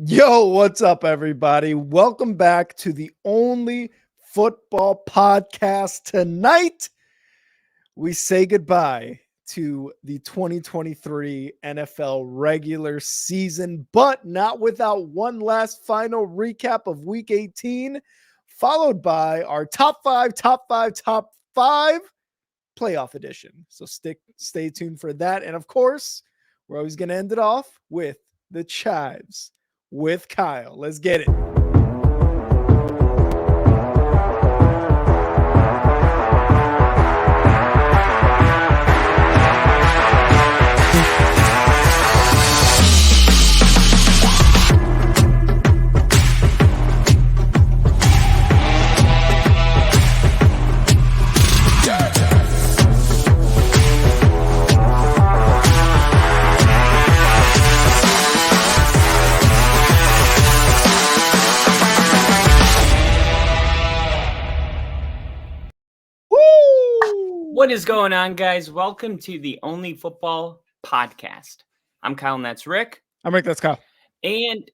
Yo, what's up, everybody? Welcome back to the only football podcast tonight. We say goodbye to the 2023 NFL regular season, but not without one last final recap of week 18, followed by our top five playoff edition. So stay tuned for that. And of course, we're always going to end it off with the chives with Kyle. Let's get it. What is going on, guys? Welcome to the Only Football Podcast. I'm Kyle and that's Rick. I'm Rick, that's Kyle. And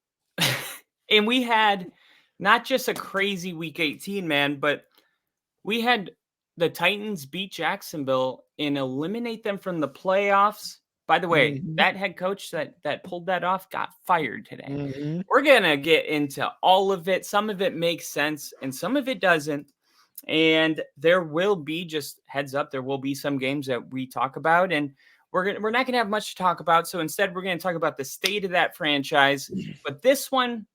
we had not just a crazy week 18, man, but we had the Titans beat Jacksonville and eliminate them from the playoffs. By the way, that head coach that pulled that off got fired today. We're going to get into all of it. Some of it makes sense and some of it doesn't. And there will be, just heads up, there will be some games that we talk about, and we're not gonna have much to talk about. So instead, we're gonna talk about the state of that franchise. But this one,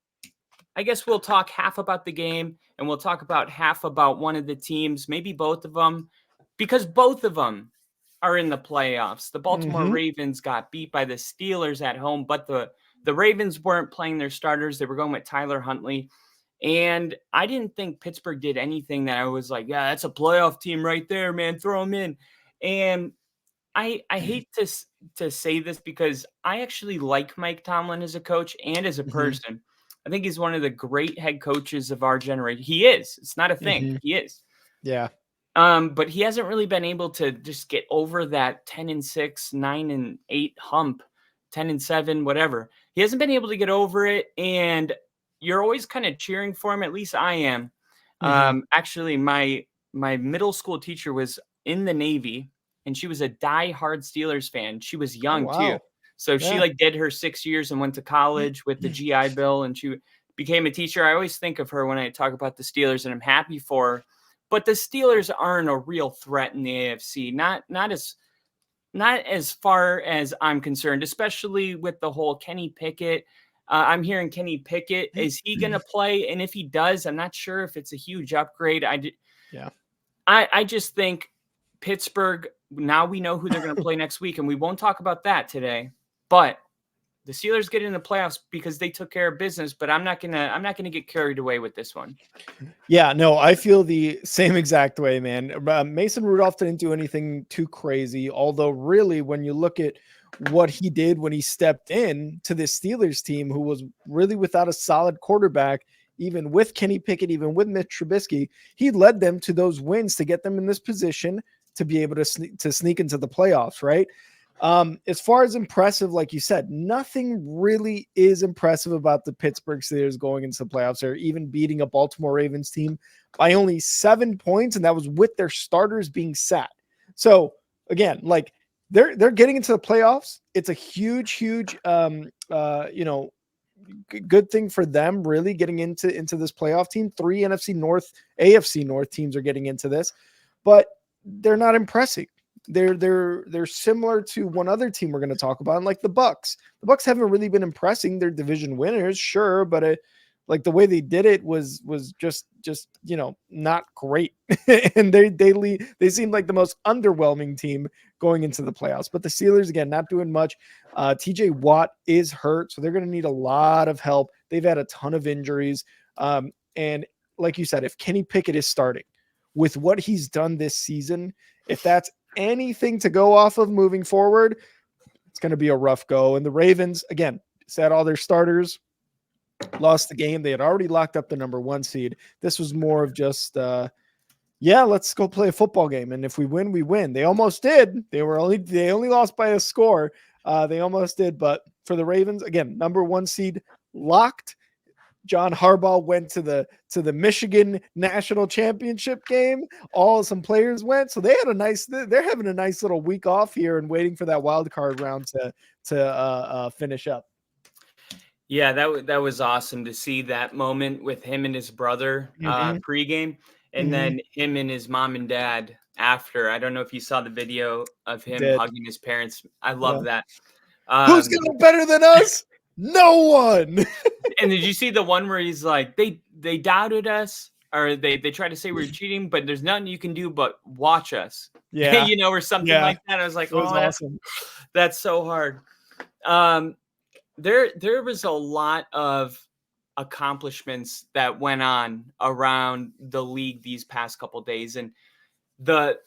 I guess we'll talk half about the game, and we'll talk about half about one of the teams, maybe both of them, because both of them are in the playoffs. The Baltimore Ravens got beat by the Steelers at home, but the Ravens weren't playing their starters. They were going with Tyler Huntley. And I didn't think Pittsburgh did anything that I was like, yeah, that's a playoff team right there, man. Throw them in. And I hate to say this because I actually like Mike Tomlin as a coach and as a person. I think he's one of the great head coaches of our generation. He is. It's not a thing. He is. Yeah. But he hasn't really been able to just get over that 10-6, 9-8 hump, 10-7, whatever. He hasn't been able to get over it. And you're always kind of cheering for him. At least I am. Actually, my middle school teacher was in the Navy, and she was a diehard Steelers fan. She was young too, so she did her 6 years and went to college with the GI Bill, and she became a teacher. I always think of her when I talk about the Steelers, and I'm happy for her. But the Steelers aren't a real threat in the AFC. Not as far as I'm concerned, especially with the whole Kenny Pickett. I'm hearing Kenny Pickett. Is he going to play? And if he does, I'm not sure if it's a huge upgrade. I just think Pittsburgh, now we know who they're going to play next week, and we won't talk about that today. But the Steelers get in the playoffs because they took care of business, but I'm not gonna get carried away with this one. Yeah, no, I feel the same exact way, man. Mason Rudolph didn't do anything too crazy, although really when you look at what he did when he stepped in to this Steelers team, who was really without a solid quarterback, even with Kenny Pickett, even with Mitch Trubisky, he led them to those wins to get them in this position to be able to sneak into the playoffs, right? As far as impressive, like you said, nothing really is impressive about the Pittsburgh Steelers going into the playoffs or even beating a Baltimore Ravens team by only 7 points, and that was with their starters being sat. So again, like they're getting into the playoffs. It's a huge, good thing for them, really getting into this playoff team. 3 AFC North teams are getting into this, but they're not impressing. They're similar to one other team we're going to talk about, like the Bucks. The Bucks haven't really been impressing. They're division winners, sure, but like the way they did it was just not great. And they seemed like the most underwhelming team going into the playoffs. But the Steelers, again, not doing much. TJ Watt is hurt, so they're going to need a lot of help. They've had a ton of injuries. And like you said, if Kenny Pickett is starting with what he's done this season, if that's anything to go off of moving forward, it's going to be a rough go. And the Ravens, again, sat all their starters, lost the game. They had already locked up the number 1 seed. This was more of just, let's go play a football game. And if we win, we win. They almost did. They only lost by a score. They almost did. But for the Ravens, again, number 1 seed, locked. John Harbaugh went to the Michigan national championship game. Some players went, so they had a nice. They're having a nice little week off here and waiting for that wild card round to finish up. Yeah, that was awesome to see that moment with him and his brother pregame, and then him and his mom and dad after. I don't know if you saw the video of him hugging his parents. I love that. Who's gonna better than us? No one. And did you see the one where he's like, they doubted us, or they tried to say we were cheating, but there's nothing you can do but watch us. Yeah. Or something like that. I was like, it was awesome. That's so hard. There was a lot of accomplishments that went on around the league these past couple days, and the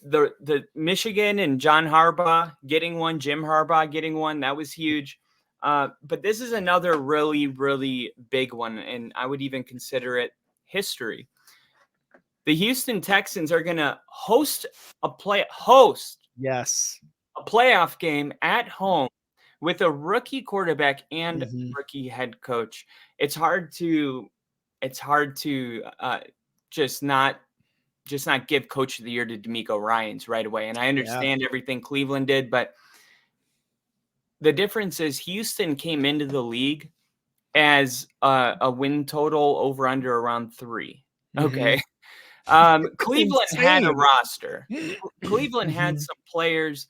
Michigan and John Harbaugh getting one, Jim Harbaugh getting one, that was huge. But this is another really, really big one, and I would even consider it history. The Houston Texans are going to host a playoff game at home with a rookie quarterback and rookie head coach. It's hard to just not give Coach of the Year to DeMeco Ryans right away. And I understand everything Cleveland did, but the difference is Houston came into the league as a win total over under around 3. Okay. Cleveland had a roster. Cleveland had some players.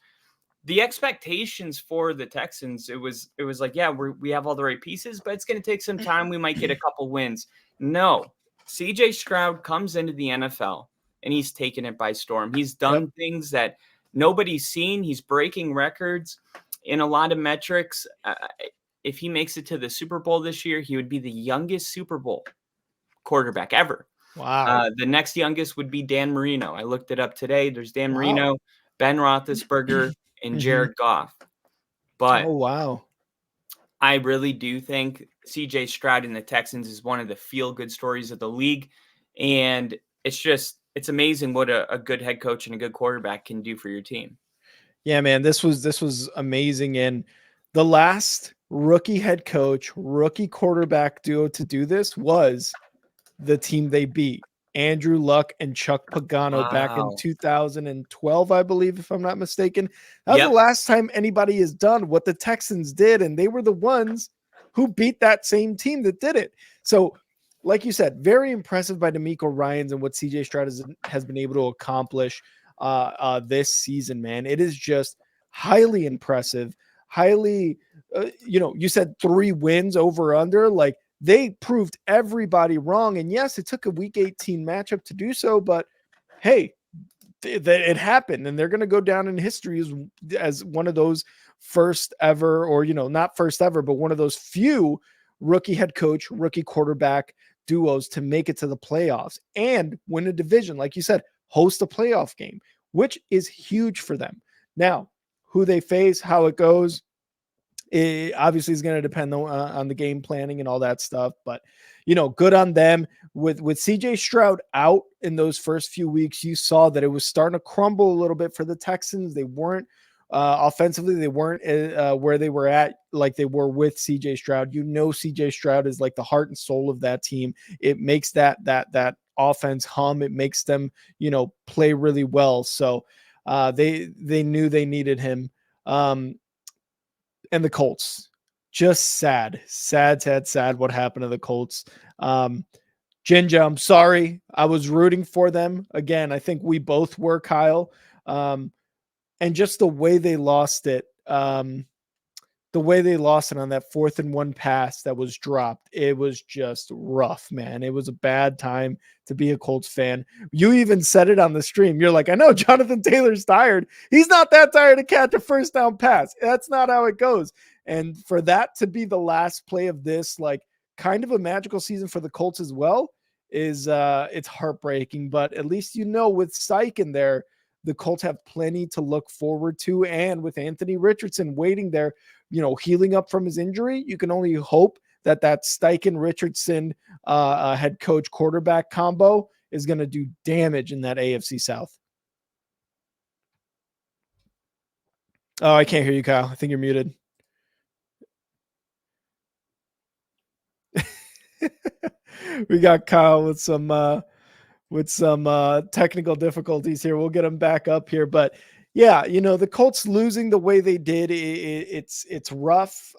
The expectations for the Texans, it was like, yeah, we have all the right pieces, but it's going to take some time. We might get a couple wins. No, CJ Stroud comes into the NFL and he's taken it by storm. He's done things that nobody's seen. He's breaking records in a lot of metrics. If he makes it to the Super Bowl this year, he would be the youngest Super Bowl quarterback ever. Wow. The next youngest would be Dan Marino. I looked it up today. There's Dan Marino, Ben Roethlisberger, and Jared Goff. But I really do think CJ Stroud and the Texans is one of the feel-good stories of the league. And it's amazing what a good head coach and a good quarterback can do for your team. Yeah, man, this was amazing. And the last rookie head coach, rookie quarterback duo to do this was the team they beat, Andrew Luck and Chuck Pagano, back in 2012, I believe, if I'm not mistaken. That was the last time anybody has done what the Texans did, and they were the ones who beat that same team that did it. So, like you said, very impressive by DeMeco Ryans and what CJ Stroud has been able to accomplish this season, man. It is just highly impressive. Highly, you said 3 wins over under, like, they proved everybody wrong. And yes, it took a week 18 matchup to do so, but hey, it happened, and they're going to go down in history as one of those first ever, or, not first ever, but one of those few rookie head coach, rookie quarterback duos to make it to the playoffs and win a division. Like you said, host a playoff game, which is huge for them. Now, who they face, how it goes, it obviously is going to depend on the game planning and all that stuff, but good on them. With CJ Stroud out in those first few weeks, you saw that it was starting to crumble a little bit for the Texans. They weren't offensively, they weren't where they were at, like they were with CJ Stroud. CJ Stroud is like the heart and soul of that team. It makes that offense hum. It makes them, play really well. So they knew they needed him. And the Colts, just sad what happened to the Colts. Ginger, I'm sorry. I was rooting for them. Again, I think we both were, Kyle. And just the way they lost it, on that 4th and 1 pass that was dropped, it was just rough, man. It was a bad time to be a Colts fan. You even said it on the stream. You're like, I know Jonathan Taylor's tired. He's not that tired to catch a first down pass. That's not how it goes. And for that to be the last play of this, like, kind of a magical season for the Colts as well, is it's heartbreaking. But at least, with Syke in there, the Colts have plenty to look forward to. And with Anthony Richardson waiting there, healing up from his injury, you can only hope that Steichen Richardson head coach quarterback combo is going to do damage in that AFC South. Oh, I can't hear you, Kyle. I think you're muted. We got Kyle with some technical difficulties here. We'll get him back up here, but yeah, the Colts losing the way they did, it's rough.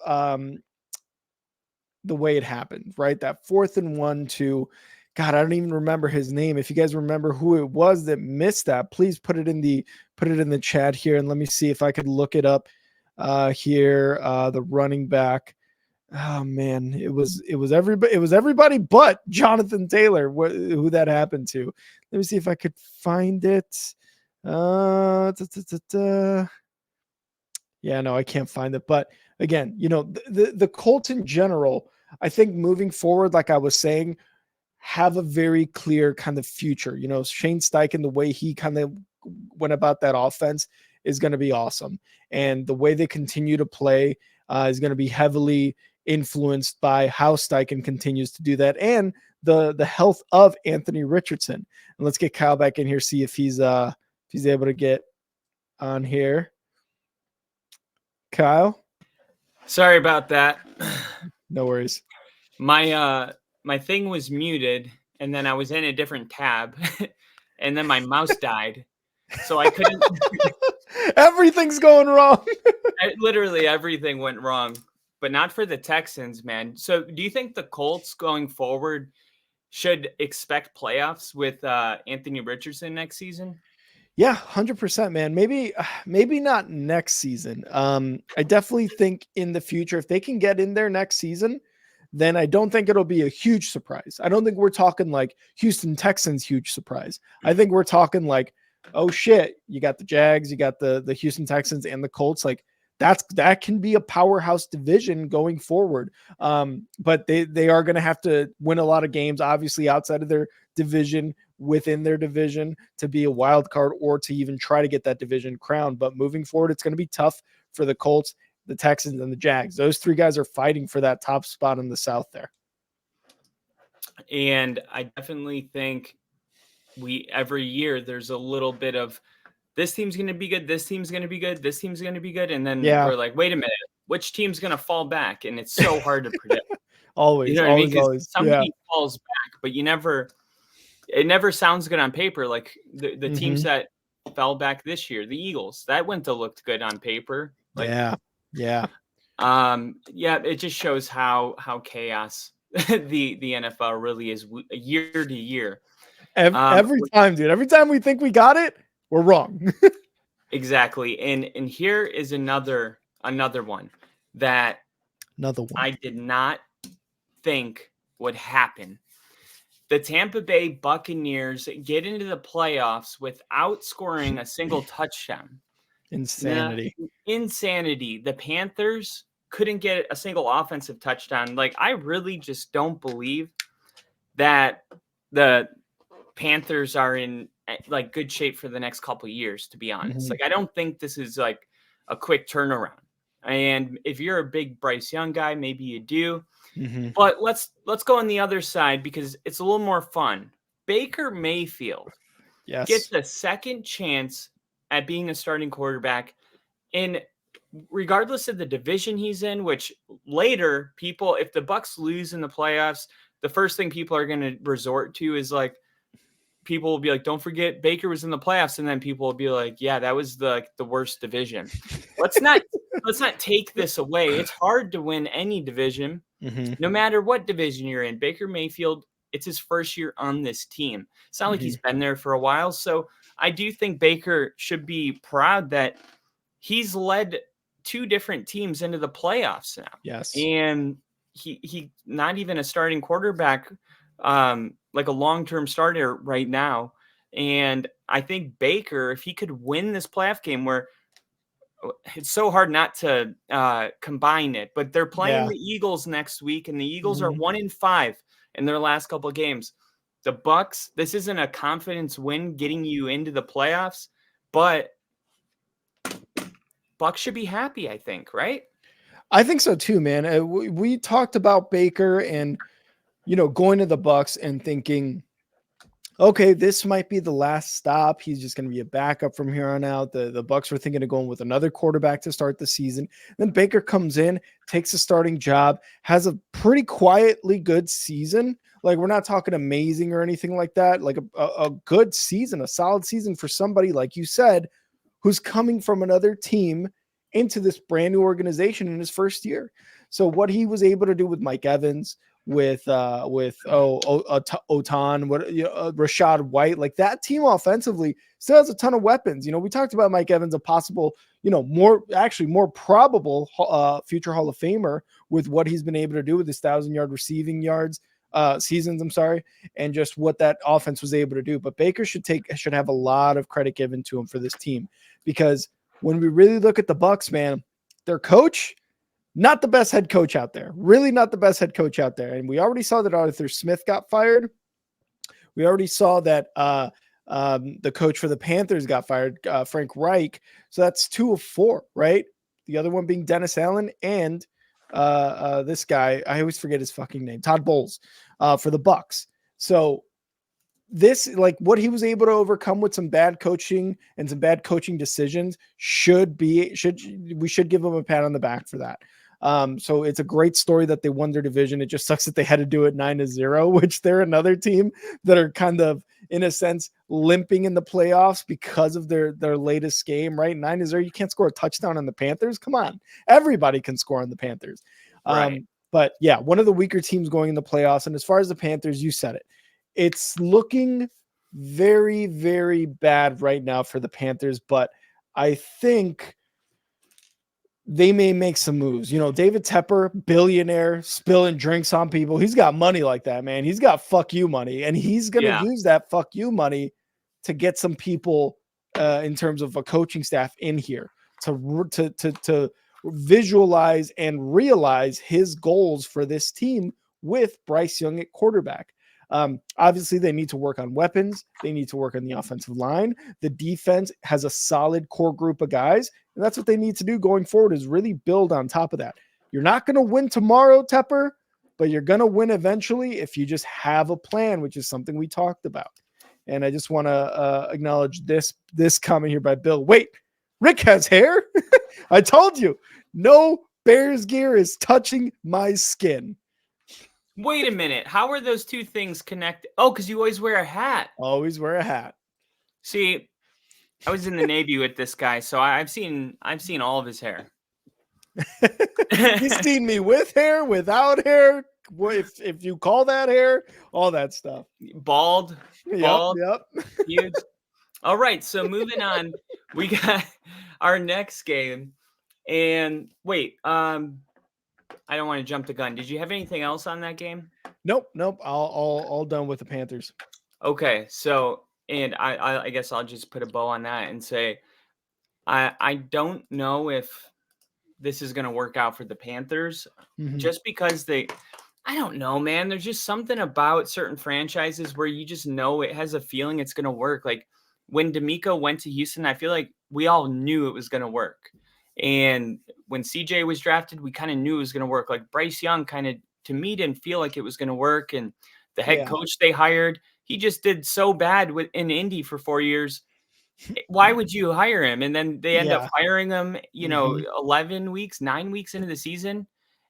The way it happened, right? That 4th-and-1 to, God, I don't even remember his name. If you guys remember who it was that missed that, please put it in the chat here, and let me see if I could look it up here. The running back. Oh man, it was everybody but Jonathan Taylor who that happened to. Let me see if I could find it. Yeah, no, I can't find it. But again, the Colts in general, I think moving forward, like I was saying, have a very clear kind of future. Shane Steichen, the way he kind of went about that offense is going to be awesome. And the way they continue to play is going to be heavily influenced by how Steichen continues to do that and the health of Anthony Richardson. And let's get Kyle back in here, see if he's able to get on here. Kyle? Sorry about that. No worries. My thing was muted, and then I was in a different tab, and then my mouse died, so I couldn't. Everything's going wrong. Literally everything went wrong, but not for the Texans, man. So do you think the Colts going forward should expect playoffs with Anthony Richardson next season? Yeah, 100%, man. Maybe not next season. I definitely think in the future, if they can get in there next season, then I don't think it'll be a huge surprise. I don't think we're talking like Houston Texans huge surprise. I think we're talking like, oh shit, you got the Jags, you got the Houston Texans and the Colts. Like that can be a powerhouse division going forward. But they are going to have to win a lot of games, obviously outside of their division, within their division, to be a wild card or to even try to get that division crowned. But moving forward, it's going to be tough for the Colts, the Texans, and the Jags. Those three guys are fighting for that top spot in the South there. And I definitely think every year there's a little bit of this team's going to be good, this team's going to be good, this team's going to be good. And then we're like, wait a minute, which team's going to fall back? And it's so hard to predict. Always, you know what I mean? Because somebody yeah. falls back, but it never sounds good on paper. Like the teams that fell back this year, the Eagles, that went to looked good on paper. Like, yeah. It just shows how chaos the NFL really is year to year. Every time, dude. Every time we think we got it, we're wrong. Exactly. And here is another one that I did not think would happen. The Tampa Bay Buccaneers get into the playoffs without scoring a single touchdown. Insanity. Insanity. The Panthers couldn't get a single offensive touchdown. Like, I really just don't believe that the Panthers are in like good shape for the next couple of years, to be honest. Like, I don't think this is like a quick turnaround. And if you're a big Bryce Young guy, maybe you do. But let's go on the other side because it's a little more fun. Baker Mayfield gets a second chance at being a starting quarterback, and regardless of the division he's in, which later people, if the Bucs lose in the playoffs, the first thing people are going to resort to is like, people will be like, don't forget Baker was in the playoffs. And then people will be like, yeah, that was the worst division. Let's not take this away. It's hard to win any division, no matter what division you're in. Baker Mayfield, it's his first year on this team. It's not like he's been there for a while. So I do think Baker should be proud that he's led two different teams into the playoffs now. Yes. And he not even a starting quarterback, like a long-term starter right now. And I think Baker, if he could win this playoff game, where it's so hard not to combine it, but they're playing the Eagles next week, and the Eagles are 1-5 in their last couple of games. The Bucs, this isn't a confidence win getting you into the playoffs, but Bucs should be happy, I think, right? I think so too, man. We talked about Baker and, going to the Bucs and thinking, okay, this might be the last stop. He's just going to be a backup from here on out. The Bucks were thinking of going with another quarterback to start the season. Then Baker comes in, takes a starting job, has a pretty quietly good season. Like, we're not talking amazing or anything like that. Like a good season, a solid season for somebody, like you said, who's coming from another team into this brand new organization in his first year. So what he was able to do with Mike Evans, with Otan, Rashad White, like that team offensively still has a ton of weapons. You know, we talked about Mike Evans, a possible, more probable future Hall of Famer with what he's been able to do with his 1,000-yard receiving yards seasons. I'm sorry, and just what that offense was able to do. But Baker should have a lot of credit given to him for this team, because when we really look at the Bucks, man, their coach, not the best head coach out there. Really not the best head coach out there. And we already saw that Arthur Smith got fired. We already saw that the coach for the Panthers got fired, Frank Reich. So that's 2 of 4, right? The other one being Dennis Allen and this guy, I always forget his fucking name, Todd Bowles, for the Bucks. So this, like what he was able to overcome with some bad coaching and some bad coaching decisions, we should give him a pat on the back for that. So it's a great story that they won their division. It just sucks that they had to do it 9-0, which they're another team that are kind of, in a sense, limping in the playoffs because of their latest game, right? 9-0, you can't score a touchdown on the Panthers. Come on. Everybody can score on the Panthers. Right. But yeah, one of the weaker teams going in the playoffs. And as far as the Panthers, you said it, it's looking very, very bad right now for the Panthers, but I think they may make some moves. You know, David Tepper, billionaire, spilling drinks on people. He's got money like that, man. He's got fuck you money, and he's going to use that fuck you money to get some people in terms of a coaching staff in here to visualize and realize his goals for this team with Bryce Young at quarterback. Obviously, they need to work on weapons. They need to work on the offensive line. The defense has a solid core group of guys, and that's what they need to do going forward, is really build on top of that. You're not going to win tomorrow, Tepper, but you're going to win eventually if you just have a plan, which is something we talked about. And I just want to acknowledge this comment here by Bill. Wait, Rick has hair? I told you, no Bears gear is touching my skin. Wait a minute. How are those two things connected? Oh, because you always wear a hat. Always wear a hat. See, I was in the Navy with this guy, so I've seen all of his hair. He's seen me with hair, without hair, if you call that hair, all that stuff. Bald. Yep. Huge. All right, so moving on, we got our next game. And wait, I don't want to jump the gun. Did you have anything else on that game? Nope. All done with the Panthers. Okay, so, and I guess I'll just put a bow on that and say, I don't know if this is going to work out for the Panthers, just because I don't know, man. There's just something about certain franchises where you just know it has a feeling it's going to work. Like when D'Amico went to Houston, I feel like we all knew it was going to work. And when CJ was drafted, we kind of knew it was going to work. Like Bryce Young kind of, to me, didn't feel like it was going to work. And the head coach they hired, he just did so bad in Indy for 4 years. Why would you hire him? And then they end up hiring him, 11 weeks, 9 weeks into the season.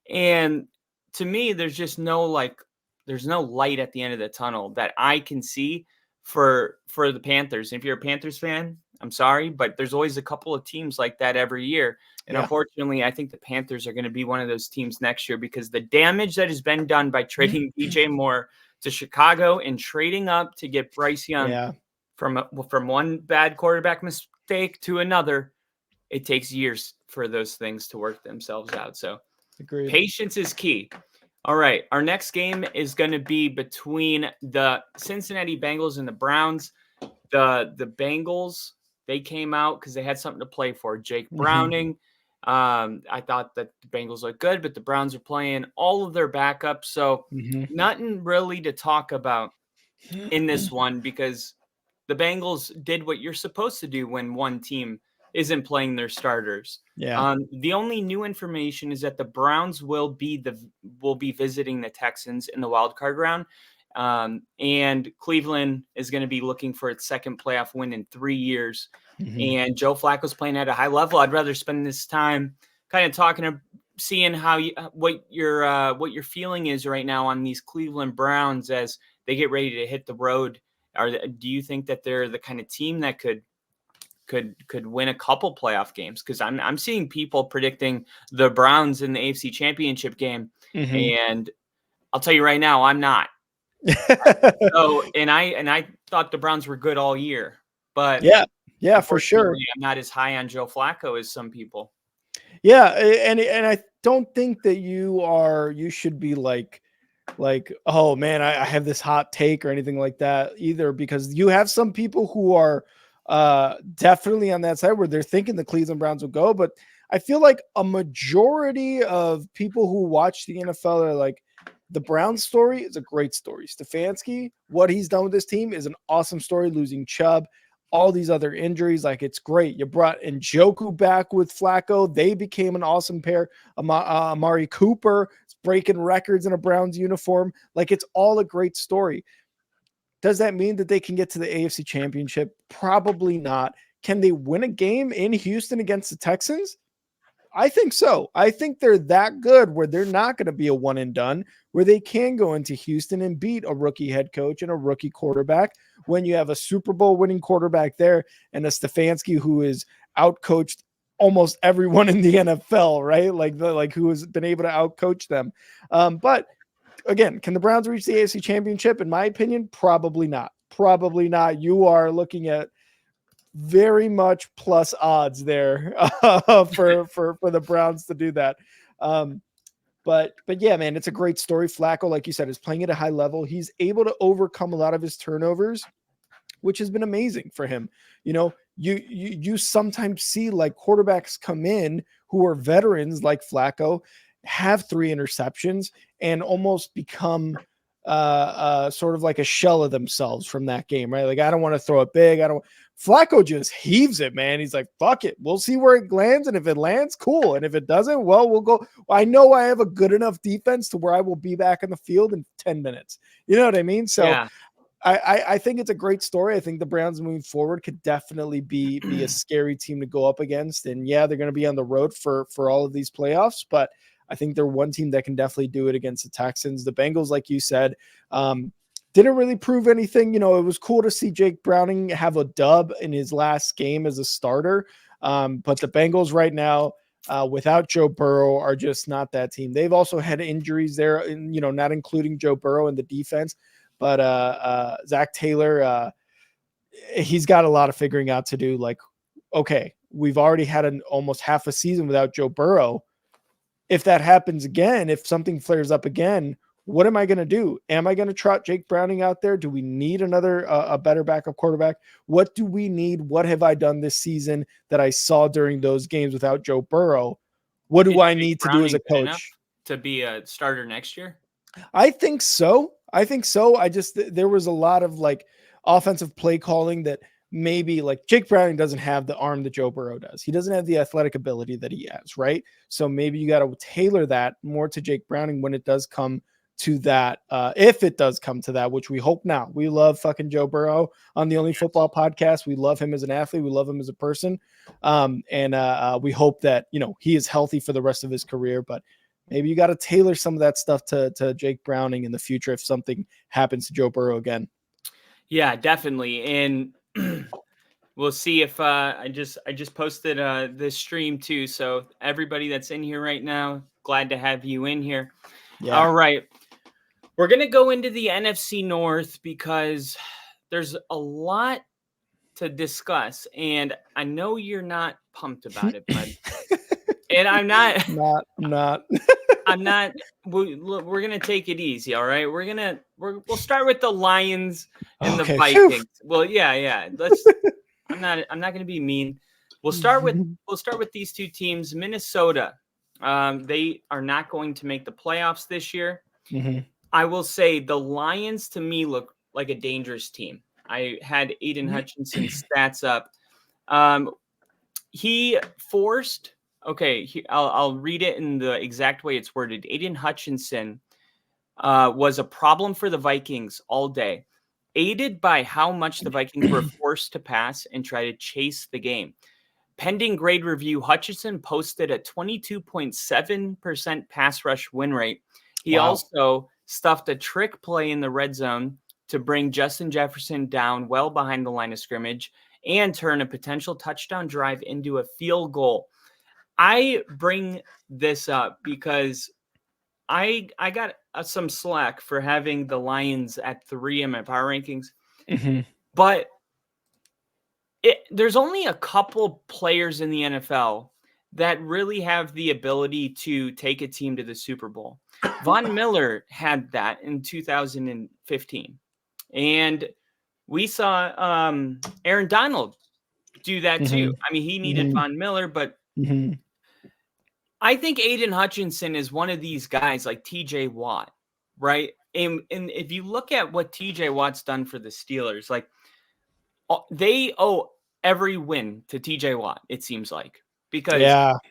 And to me, there's just there's no light at the end of the tunnel that I can see for the Panthers. And if you're a Panthers fan, I'm sorry, but there's always a couple of teams like that every year. And unfortunately, I think the Panthers are going to be one of those teams next year, because the damage that has been done by trading DJ Moore to Chicago and trading up to get Bryce Young from one bad quarterback mistake to another, it takes years for those things to work themselves out. So agreed. Patience is key. All right. Our next game is going to be between the Cincinnati Bengals and the Browns. The Bengals, they came out because they had something to play for. Jake Browning. I thought that the Bengals looked good, but the Browns are playing all of their backups. So nothing really to talk about in this one, because the Bengals did what you're supposed to do when one team isn't playing their starters. The only new information is that the Browns will be visiting the Texans in the wild card round. And Cleveland is going to be looking for its second playoff win in 3 years. Mhm. And Joe Flacco's playing at a high level. I'd rather spend this time kind of talking, seeing how what your feeling is right now on these Cleveland Browns as they get ready to hit the road. Do you think that they're the kind of team that could win a couple playoff games? Because I'm seeing people predicting the Browns in the AFC Championship game, Mhm. and I'll tell you right now, I'm not. So, and I thought the Browns were good all year, but Yeah, for sure. unfortunately, I'm not as high on Joe Flacco as some people. Yeah, and I don't think that you should be like, oh man, I have this hot take or anything like that either, because you have some people who are definitely on that side where they're thinking the Cleveland Browns will go, but I feel like a majority of people who watch the NFL are like, the Browns story is a great story. Stefanski, what he's done with this team is an awesome story, losing Chubb, all these other injuries. Like, it's great. You brought Njoku back with Flacco. They became an awesome pair. Amari Cooper is breaking records in a Browns uniform. Like, it's all a great story. Does that mean that they can get to the AFC Championship? Probably not. Can they win a game in Houston against the Texans? I think so. I think they're that good where they're not going to be a one and done, where they can go into Houston and beat a rookie head coach and a rookie quarterback when you have a Super Bowl winning quarterback there and a Stefanski who is outcoached almost everyone in the NFL, right? Like who has been able to outcoach them. But again, can the Browns reach the AFC Championship? In my opinion, probably not. Probably not. You are looking at very much plus odds there for the Browns to do that. But yeah, man, it's a great story. Flacco, like you said, is playing at a high level. He's able to overcome a lot of his turnovers, which has been amazing for him. You know, you sometimes see like quarterbacks come in who are veterans like Flacco, have 3 interceptions and almost become sort of like a shell of themselves from that game, right? Like, I don't want to throw it big. I don't. Flacco just heaves it, man. He's like, fuck it. We'll see where it lands. And if it lands, cool. And if it doesn't, well, we'll go. I know I have a good enough defense to where I will be back in the field in 10 minutes. You know what I mean? So Yeah. I think it's a great story. I think the Browns moving forward could definitely be a scary team to go up against. And yeah, they're going to be on the road for all of these playoffs, but I think they're one team that can definitely do it against the Texans. The Bengals, like you said, didn't really prove anything. You know, it was cool to see Jake Browning have a dub in his last game as a starter. But the Bengals right now, without Joe Burrow, are just not that team. They've also had injuries there, and not including Joe Burrow in the defense. But Zach Taylor, he's got a lot of figuring out to do. Like, okay, we've already had almost half a season without Joe Burrow. If that happens again, if something flares up again, what am I going to do? Am I going to trot Jake Browning out there? Do we need another a better backup quarterback? What do we need? What have I done this season that I saw during those games without Joe Burrow? What do Is I Jake need to do as Browning a good enough coach? to be a starter next year? I think so. I just there was a lot of like offensive play calling that maybe like Jake Browning doesn't have the arm that Joe Burrow does. He doesn't have the athletic ability that he has, right? So maybe you got to tailor that more to Jake Browning when it does come to that. If it does come to that, which we hope not. We love fucking Joe Burrow on the Only Football podcast. We love him as an athlete. We love him as a person. And we hope that, he is healthy for the rest of his career, but maybe you got to tailor some of that stuff to Jake Browning in the future if something happens to Joe Burrow again. Yeah, definitely. And we'll see if I just posted this stream too. So everybody that's in here right now, glad to have you in here. Yeah. All right. We're going to go into the NFC North because there's a lot to discuss. And I know you're not pumped about it, bud. And I'm not. Not. I'm not. We're going to take it easy. All right. We'll start with the Lions and the Vikings. Well, yeah. I'm not going to be mean. We'll start with these two teams. Minnesota. They are not going to make the playoffs this year. Mm-hmm. I will say the Lions to me look like a dangerous team. I had Aiden Hutchinson's stats up. He forced. Okay, I'll read it in the exact way it's worded. Aiden Hutchinson was a problem for the Vikings all day, aided by how much the Vikings were forced to pass and try to chase the game. Pending grade review, Hutchinson posted a 22.7% pass rush win rate. He also stuffed a trick play in the red zone to bring Justin Jefferson down well behind the line of scrimmage and turn a potential touchdown drive into a field goal. I bring this up because I got some slack for having the Lions at 3 in my power rankings, but there's only a couple players in the NFL that really have the ability to take a team to the Super Bowl. Von Miller had that in 2015. And we saw Aaron Donald do that too. I mean, he needed Von Miller, but I think Aiden Hutchinson is one of these guys like TJ Watt, right? And if you look at what TJ Watt's done for the Steelers, like they owe every win to TJ Watt, it seems like, because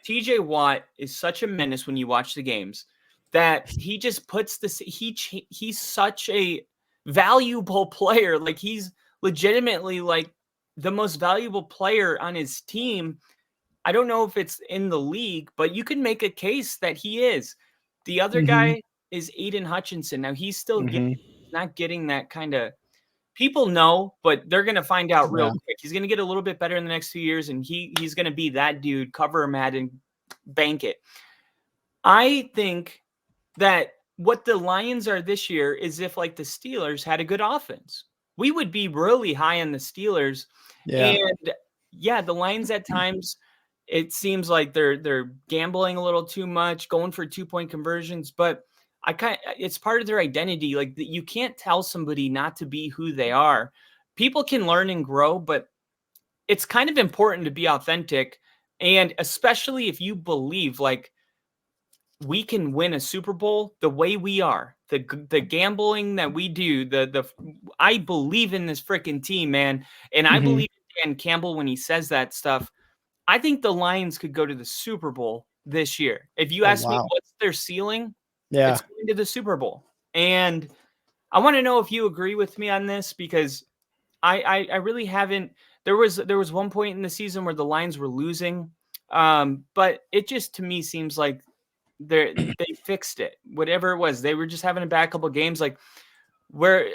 TJ Watt is such a menace when you watch the games that he just puts this, he's such a valuable player. Like he's legitimately like the most valuable player on his team. I don't know if it's in the league, but you can make a case that he is. The other guy is Aiden Hutchinson. Now he's still not getting that kind of, people know, but they're going to find out real quick. He's going to get a little bit better in the next 2 years, and he's going to be that dude, cover him at and bank it. I think that what the Lions are this year is if like the Steelers had a good offense. We would be really high on the Steelers. And the Lions at times, it seems like they're gambling a little too much, going for 2-point conversions, but it's part of their identity. Like you can't tell somebody not to be who they are. People can learn and grow, but it's kind of important to be authentic. And especially if you believe like we can win a Super Bowl the way we are, the gambling that we do, I believe in this freaking team, man. And I believe in Dan Campbell when he says that stuff. I think the Lions could go to the Super Bowl this year. If you ask me what's their ceiling, it's going to the Super Bowl. And I want to know if you agree with me on this, because I really haven't. There was one point in the season where the Lions were losing, but it just to me seems like they fixed it. Whatever it was, they were just having a bad couple games, like where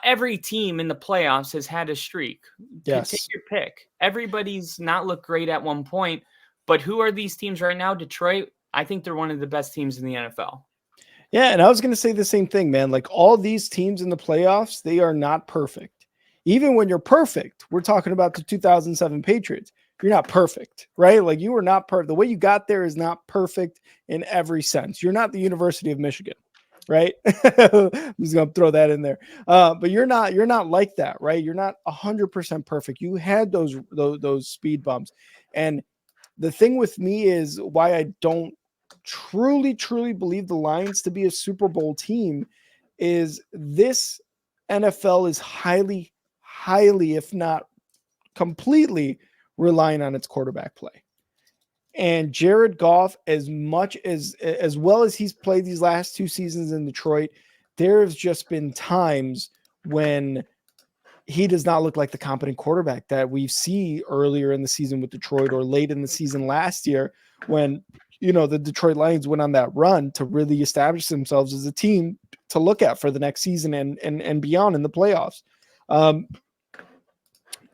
every team in the playoffs has had a streak. Take your pick. Everybody's not looked great at one point, but who are these teams right now? Detroit, I think they're one of the best teams in the NFL. Yeah, and I was going to say the same thing, man. Like all these teams in the playoffs, they are not perfect. Even when you're perfect, we're talking about the 2007 Patriots. You're not perfect, right? Like you were not perfect. The way you got there is not perfect in every sense. You're not the University of Michigan, right? I'm just going to throw that in there. But you're not like that, right? You're not 100% perfect. You had those speed bumps. And the thing with me is why I don't truly believe the Lions to be a Super Bowl team is this NFL is highly, if not completely, relying on its quarterback play. And Jared Goff, as well as he's played these last 2 seasons in Detroit, there have just been times when he does not look like the competent quarterback that we see earlier in the season with Detroit or late in the season last year when, the Detroit Lions went on that run to really establish themselves as a team to look at for the next season and beyond in the playoffs.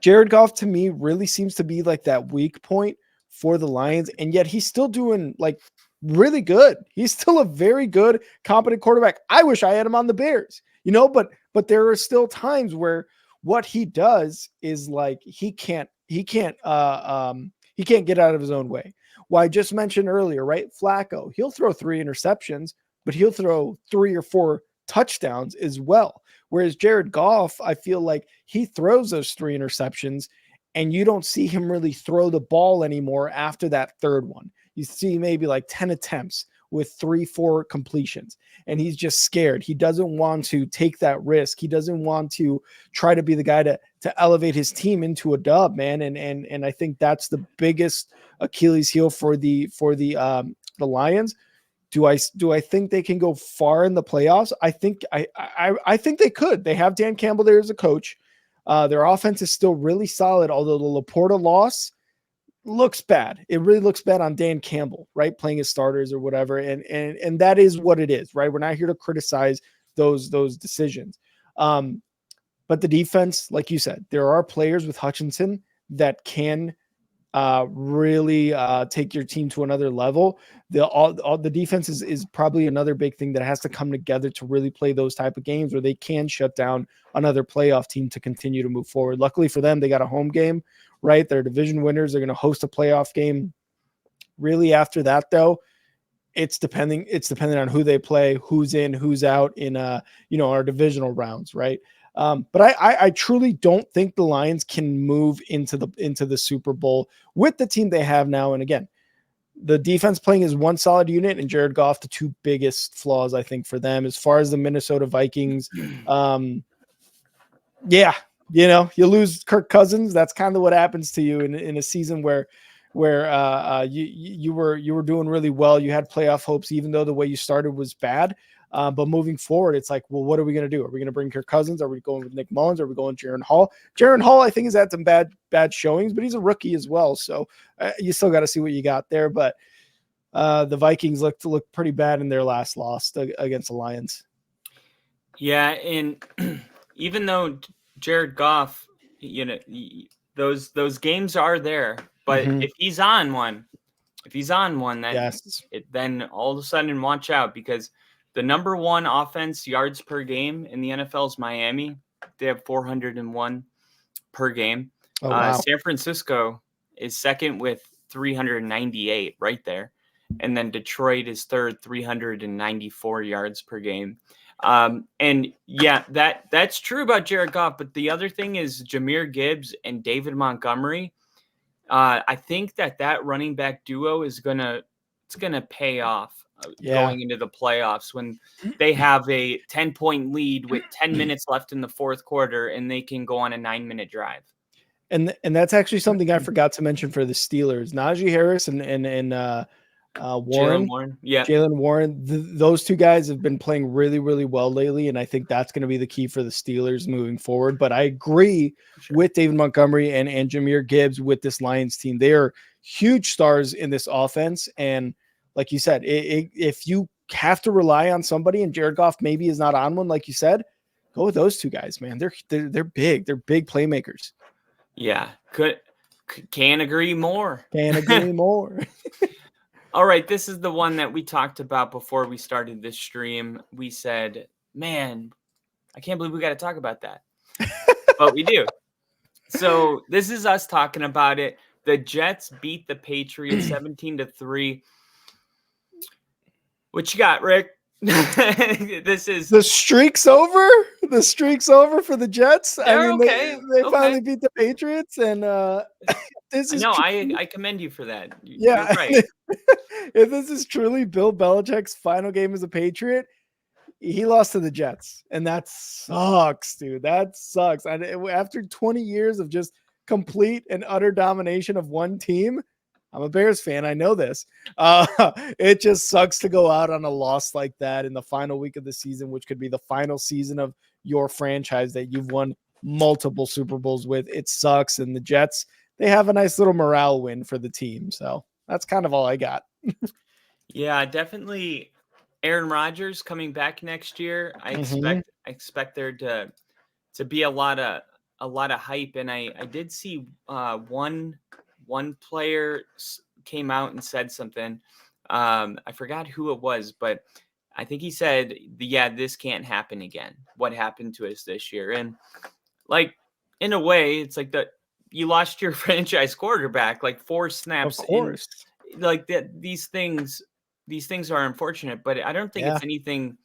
Jared Goff to me really seems to be like that weak point for the Lions, and yet he's still doing like really good. He's still a very good, competent quarterback. I wish I had him on the Bears, but there are still times where what he does is like he can't get out of his own way. Well, I just mentioned earlier, right? Flacco, he'll throw 3 interceptions, but he'll throw 3 or 4 touchdowns as well. Whereas Jared Goff, I feel like he throws those 3 interceptions and you don't see him really throw the ball anymore after that third one. You see maybe like 10 attempts with 3-4 completions, and he's just scared. He doesn't want to take that risk. He doesn't want to try to be the guy to elevate his team into a dub, man. And I think that's the biggest Achilles heel for the Lions. Do I think they can go far in the playoffs? I think I think they could. They have Dan Campbell there as a coach. Their offense is still really solid, although the Laporta loss looks bad. It really looks bad on Dan Campbell, right? Playing his starters or whatever. And that is what it is, right? We're not here to criticize those decisions. But the defense, like you said, there are players with Hutchinson that can really take your team to another level. The defense is probably another big thing that has to come together to really play those type of games where they can shut down another playoff team to continue to move forward. Luckily for them, they got a home game, right? They're division winners. They're going to host a playoff game. Really after that though, it's depending on who they play, who's in, who's out in our divisional rounds, right? But I truly don't think the Lions can move into the Super Bowl with the team they have now. And again, the defense playing as one solid unit, and Jared Goff, the two biggest flaws I think for them. As far as the Minnesota Vikings, you lose Kirk Cousins. That's kind of what happens to you in a season where you were doing really well. You had playoff hopes, even though the way you started was bad. But moving forward, it's like, well, what are we going to do? Are we going to bring Kirk Cousins? Are we going with Nick Mullins? Are we going Jaron Hall? Jaron Hall, I think, has had some bad showings, but he's a rookie as well. So you still got to see what you got there. But the Vikings look pretty bad in their last loss against the Lions. Yeah, and even though Jared Goff, those games are there, but if he's on one, then all of a sudden watch out, because the number one offense yards per game in the NFL is Miami. They have 401 per game. Oh, wow. San Francisco is second with 398 right there. And then Detroit is third, 394 yards per game. And yeah, that's true about Jared Goff. But the other thing is Jahmyr Gibbs and David Montgomery. I think that running back duo is gonna pay off going into the playoffs when they have a 10-point lead with 10 minutes left in the fourth quarter and they can go on a 9-minute drive. And that's actually something I forgot to mention for the Steelers. Najee Harris and Warren. Yeah. Jalen Warren. Those two guys have been playing really, really well lately. And I think that's going to be the key for the Steelers moving forward. But I agree with David Montgomery and Jahmyr Gibbs with this Lions team. They are huge stars in this offense. And like you said, if you have to rely on somebody and Jared Goff maybe is not on one, like you said, go with those two guys, man. They're big. They're big playmakers. Yeah. Can't agree more. Can't agree more. All right, this is the one that we talked about before we started this stream. We said, man, I can't believe we got to talk about that. But we do. So this is us talking about it. The Jets beat the Patriots 17-3. What you got, Rick? This is the streak's over. The streak's over for the Jets. They finally beat the Patriots, and this is I commend you for that. Yeah, you're right. If this is truly Bill Belichick's final game as a Patriot, he lost to the Jets, and that sucks, dude. That sucks. And after 20 years of just complete and utter domination of one team. I'm a Bears fan. I know this. It just sucks to go out on a loss like that in the final week of the season, which could be the final season of your franchise that you've won multiple Super Bowls with. It sucks. And the Jets, they have a nice little morale win for the team. So that's kind of all I got. Yeah, definitely. Aaron Rodgers coming back next year. I expect there to be a lot of hype. And I did see one player came out and said something. I forgot who it was, but I think he said, yeah, this can't happen again. What happened to us this year? And like, in a way, it's like you lost your franchise quarterback, like 4 snaps. Of course. Like these things are unfortunate, but I don't think it's anything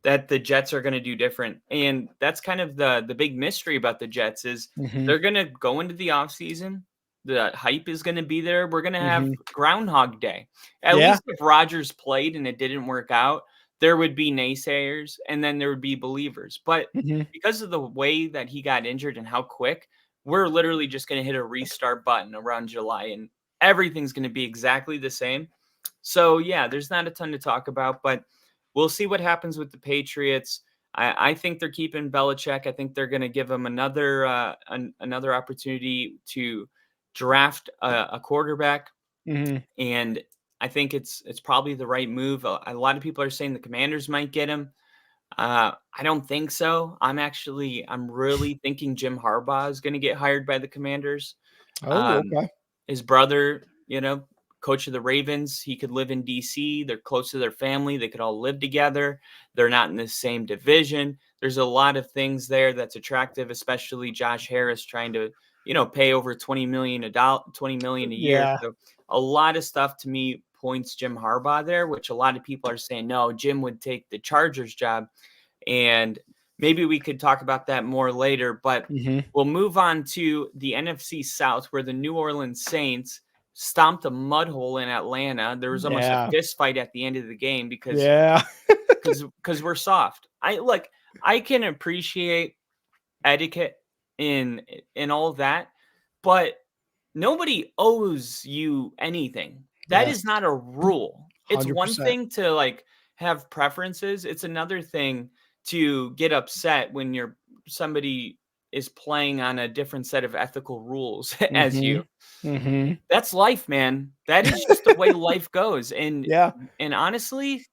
that the Jets are going to do different. And that's kind of the big mystery about the Jets is they're going to go into the offseason. The hype is going to be there. We're going to have Groundhog Day. At least if Rodgers played and it didn't work out, there would be naysayers and then there would be believers. But because of the way that he got injured and how quick, we're literally just going to hit a restart button around July and everything's going to be exactly the same. So yeah, there's not a ton to talk about, but we'll see what happens with the Patriots. I think they're keeping Belichick. I think they're going to give him another opportunity to draft a quarterback, Mm-hmm. and I think it's probably the right move. A lot of people are saying the Commanders might get him. I don't think so. I'm really thinking Jim Harbaugh is going to get hired by the Commanders. Oh, Um, okay. his brother, coach of the Ravens, he could live in DC. They're close to their family. They could all live together. They're not in the same division. There's a lot of things there that's attractive, especially Josh Harris trying to, pay over $20 million a year. Yeah. So a lot of stuff to me points Jim Harbaugh there, which a lot of people are saying, no, Jim would take the Chargers job. And maybe we could talk about that more later, but Mm-hmm. we'll move on to the NFC South, where the New Orleans Saints stomped a mud hole in Atlanta. There was almost a Yeah. fist fight at the end of the game because Yeah. we're soft. I can appreciate etiquette in all of that, but nobody owes you anything. That Yes. is not a rule. It's one 100%. thing to have preferences. It's another thing to get upset when somebody is playing on a different set of ethical rules as Mm-hmm. you. Mm-hmm. That's life, man. That is just the way life goes. Yeah. And honestly,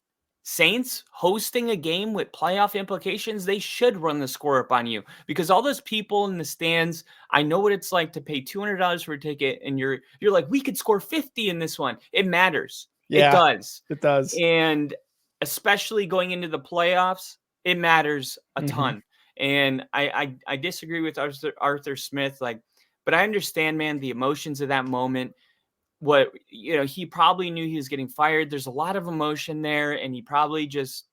Saints hosting a game with playoff implications, they should run the score up on you because all those people in the stands, I know what it's like to pay $200 for a ticket and you're like, we could score 50 in this one. It matters. It Yeah. does. It does. And especially going into the playoffs, it matters a Mm-hmm. ton. And I disagree with Arthur Smith, but I understand, man, the emotions of that moment. He probably knew he was getting fired. There's a lot of emotion there, and he probably just,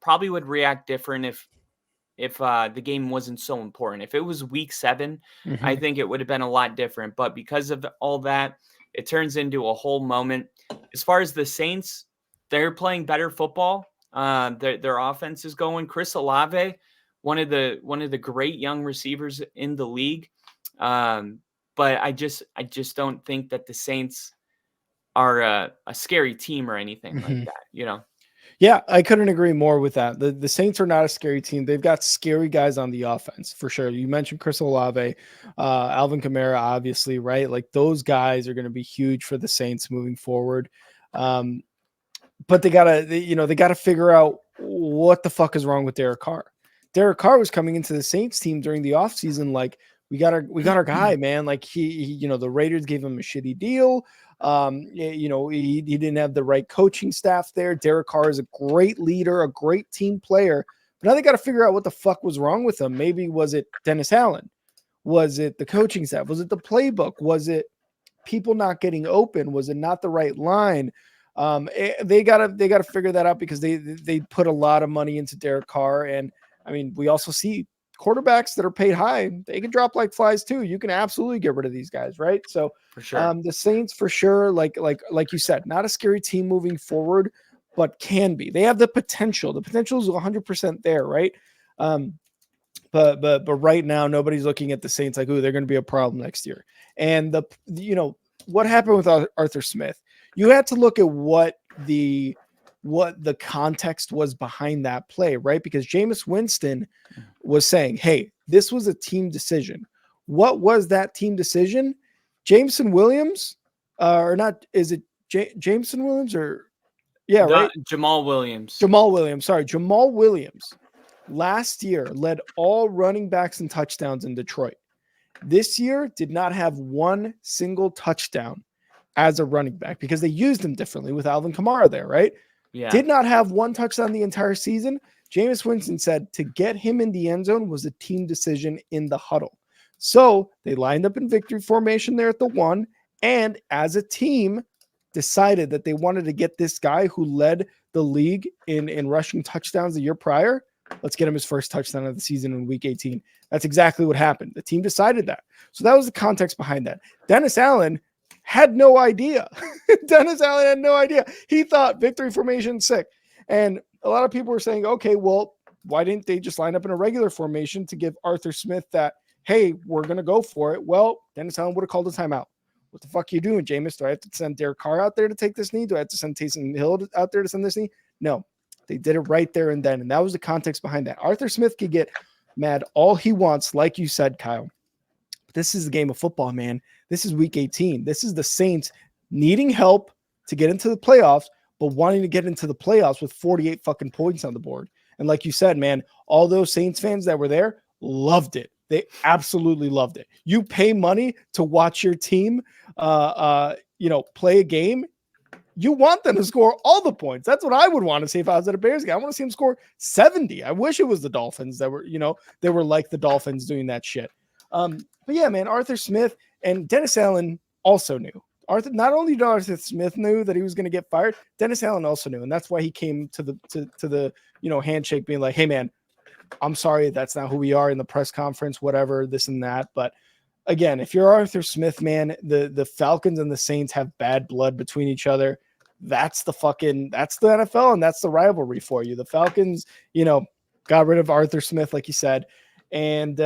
probably would react different if the game wasn't so important. If it was week 7, I Mm-hmm. think it would have been a lot different. But because of all that, it turns into a whole moment. As far as the Saints, they're playing better football. Their offense is going. Chris Olave, one of the great young receivers in the league. But I just don't think that the Saints are a scary team or anything like Mm-hmm. that. Yeah, I couldn't agree more with that. The Saints are not a scary team. They've got scary guys on the offense for sure. You mentioned Chris Olave, Alvin Kamara, obviously, right? Like those guys are going to be huge for the Saints moving forward. But they gotta figure out what the fuck is wrong with Derek Carr. Derek Carr was coming into the Saints team during the offseason like we got our guy, man. Like he the Raiders gave him a shitty deal. He didn't have the right coaching staff there. Derek Carr is a great leader, a great team player. But now they got to figure out what the fuck was wrong with him. Maybe was it Dennis Allen? Was it the coaching staff? Was it the playbook? Was it people not getting open? Was it not the right line? They gotta figure that out because they put a lot of money into Derek Carr, and I mean we also see quarterbacks that are paid high, they can drop like flies too. You can absolutely get rid of these guys, right? So For sure. the Saints for sure, like you said, not a scary team moving forward, but can be. They have the potential. The potential is 100% there, right? But right now nobody's looking at the Saints like, oh, they're going to be a problem next year. And what happened with Arthur Smith? You had to look at what the context was behind that play, right? Because Jameis Winston was saying, hey, this was a team decision. What was that team decision? Jameson Williams, or not? Is it Jameson Williams or right? Jamal Williams. Jamal Williams. Sorry, Jamal Williams. Last year led all running backs and touchdowns in Detroit. This year did not have one single touchdown as a running back because they used him differently with Alvin Kamara there, right? Yeah. Did not have one touchdown the entire season. Jameis Winston said to get him in the end zone was a team decision in the huddle. So they lined up in victory formation there at the 1, and as a team decided that they wanted to get this guy who led the league in rushing touchdowns the year prior. Let's get him his first touchdown of the season in week 18. That's exactly what happened. The team decided that. So that was the context behind that. Dennis Allen had no idea. Dennis Allen had no idea. He thought victory formation sick. And a lot of people were saying, okay, well, why didn't they just line up in a regular formation to give Arthur Smith that, hey, we're going to go for it? Well, Dennis Allen would have called a timeout. What the fuck are you doing, Jameis? Do I have to send Derek Carr out there to take this knee? Do I have to send Taysom Hill out there to send this knee? No, they did it right there and then. And that was the context behind that. Arthur Smith could get mad all he wants, like you said, Kyle. But this is the game of football, man. This is week 18. This is the Saints needing help to get into the playoffs, but wanting to get into the playoffs with 48 fucking points on the board. And like you said, man, all those Saints fans that were there loved it. They absolutely loved it. You pay money to watch your team, play a game. You want them to score all the points. That's what I would want to see if I was at a Bears game. I want to see them score 70. I wish it was the Dolphins that were, they were like the Dolphins doing that shit. But yeah, man, Arthur Smith and Dennis Allen also knew. Not only did Arthur Smith knew that he was going to get fired, Dennis Allen also knew, and that's why he came to the handshake, being like, "Hey, man, I'm sorry, that's not who we are," in the press conference, whatever, this and that. But again, if you're Arthur Smith, man, the Falcons and the Saints have bad blood between each other. That's the NFL, and that's the rivalry for you. The Falcons, got rid of Arthur Smith, like you said, and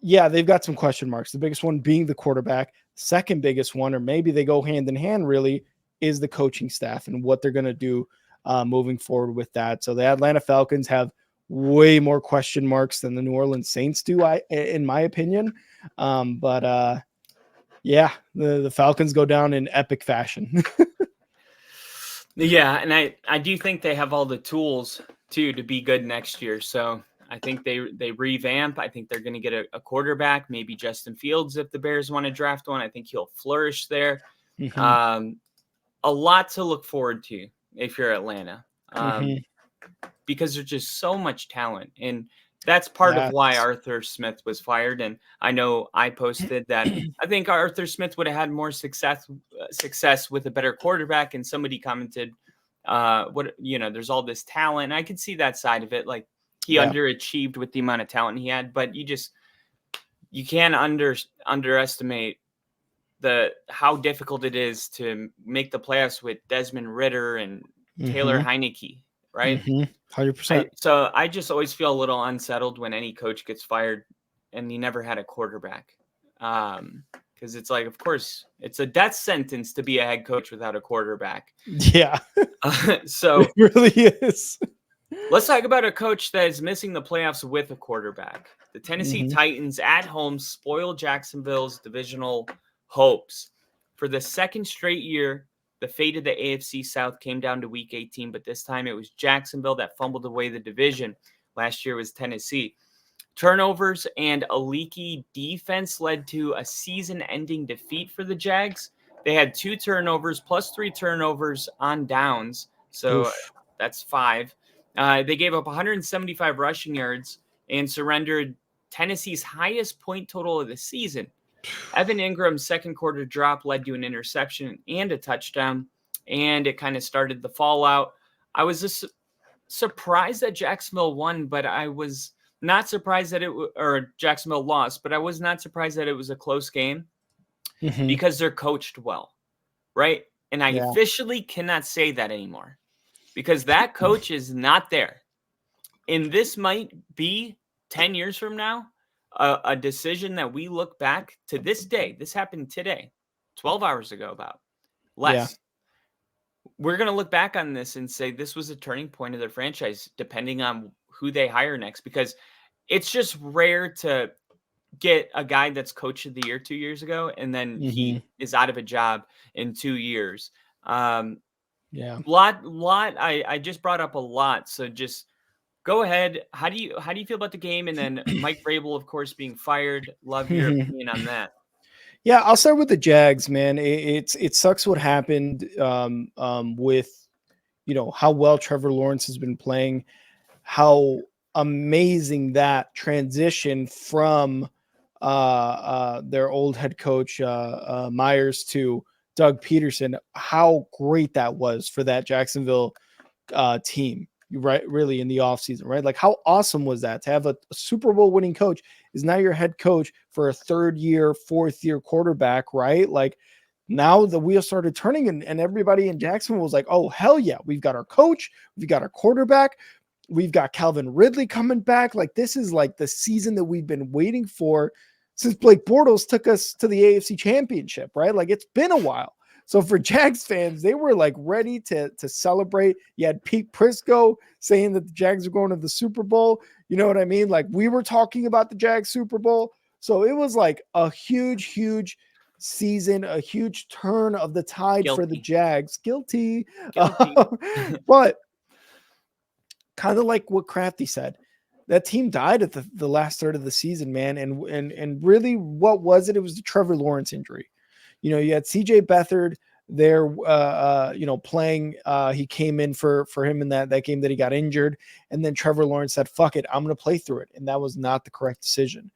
yeah, they've got some question marks. The biggest one being the quarterback. Second biggest one, or maybe they go hand in hand, really, is the coaching staff and what they're going to do moving forward with that. So the Atlanta Falcons have way more question marks than the New Orleans Saints do, in my opinion. Yeah, the Falcons go down in epic fashion. Yeah, and I do think they have all the tools too to be good next year. So I think they revamp. I think they're going to get a quarterback, maybe Justin Fields if the Bears want to draft one. I think he'll flourish there. Mm-hmm. A lot to look forward to if you're Atlanta, because there's just so much talent, and that's part of why Arthur Smith was fired. And I know I posted that I think Arthur Smith would have had more success with a better quarterback, and somebody commented, there's all this talent. And I could see that side of it, like. He underachieved with the amount of talent he had, but you can't underestimate how difficult it is to make the playoffs with Desmond Ridder and Taylor Heineke, right? 100%. So I just always feel a little unsettled when any coach gets fired and he never had a quarterback. Because it's like, of course, it's a death sentence to be a head coach without a quarterback. Yeah. So it really is. Let's talk about a coach that is missing the playoffs with a quarterback. The Tennessee Titans at home spoiled Jacksonville's divisional hopes. For the second straight year, the fate of the AFC South came down to Week 18, but this time it was Jacksonville that fumbled away the division. Last year was Tennessee. Turnovers and a leaky defense led to a season-ending defeat for the Jags. They had 2 turnovers plus 3 turnovers on downs, so that's 5. They gave up 175 rushing yards and surrendered Tennessee's highest point total of the season. Evan Ingram's second quarter drop led to an interception and a touchdown, and it kind of started the fallout. I was just surprised that Jacksonville won, but I was not surprised that Jacksonville lost, but I was not surprised that it was a close game because they're coached well, right? And I officially cannot say that anymore. Because that coach is not there. And this might be 10 years from now, a decision that we look back to this day. This happened today, 12 hours ago, about less. Yeah. We're going to look back on this and say this was a turning point of their franchise, depending on who they hire next. Because it's just rare to get a guy that's coach of the year 2 years ago, and then he is out of a job in 2 years. Yeah. I just brought up a lot. So just go ahead. How do you feel about the game? And then Mike Vrabel, of course, being fired. Love your opinion on that. Yeah, I'll start with the Jags, man. It sucks what happened with how well Trevor Lawrence has been playing, how amazing that transition from their old head coach Myers to Doug Peterson, how great that was for that Jacksonville team, right? Really in the offseason, right? Like how awesome was that to have a Super Bowl winning coach is now your head coach for a 3rd year, 4th year quarterback, right? Like now the wheel started turning and everybody in Jacksonville was like, oh, hell yeah. We've got our coach. We've got our quarterback. We've got Calvin Ridley coming back. Like this is like the season that we've been waiting for since Blake Bortles took us to the AFC Championship, right? Like it's been a while. So for Jags fans, they were like ready to celebrate. You had Pete Prisco saying that the Jags are going to the Super Bowl. You know what I mean? Like we were talking about the Jags Super Bowl. So it was like a huge, huge season, a huge turn of the tide for the Jags. Guilty. But kind of like what Crafty said, that team died at the last third of the season, man. And really, what was it? It was the Trevor Lawrence injury. You know, you had CJ Beathard there, playing. He came in for him in that game that he got injured. And then Trevor Lawrence said, fuck it, I'm going to play through it. And that was not the correct decision.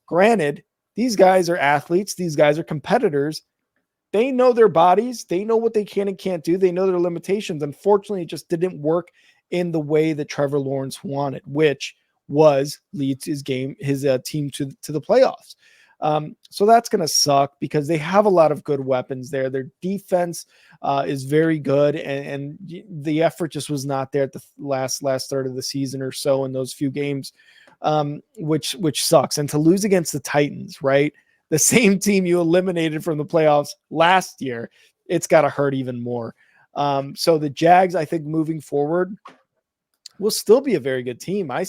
Granted, these guys are athletes. These guys are competitors. They know their bodies. They know what they can and can't do. They know their limitations. Unfortunately, it just didn't work in the way that Trevor Lawrence wanted, which was leads his team to the playoffs. So that's going to suck because they have a lot of good weapons there. Their defense is very good, and the effort just was not there at the last third of the season or so in those few games, which sucks. And to lose against the Titans, right? The same team you eliminated from the playoffs last year, it's got to hurt even more. So the Jags, I think moving forward, will still be a very good team. I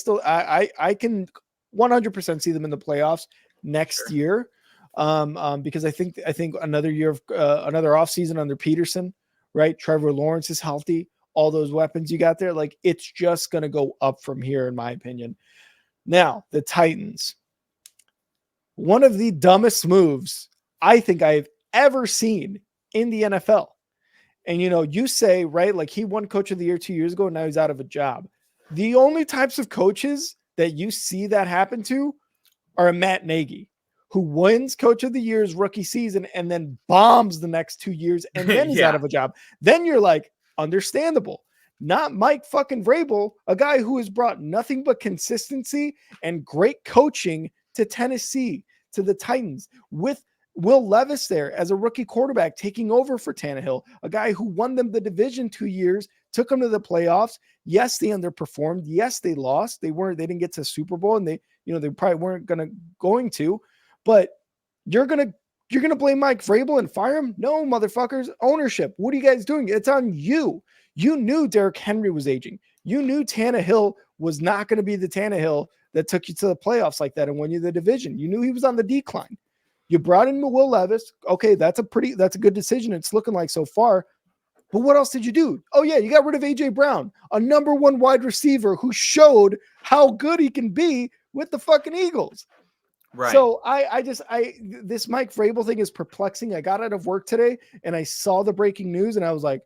can 100% see them in the playoffs next year. Because I think another year of another offseason under Peterson, right? Trevor Lawrence is healthy. All those weapons you got there, like it's just going to go up from here, in my opinion. Now, the Titans. One of the dumbest moves I think I've ever seen in the NFL. And, you say, right, like he won Coach of the Year 2 years ago, and now he's out of a job. The only types of coaches that you see that happen to are a Matt Nagy, who wins Coach of the Year's rookie season and then bombs the next 2 years, and then he's out of a job. Then you're like, understandable. Not Mike fucking Vrabel, a guy who has brought nothing but consistency and great coaching to Tennessee, to the Titans, with Will Levis there as a rookie quarterback taking over for Tannehill, a guy who won them the division 2 years, took them to the playoffs. Yes, they underperformed. Yes, they lost. They didn't get to Super Bowl, and they probably weren't going to, but you're going to blame Mike Vrabel and fire him? No, motherfuckers. Ownership. What are you guys doing? It's on you. You knew Derrick Henry was aging. You knew Tannehill was not going to be the Tannehill that took you to the playoffs like that and won you the division. You knew he was on the decline. You brought in Will Levis. Okay, that's a good decision. It's looking like so far. But what else did you do? Oh, yeah, you got rid of A.J. Brown, a number one wide receiver who showed how good he can be with the fucking Eagles. Right. So this Mike Vrabel thing is perplexing. I got out of work today and I saw the breaking news and I was like,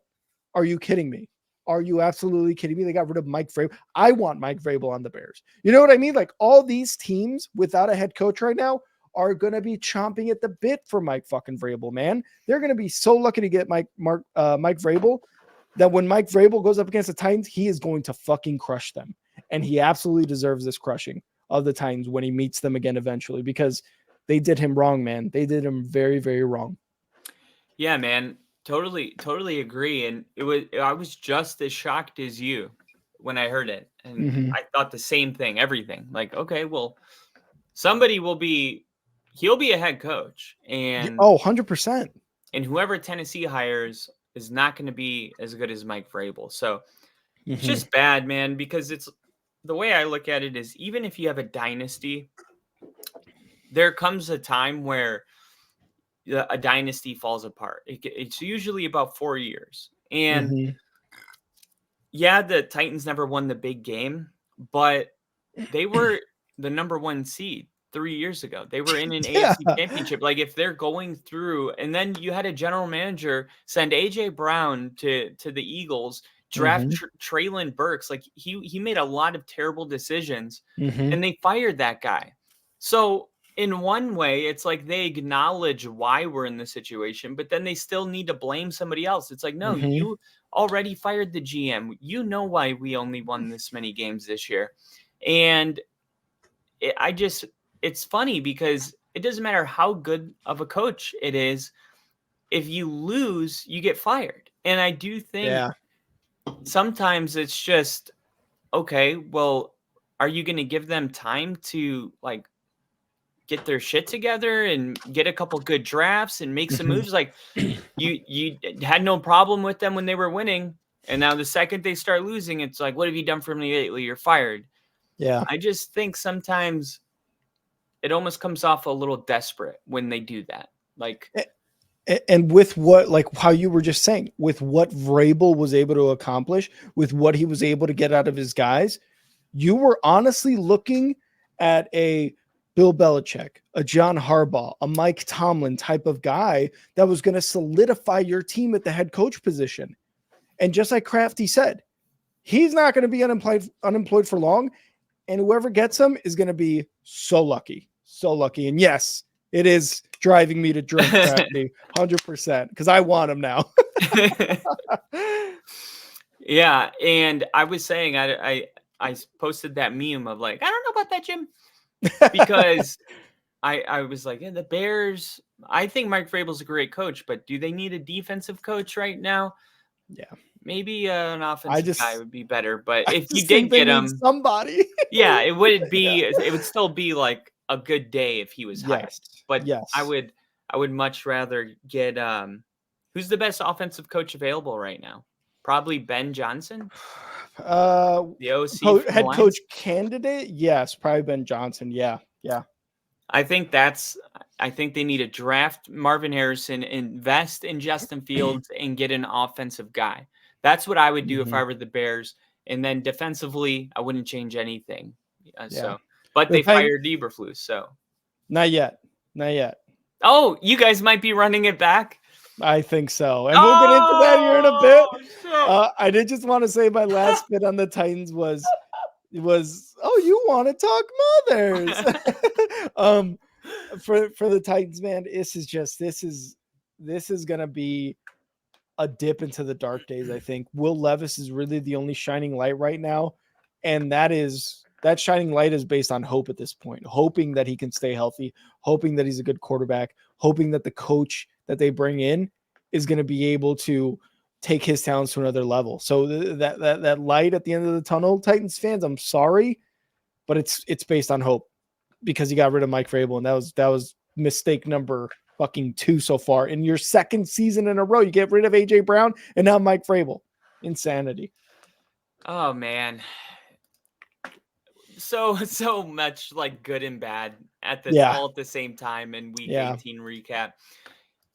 are you kidding me? Are you absolutely kidding me? They got rid of Mike Vrabel. I want Mike Vrabel on the Bears. You know what I mean? Like all these teams without a head coach right now are going to be chomping at the bit for Mike fucking Vrabel, man. They're going to be so lucky to get Mike Vrabel that when Mike Vrabel goes up against the Titans, he is going to fucking crush them. And he absolutely deserves this crushing of the Titans when he meets them again eventually, because they did him wrong, man. They did him very, very wrong. Yeah, man. Totally agree. And I was just as shocked as you when I heard it. And I thought the same thing, everything. Like, okay, well, he'll be a head coach. And 100%. And whoever Tennessee hires is not going to be as good as Mike Vrabel. So it's just bad, man, because it's the way I look at it is even if you have a dynasty, there comes a time where a dynasty falls apart. It's usually about 4 years. And yeah, the Titans never won the big game, but they were the number one seed 3 years ago. They were in an AFC championship. Like if they're going through, and then you had a general manager send AJ Brown to the Eagles, draft Traylon Burks. Like he made a lot of terrible decisions and they fired that guy. So in one way, it's like they acknowledge why we're in this situation, but then they still need to blame somebody else. It's like, no, you already fired the GM. You know why we only won this many games this year. And it's funny because it doesn't matter how good of a coach it is. If you lose, you get fired. And I do think sometimes it's just, okay, well, are you going to give them time to like get their shit together and get a couple good drafts and make some moves. Like you had no problem with them when they were winning. And now the second they start losing, it's like, what have you done for me lately? You're fired. Yeah. I just think sometimes it almost comes off a little desperate when they do that. Like, and with what, like how you were just saying, with what Vrabel was able to accomplish, with what he was able to get out of his guys, you were honestly looking at a Bill Belichick, a John Harbaugh, a Mike Tomlin type of guy that was going to solidify your team at the head coach position. And just like Crafty said, he's not going to be unemployed for long. And whoever gets him is going to be so lucky. So lucky. And yes, it is driving me to drink, Crafty, 100%, because I want him now. Yeah. And I was saying, I posted that meme of like, I don't know about that, Jim. Because I was like, yeah, the Bears, I think Mike Vrabel's a great coach, but do they need a defensive coach right now? Yeah. Maybe an offensive guy would be better. But if you did get him, somebody. yeah, it would be, it would still be like a good day if he was hired. But yes. I would much rather get, who's the best offensive coach available right now? Probably Ben Johnson. The OC head coach candidate. Yes. Probably Ben Johnson. Yeah. I think they need to draft Marvin Harrison, invest in Justin Fields, and get an offensive guy. That's what I would do if I were the Bears. And then defensively, I wouldn't change anything. But they fired Eberflus, so not yet. Oh, you guys might be running it back. I think so, and we'll get into that here in a bit. I did just want to say my last bit on the Titans was oh, you want to talk mothers? For the Titans, man, this is gonna be a dip into the dark days. I think Will Levis is really the only shining light right now, and that shining light is based on hope at this point, hoping that he can stay healthy, hoping that he's a good quarterback, hoping that the coach that they bring in is going to be able to take his talents to another level. So that light at the end of the tunnel, Titans fans, I'm sorry, but it's based on hope, because you got rid of Mike Vrabel, and that was mistake number fucking 2 so far in your second season in a row. You get rid of AJ Brown and now Mike Vrabel. Insanity. Oh man. So much like good and bad all at the same time in week 18 recap.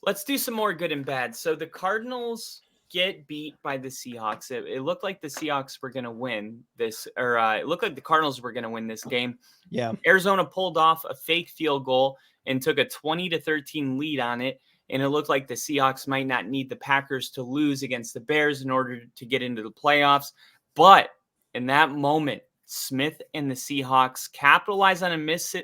Let's do some more good and bad. So the Cardinals get beat by the Seahawks. It looked like the Seahawks were going to win this, or it looked like the Cardinals were going to win this game. Yeah. Arizona pulled off a fake field goal and took a 20-13 lead on it. And it looked like the Seahawks might not need the Packers to lose against the Bears in order to get into the playoffs. But in that moment, Smith and the Seahawks capitalized on a missed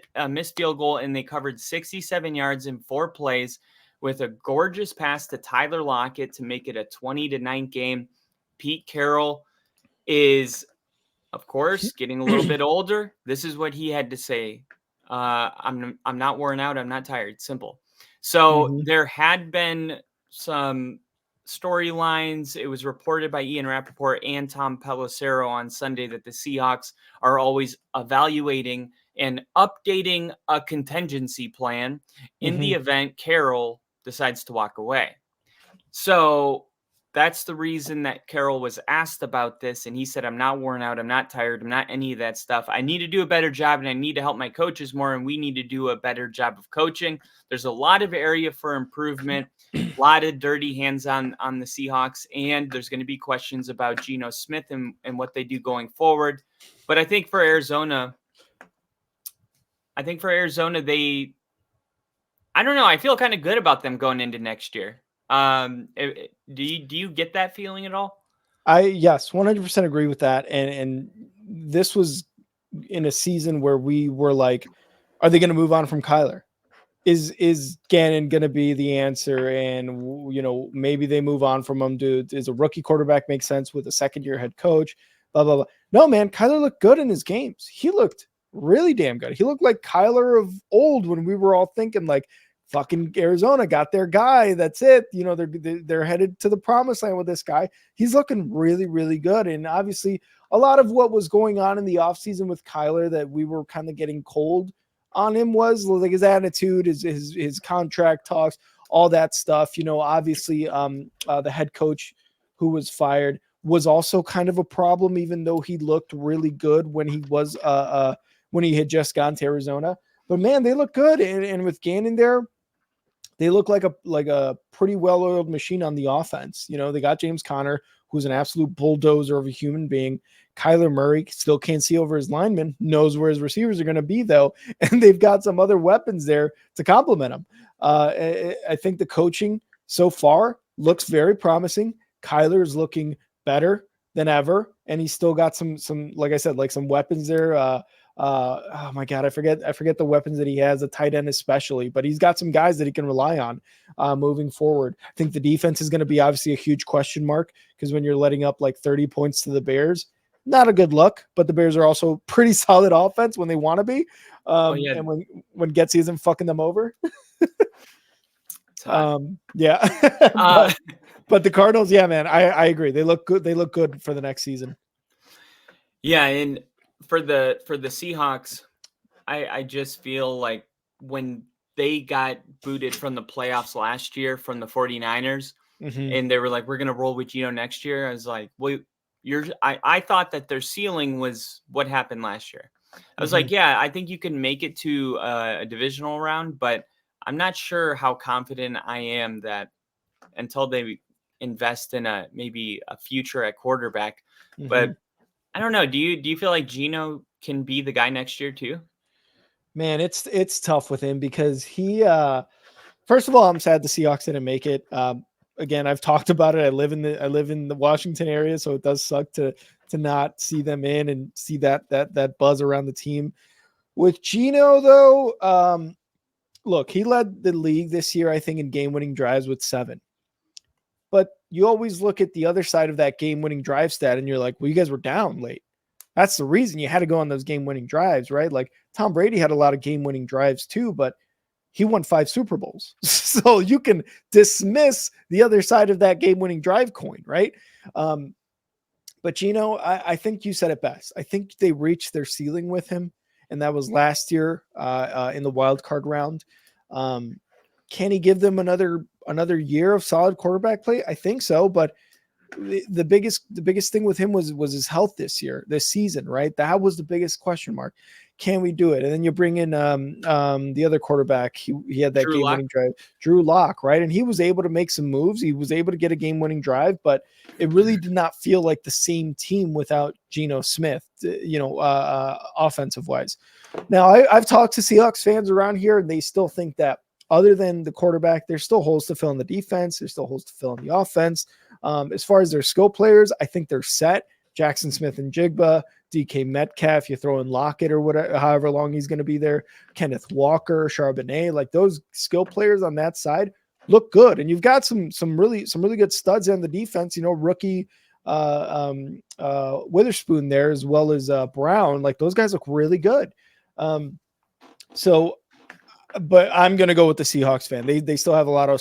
field goal, and they covered 67 yards in 4 plays with a gorgeous pass to Tyler Lockett to make it a 20-9 game. Pete Carroll is, of course, getting a little bit older. This is what he had to say. I'm not worn out. I'm not tired. Simple. So there had been some storylines. It was reported by Ian Rappaport and Tom Pelissero on Sunday that the Seahawks are always evaluating and updating a contingency plan in the event Carroll decides to walk away. So that's the reason that Carroll was asked about this. And he said, I'm not worn out. I'm not tired. I'm not any of that stuff. I need to do a better job, and I need to help my coaches more. And we need to do a better job of coaching. There's a lot of area for improvement, a lot of dirty hands on the Seahawks. And there's going to be questions about Geno Smith and what they do going forward. But I think for Arizona, I don't know. I feel kind of good about them going into next year. Do you get that feeling at all? Yes, 100% agree with that. And this was in a season where we were like, are they going to move on from Kyler? Is Gannon going to be the answer? And, maybe they move on from him. Is a rookie quarterback make sense with a second-year head coach? Blah, blah, blah. No, man, Kyler looked good in his games. He looked really damn good. He looked like Kyler of old when we were all thinking like, fucking Arizona got their guy. That's it. They're headed to the promised land with this guy. He's looking really, really good. And obviously a lot of what was going on in the offseason with Kyler that we were kind of getting cold on him was like his attitude, his contract talks, all that stuff. Obviously, the head coach who was fired was also kind of a problem, even though he looked really good when he had just gone to Arizona. But man, they look good, and with Gannon there, they look like a pretty well-oiled machine on the offense. They got James Conner, who's an absolute bulldozer of a human being. Kyler Murray still can't see over his lineman, knows where his receivers are going to be, though, and they've got some other weapons there to complement him. I think the coaching so far looks very promising. Kyler is looking better than ever, and he's still got some like I said, like some weapons there. Oh my God, I forget the weapons that he has, a tight end especially, but he's got some guys that he can rely on moving forward. I think the defense is going to be obviously a huge question mark, because when you're letting up like 30 points to the Bears, not a good look, but the Bears are also pretty solid offense when they want to be. And when Getsy isn't fucking them over. Yeah. But the Cardinals, yeah, man, I agree. They look good. They look good for the next season. Yeah. And for the Seahawks, I just feel like when they got booted from the playoffs last year from the 49ers, and they were like, we're going to roll with Geno next year. I was like, well, I thought that their ceiling was what happened last year. I was like, yeah, I think you can make it to a divisional round, but I'm not sure how confident I am that until they invest in maybe a future at quarterback. But I don't know. Do you feel like Geno can be the guy next year too? Man, it's tough with him because he first of all, I'm sad the Seahawks didn't make it. Again, I've talked about it. I live in the Washington area, so it does suck to not see them in and see that buzz around the team. With Geno, though, look, he led the league this year, I think, in game-winning drives with 7. But you always look at the other side of that game-winning drive stat, and you're like, well, you guys were down late. That's the reason you had to go on those game-winning drives, right? Like Tom Brady had a lot of game-winning drives too, but he won 5 Super Bowls. So you can dismiss the other side of that game-winning drive coin, right? But Geno, I think you said it best. I think they reached their ceiling with him, and that was last year in the wild card round. Can he give them another year of solid quarterback play? I think so, but the biggest thing with him was his health this season, right? That was the biggest question mark. Can we do it? And then you bring in the other quarterback. He had that game-winning drive, Drew Lock, right? And he was able to make some moves. He was able to get a game-winning drive, but it really did not feel like the same team without Geno Smith, offensive wise. Now I've talked to Seahawks fans around here, and they still think that other than the quarterback, there's still holes to fill in the defense. There's still holes to fill in the offense. As far as their skill players, I think they're set. Jackson Smith and Jigba, DK Metcalf, you throw in Lockett or whatever, however long he's going to be there. Kenneth Walker, Charbonnet, like those skill players on that side look good. And you've got some really good studs on the defense, rookie Witherspoon there, as well as Brown. Like those guys look really good. But I'm going to go with the Seahawks fan. They still have a lot of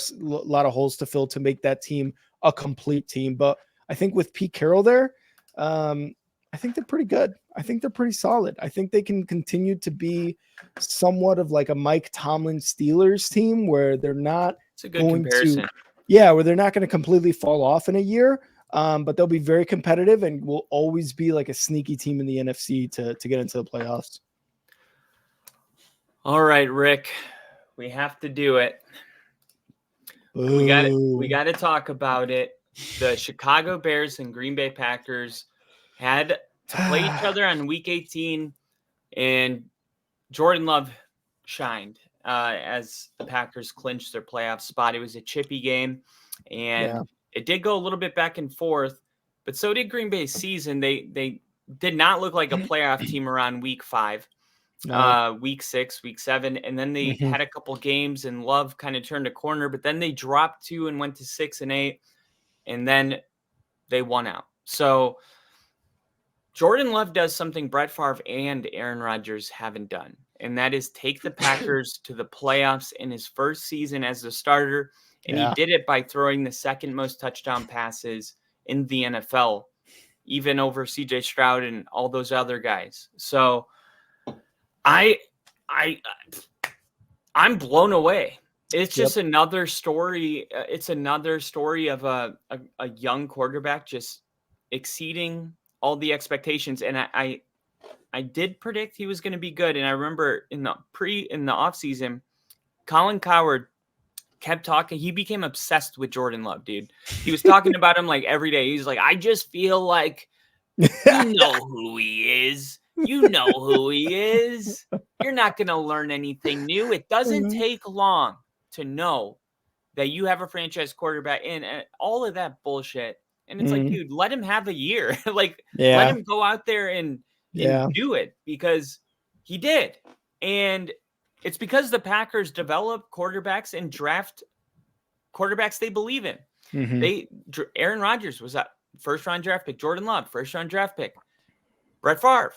holes to fill to make that team a complete team. But I think with Pete Carroll there, I think they're pretty good. I think they're pretty solid. I think they can continue to be somewhat of like a Mike Tomlin Steelers team where they're not where they're not going to completely fall off in a year. But they'll be very competitive and will always be like a sneaky team in the NFC to get into the playoffs. All right, Rick, we have to do it. Ooh. We got to talk about it. The Chicago Bears and Green Bay Packers had to play each other on Week 18, and Jordan Love shined as the Packers clinched their playoff spot. It was a chippy game, and it did go a little bit back and forth, but so did Green Bay's season. They did not look like a playoff team around Week 5. Week 6, Week 7, and then they had a couple games and Love kind of turned a corner, but then they dropped 2 and went to 6 and 8, and then they won out. So Jordan Love does something Brett Favre and Aaron Rodgers haven't done, and that is take the Packers to the playoffs in his first season as a starter, and he did it by throwing the second most touchdown passes in the NFL, even over CJ Stroud and all those other guys. So I I'm blown away. It's Yep. just another story. It's another story of a young quarterback just exceeding all the expectations. And I did predict he was going to be good. And I remember in the offseason, Colin Cowherd kept talking. He became obsessed with Jordan Love, dude. He was talking about him like every day. He's like, I just feel like you know who he is. You know who he is. You're not going to learn anything new. It doesn't take long to know that you have a franchise quarterback and all of that bullshit. And it's like, dude, let him have a year. Like, let him go out there and do it, because he did. And it's because the Packers develop quarterbacks and draft quarterbacks they believe in. Aaron Rodgers was a first-round draft pick. Jordan Love, first-round draft pick. Brett Favre,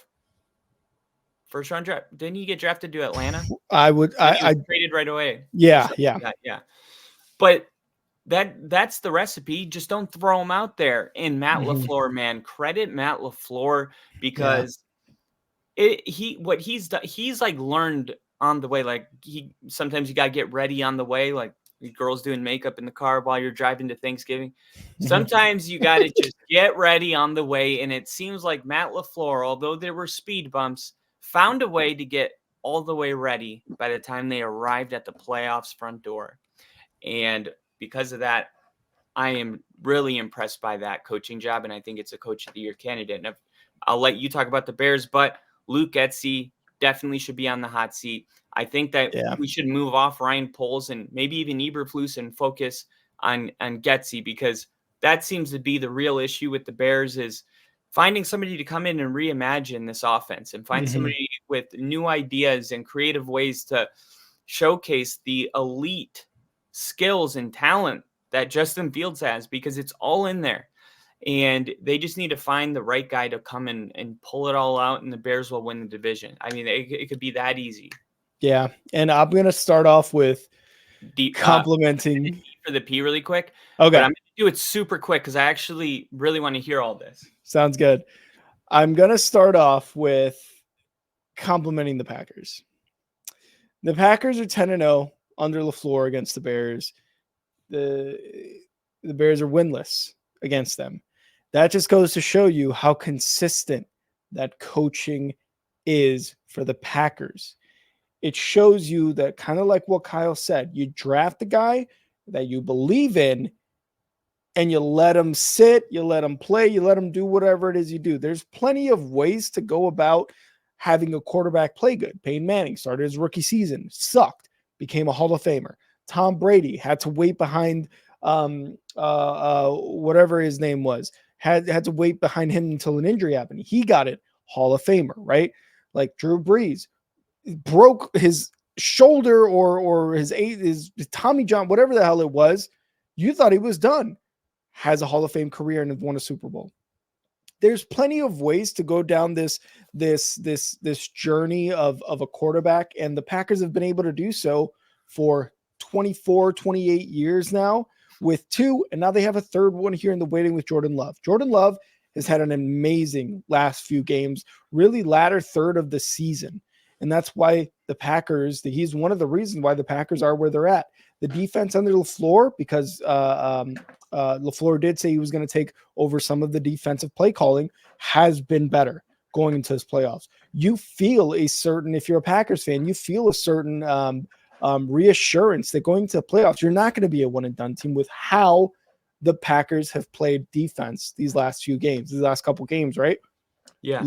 first-round draft. Didn't he get drafted to Atlanta? I traded right away. Yeah. But that's the recipe. Just don't throw him out there. And Matt LaFleur, man, credit Matt LaFleur, because he's like learned on the way. Like sometimes you gotta get ready on the way. Like girls doing makeup in the car while you're driving to Thanksgiving. Sometimes you got to just get ready on the way. And it seems like Matt LaFleur, although there were speed bumps, found a way to get all the way ready by the time they arrived at the playoffs front door. And because of that, I am really impressed by that coaching job. And I think it's a coach of the year candidate. And I'll let you talk about the Bears, but Luke Getsy definitely should be on the hot seat. I think that we should move off Ryan Poles and maybe even Eberflus and focus on Getsy, because that seems to be the real issue with the Bears, is finding somebody to come in and reimagine this offense and find somebody with new ideas and creative ways to showcase the elite skills and talent that Justin Fields has, because it's all in there. And they just need to find the right guy to come in and pull it all out, and the Bears will win the division. I mean, it could be that easy. Yeah. And I'm going to start off with complimenting for the P really quick. Okay. But I'm going to do it super quick because I actually really want to hear all this. Sounds good. I'm going to start off with complimenting the Packers. The Packers are 10-0 under LaFleur against the Bears. The Bears are winless against them. That just goes to show you how consistent that coaching is for the Packers. It shows you that, kind of like what Kyle said, you draft a guy that you believe in and you let him sit, you let him play, you let him do whatever it is you do. There's plenty of ways to go about having a quarterback play good. Peyton Manning started his rookie season, sucked, became a Hall of Famer. Tom Brady had to wait behind whatever his name was, had to wait behind him until an injury happened. He got it, Hall of Famer, right? Like Drew Brees broke his shoulder or his Tommy John, whatever the hell it was. You thought he was done. Has a Hall of Fame career and won a Super Bowl. There's plenty of ways to go down this journey of a quarterback, and the Packers have been able to do so for 24, 28 years now with two, and now they have a third one here in the waiting with Jordan Love. Jordan Love has had an amazing last few games, really latter third of the season. And that's why the Packers, he's one of the reasons why the Packers are where they're at. The defense under LaFleur, because LaFleur did say he was going to take over some of the defensive play calling, has been better going into this playoffs. You feel a certain, if you're a Packers fan, you feel a certain reassurance that going to the playoffs, you're not going to be a one and done team with how the Packers have played defense these last couple games, right? Yeah.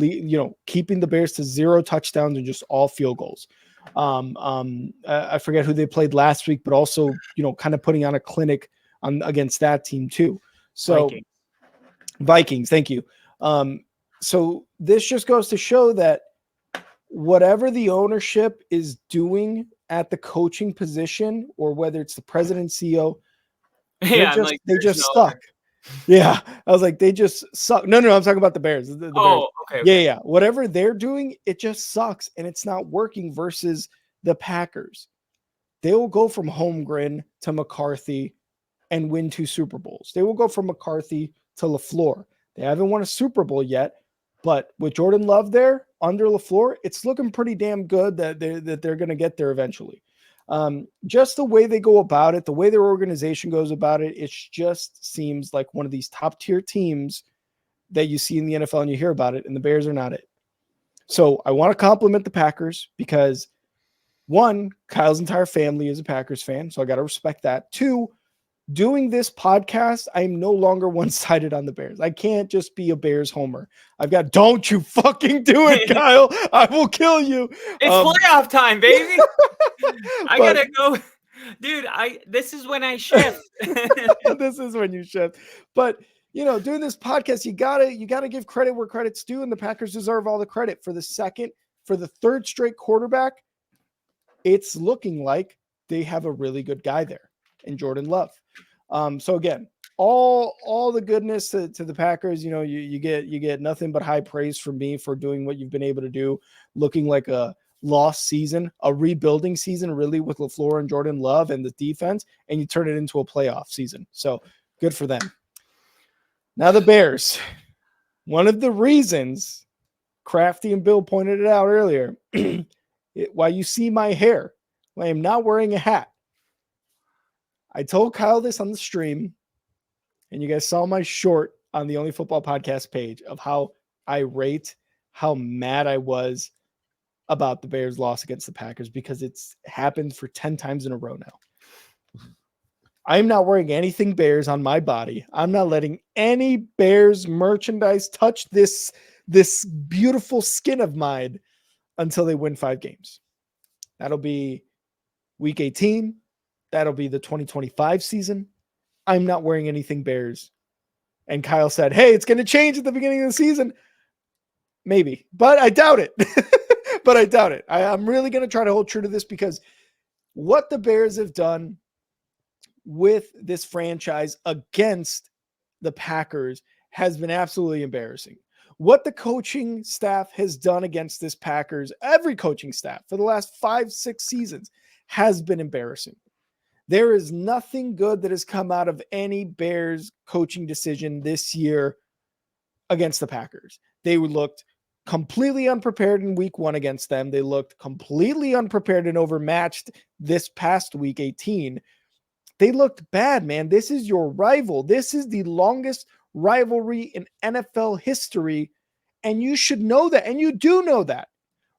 Keeping the Bears to 0 touchdowns and just all field goals. I forget who they played last week, but also, kind of putting on a clinic against that team too. So Vikings, thank you. So this just goes to show that whatever the ownership is doing at the coaching position, or whether it's the president, CEO, they just suck. Yeah, I was like, they just suck. No, I'm talking about the Bears. The Bears. Okay. Yeah. Whatever they're doing, it just sucks, and it's not working. Versus the Packers, they will go from Holmgren to McCarthy and win 2 Super Bowls. They will go from McCarthy to LaFleur. They haven't won a Super Bowl yet, But with Jordan Love there under LaFleur, it's looking pretty damn good that they're going to get there eventually. Just the way they go about it, the way their organization goes about it, it just seems like one of these top tier teams that you see in the NFL and you hear about it, and the Bears are not it. So I want to compliment the Packers because, one, Kyle's entire family is a Packers fan, so I got to respect that. Two, doing this podcast, I'm no longer one-sided on the Bears. I can't just be a Bears homer. I've got, don't you fucking do it, Kyle. I will kill you. It's playoff time, baby. I gotta go. Dude, this is when I shift. This is when you shift. But doing this podcast, you gotta give credit where credit's due, and the Packers deserve all the credit for the third straight quarterback. It's looking like they have a really good guy there in Jordan Love. So again, all the goodness to the Packers. You get nothing but high praise from me for doing what you've been able to do, looking like a lost season, a rebuilding season, really, with LaFleur and Jordan Love and the defense, and you turn it into a playoff season. So good for them. Now the Bears. One of the reasons, Crafty and Bill pointed it out earlier, why you see my hair, I am not wearing a hat. I told Kyle this on the stream, and you guys saw my short on the Only Football Podcast page of how irate, how mad I was about the Bears' loss against the Packers, because it's happened for 10 times in a row now. I'm not wearing anything Bears on my body. I'm not letting any Bears merchandise touch this beautiful skin of mine until they win 5 games. That'll be week 18. That'll be the 2025 season. I'm not wearing anything Bears. And Kyle said, hey, it's going to change at the beginning of the season. Maybe, but I doubt it. I'm really going to try to hold true to this, because what the Bears have done with this franchise against the Packers has been absolutely embarrassing. What the coaching staff has done against this Packers, every coaching staff for the last 5-6 seasons, has been embarrassing. There is nothing good that has come out of any Bears coaching decision this year against the Packers. They looked completely unprepared in week 1 against them. They looked completely unprepared and overmatched this past week 18. They looked bad, man. This is your rival. This is the longest rivalry in NFL history, and you should know that, and you do know that.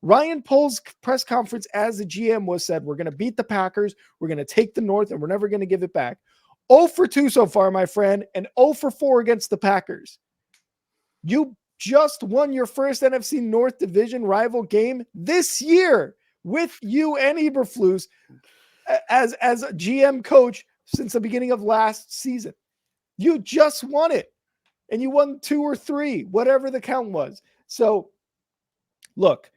Ryan Pohl's press conference as the GM said, we're going to beat the Packers, we're going to take the North, and we're never going to give it back. 0 for 2 so far, my friend, and 0 for 4 against the Packers. You just won your first NFC North Division rival game this year with you and Eberflus as a GM coach since the beginning of last season. You just won it, and you won 2 or 3, whatever the count was. So, look,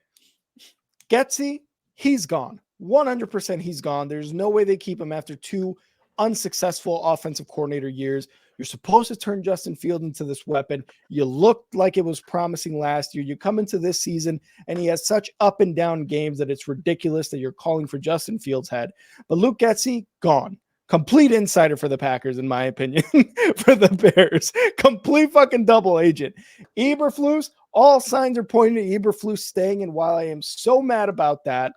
Getsy, he's gone. 100% he's gone. There's no way they keep him after 2 unsuccessful offensive coordinator years. You're supposed to turn Justin Fields into this weapon. You looked like it was promising last year. You come into this season, and he has such up and down games that it's ridiculous that you're calling for Justin Fields' head. But Luke Getsy, gone. Complete insider for the Packers, in my opinion, for the Bears. Complete fucking double agent. Eberflus, all signs are pointing to Eberflus staying, and while I am so mad about that,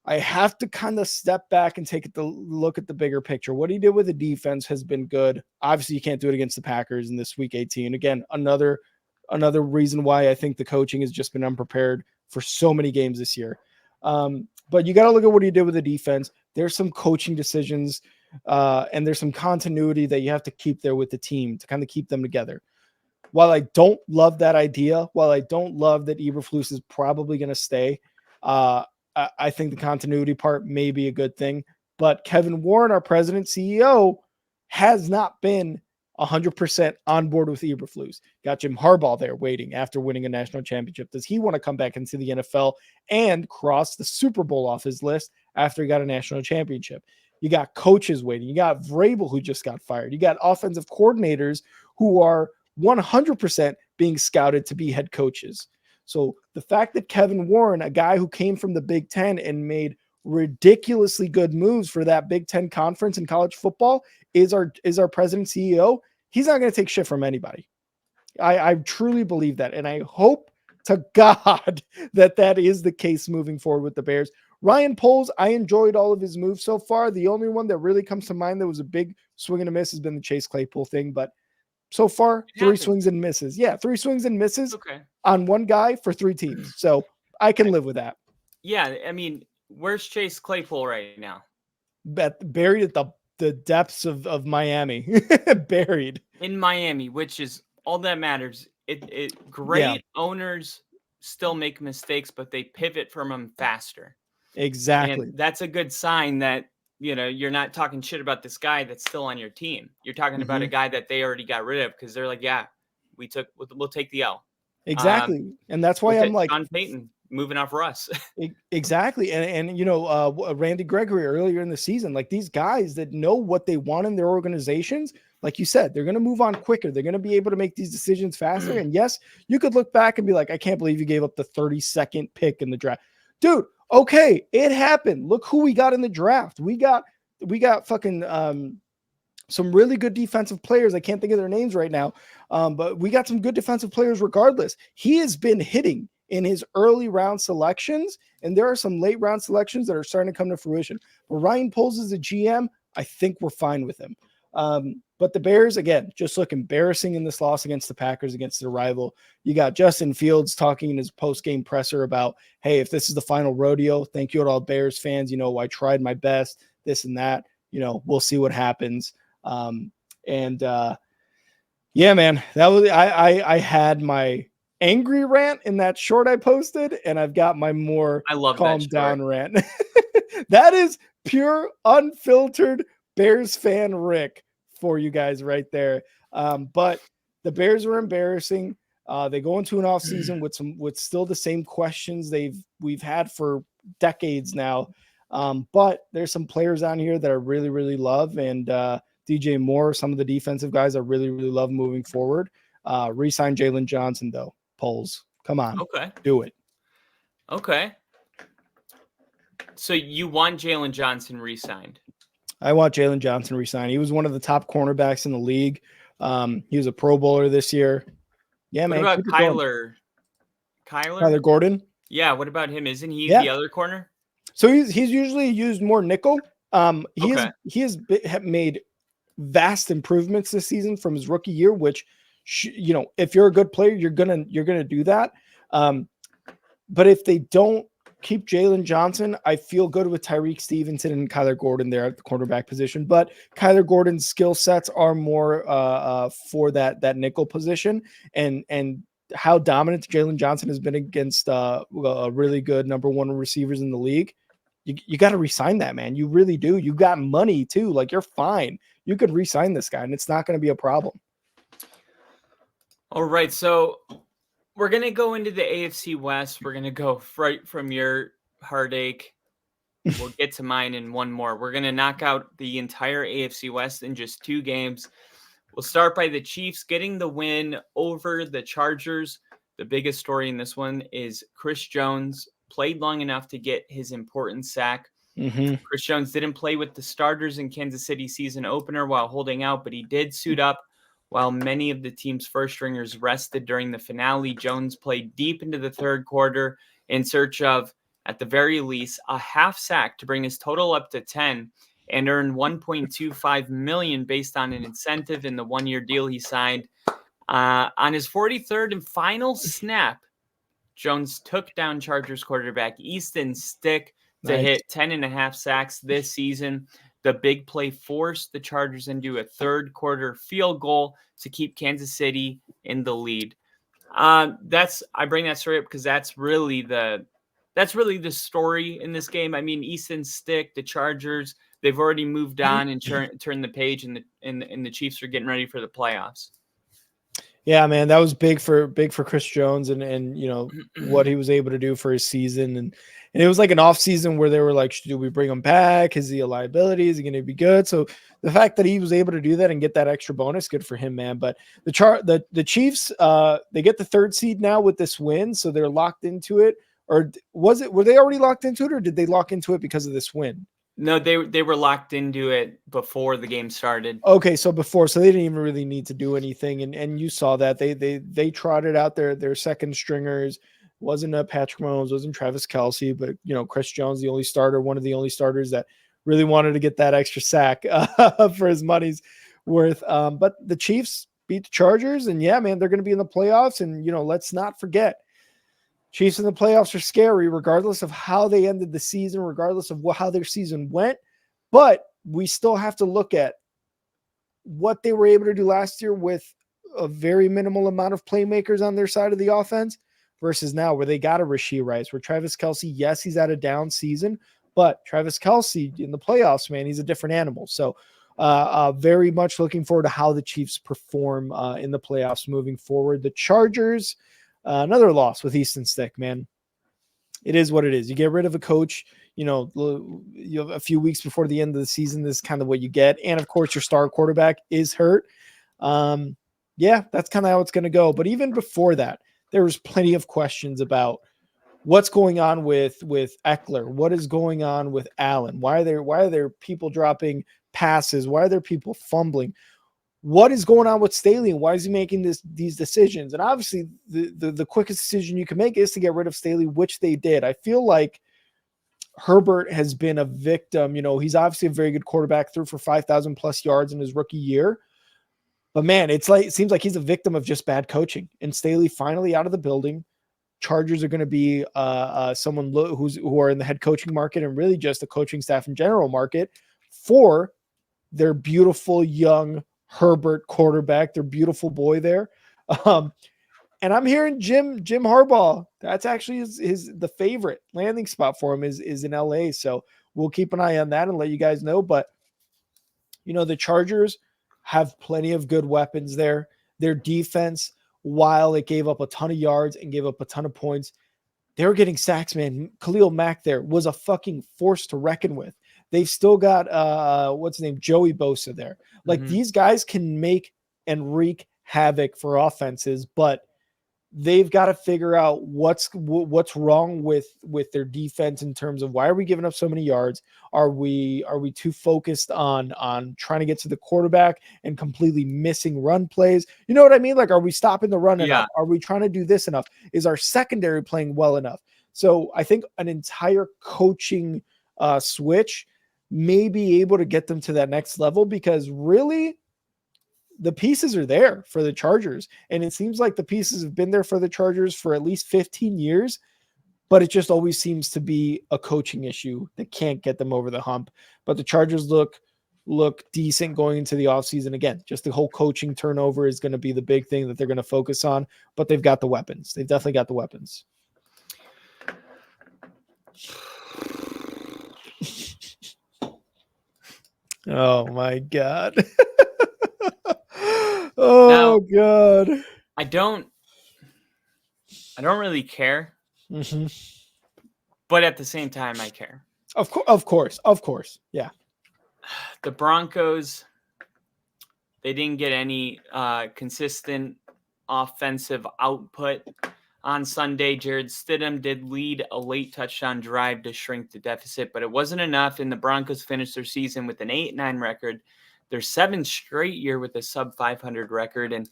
I have to kind of step back and take a look at the bigger picture. What he did with the defense has been good. Obviously, you can't do it against the Packers in this week 18. Again, another reason why I think the coaching has just been unprepared for so many games this year. But you got to look at what he did with the defense. There's some coaching decisions and there's some continuity that you have to keep there with the team to kind of keep them together. While I don't love that idea, while I don't love that Eberflus is probably going to stay, I think the continuity part may be a good thing. But Kevin Warren, our president, CEO, has not been 100% on board with Eberflus. Got Jim Harbaugh there waiting after winning a national championship. Does he want to come back into the NFL and cross the Super Bowl off his list after he got a national championship? You got coaches waiting. You got Vrabel, who just got fired. You got offensive coordinators who are 100% being scouted to be head coaches. So the fact that Kevin Warren, a guy who came from the Big Ten and made ridiculously good moves for that Big Ten conference in college football, is our president CEO, he's not going to take shit from anybody. I truly believe that. And I hope to God that is the case moving forward with the Bears. Ryan Poles, I enjoyed all of his moves so far. The only one that really comes to mind that was a big swing and a miss has been the Chase Claypool thing. But so far, It 3 happens. swings and misses. Yeah, 3 swings and misses Okay. on one guy for 3 teams. So I can live with that. Yeah, I mean, where's Chase Claypool right now? Buried at the depths of Miami. Buried. In Miami, which is all that matters. Yeah. Great owners still make mistakes, but they pivot from them faster. And Exactly. that's a good sign that, you're not talking shit about this guy that's still on your team. You're talking about a Mhm. guy that they already got rid of because they're like, yeah, we'll take the L. Exactly. And that's why Look I'm at like, Sean Payton moving off Russ. exactly. And Randy Gregory earlier in the season, like these guys that know what they want in their organizations, like you said, they're going to move on quicker. They're going to be able to make these decisions faster. And yes, you could look back and be like, I can't believe you gave up the 32nd pick in the draft. Dude, okay, it happened. Look who we got in the draft. We got fucking some really good defensive players. I can't think of their names right now. But we got some good defensive players regardless. He has been hitting in his early round selections, and there are some late round selections that are starting to come to fruition. But Ryan Poles as a GM, I think we're fine with him. But the Bears, again, just look embarrassing in this loss against the Packers, against their rival. You got Justin Fields talking in his post-game presser about, hey, if this is the final rodeo, thank you to all Bears fans. I tried my best, this and that. We'll see what happens. Yeah, man, that was I had my angry rant in that short I posted, and I've got my more I love calm that down rant. That is pure unfiltered Bears fan Rick for you guys right there. But the Bears were embarrassing. They go into an offseason with still the same questions we've had for decades now. But there's some players on here that I really, really love, and DJ Moore, some of the defensive guys I really, really love moving forward. Resign Jalen Johnson, though. Poles. Come on. Okay. Do it. Okay. So you want Jalen Johnson re-signed? I want Jalen Johnson re-signed. He was one of the top cornerbacks in the league. He was a Pro Bowler this year. Yeah, What man. about Kyler? Kyler Gordon? Yeah, what about him? Isn't he Yeah. the other corner? So he's usually used more nickel. He Okay. has made vast improvements this season from his rookie year, which if you're a good player, you're gonna do that. But if they don't keep Jalen Johnson, I feel good with Tyreek Stevenson and Kyler Gordon there at the quarterback position. But Kyler Gordon's skill sets are more for that nickel position, and how dominant Jalen Johnson has been against really good number one receivers in the league. You got to re-sign that, man. You really do. You got money too. Like, you're fine. You could re-sign this guy, and it's not going to be a problem. All right, so we're going to go into the AFC West. We're going to go right from your heartache. We'll get to mine in one more. We're going to knock out the entire AFC West in just 2 games. We'll start by the Chiefs getting the win over the Chargers. The biggest story in this one is Chris Jones played long enough to get his important sack. Mm-hmm. Chris Jones didn't play with the starters in Kansas City season opener while holding out, but he did suit up while many of the team's first stringers rested during the finale. Jones played deep into the third quarter in search of, at the very least, a half sack to bring his total up to 10 and earn $1.25 million based on an incentive in the 1-year deal he signed. On his 43rd and final snap, Jones took down Chargers quarterback Easton Stick to hit 10.5 sacks this season. The big play forced the Chargers into a third quarter field goal to keep Kansas City in the lead. I bring that story up because that's really the story in this game. I mean, Easton Stick, the Chargers, they've already moved on and turned the page, and the Chiefs are getting ready for the playoffs. Yeah, man, that was big for Chris Jones and what he was able to do for his season. And it was like an off season where they were like, do we bring him back? Is he a liability? Is he going to be good? So the fact that he was able to do that and get that extra bonus, good for him, man. But the Chiefs, they get the 3rd seed now with this win. So they're locked into it. Or were they already locked into it, or did they lock into it because of this win? No, they were locked into it before the game started. Okay, so they didn't even really need to do anything, and you saw that they trotted out their second stringers. Wasn't Patrick Mahomes, wasn't Travis Kelsey, but Chris Jones, the only starter, one of the only starters that really wanted to get that extra sack for his money's worth. But the Chiefs beat the Chargers, and yeah, man, they're going to be in the playoffs, and let's not forget. Chiefs in the playoffs are scary, regardless of how they ended the season, regardless of how their season went. But we still have to look at what they were able to do last year with a very minimal amount of playmakers on their side of the offense versus now where they got a Rashee Rice, where Travis Kelsey, yes, he's at a down season, but Travis Kelsey in the playoffs, man, he's a different animal. So very much looking forward to how the Chiefs perform in the playoffs moving forward. The Chargers, another loss with Easton Stick, man. It is what it is. You get rid of a coach, a few weeks before the end of the season. This is kind of what you get. And of course, your star quarterback is hurt. Yeah, that's kind of how it's going to go. But even before that, there was plenty of questions about what's going on with Eckler. What is going on with Allen? Why are there people dropping passes? Why are there people fumbling? What is going on with Staley and why is he making these decisions? And obviously the quickest decision you can make is to get rid of Staley, which they did. I feel like Herbert has been a victim. He's obviously a very good quarterback, threw for 5,000 plus yards in his rookie year. But man, it seems like he's a victim of just bad coaching. And Staley finally out of the building. Chargers are going to be someone who are in the head coaching market and really just the coaching staff and general market for their beautiful young Herbert quarterback, their beautiful boy there. And I'm hearing Jim Harbaugh. That's actually the favorite landing spot for him is in LA. So we'll keep an eye on that and let you guys know. But the Chargers have plenty of good weapons there. Their defense, while it gave up a ton of yards and gave up a ton of points, they were getting sacks, man. Khalil Mack there was a fucking force to reckon with. They've still got what's his name, Joey Bosa there. Like these guys can make and wreak havoc for offenses, but they've got to figure out what's wrong with their defense in terms of why are we giving up so many yards? Are we too focused on trying to get to the quarterback and completely missing run plays? You know what I mean? Like, are we stopping the run enough? Are we trying to do this enough? Is our secondary playing well enough? So I think an entire coaching switch may be able to get them to that next level because really the pieces are there for the Chargers. And it seems like the pieces have been there for the Chargers for at least 15 years, but it just always seems to be a coaching issue that can't get them over the hump. But the Chargers look decent going into the offseason. Again, just the whole coaching turnover is going to be the big thing that they're going to focus on, but they've got the weapons. They've definitely got the weapons. Oh my God. Oh now, God. I don't really care. Mm-hmm. But at the same time, I care. Of course. Yeah. The Broncos, they didn't get any consistent offensive output on Sunday. Jared Stidham did lead a late touchdown drive to shrink the deficit, but it wasn't enough. And the Broncos finished their season with an 8-9 record. Their 7th straight year with a sub 500 record. And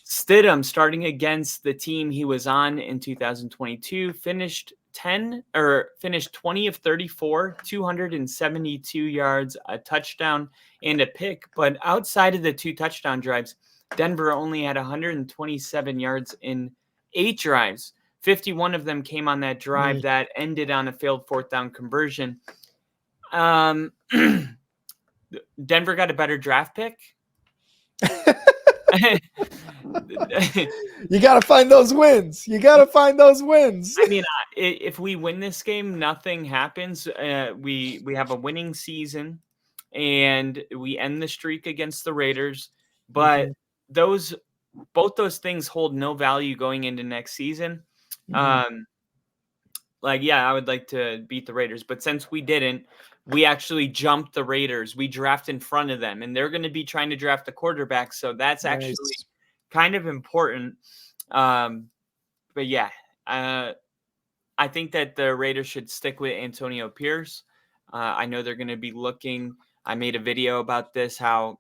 Stidham, starting against the team he was on in 2022, finished 20 of 34, 272 yards, a touchdown, and a pick. But outside of the 2 touchdown drives, Denver only had 127 yards in 8 drives. 51 of them came on that drive that ended on a failed 4th down conversion. Denver got a better draft pick. You got to find those wins. I mean, if we win this game, nothing happens. We have a winning season and we end the streak against the Raiders. But both those things hold no value going into next season. I would like to beat the Raiders, but since we didn't, we actually jumped the Raiders. We draft in front of them, and they're going to be trying to draft the quarterback. So that's actually kind of important. But yeah, I think that the Raiders should stick with Antonio Pierce. I know they're going to be looking. I made a video about this, how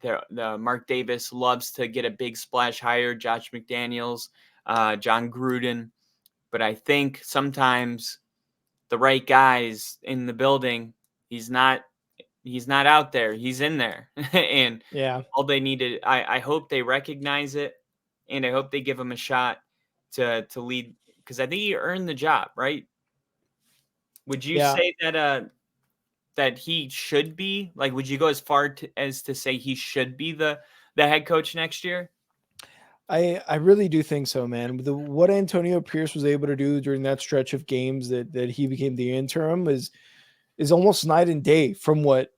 the Mark Davis loves to get a big splash hire, Josh McDaniels, John Gruden. But I think sometimes the right guys in the building, he's not out there. He's in there. And Yeah. all they need to, I hope they recognize it, and I hope they give him a shot to lead, because I think he earned the job, right? Would you Yeah. say that he should be, like, would you go as far as to say he should be the head coach next year? I really do think so, man. What Antonio Pierce was able to do during that stretch of games that he became the interim is almost night and day from what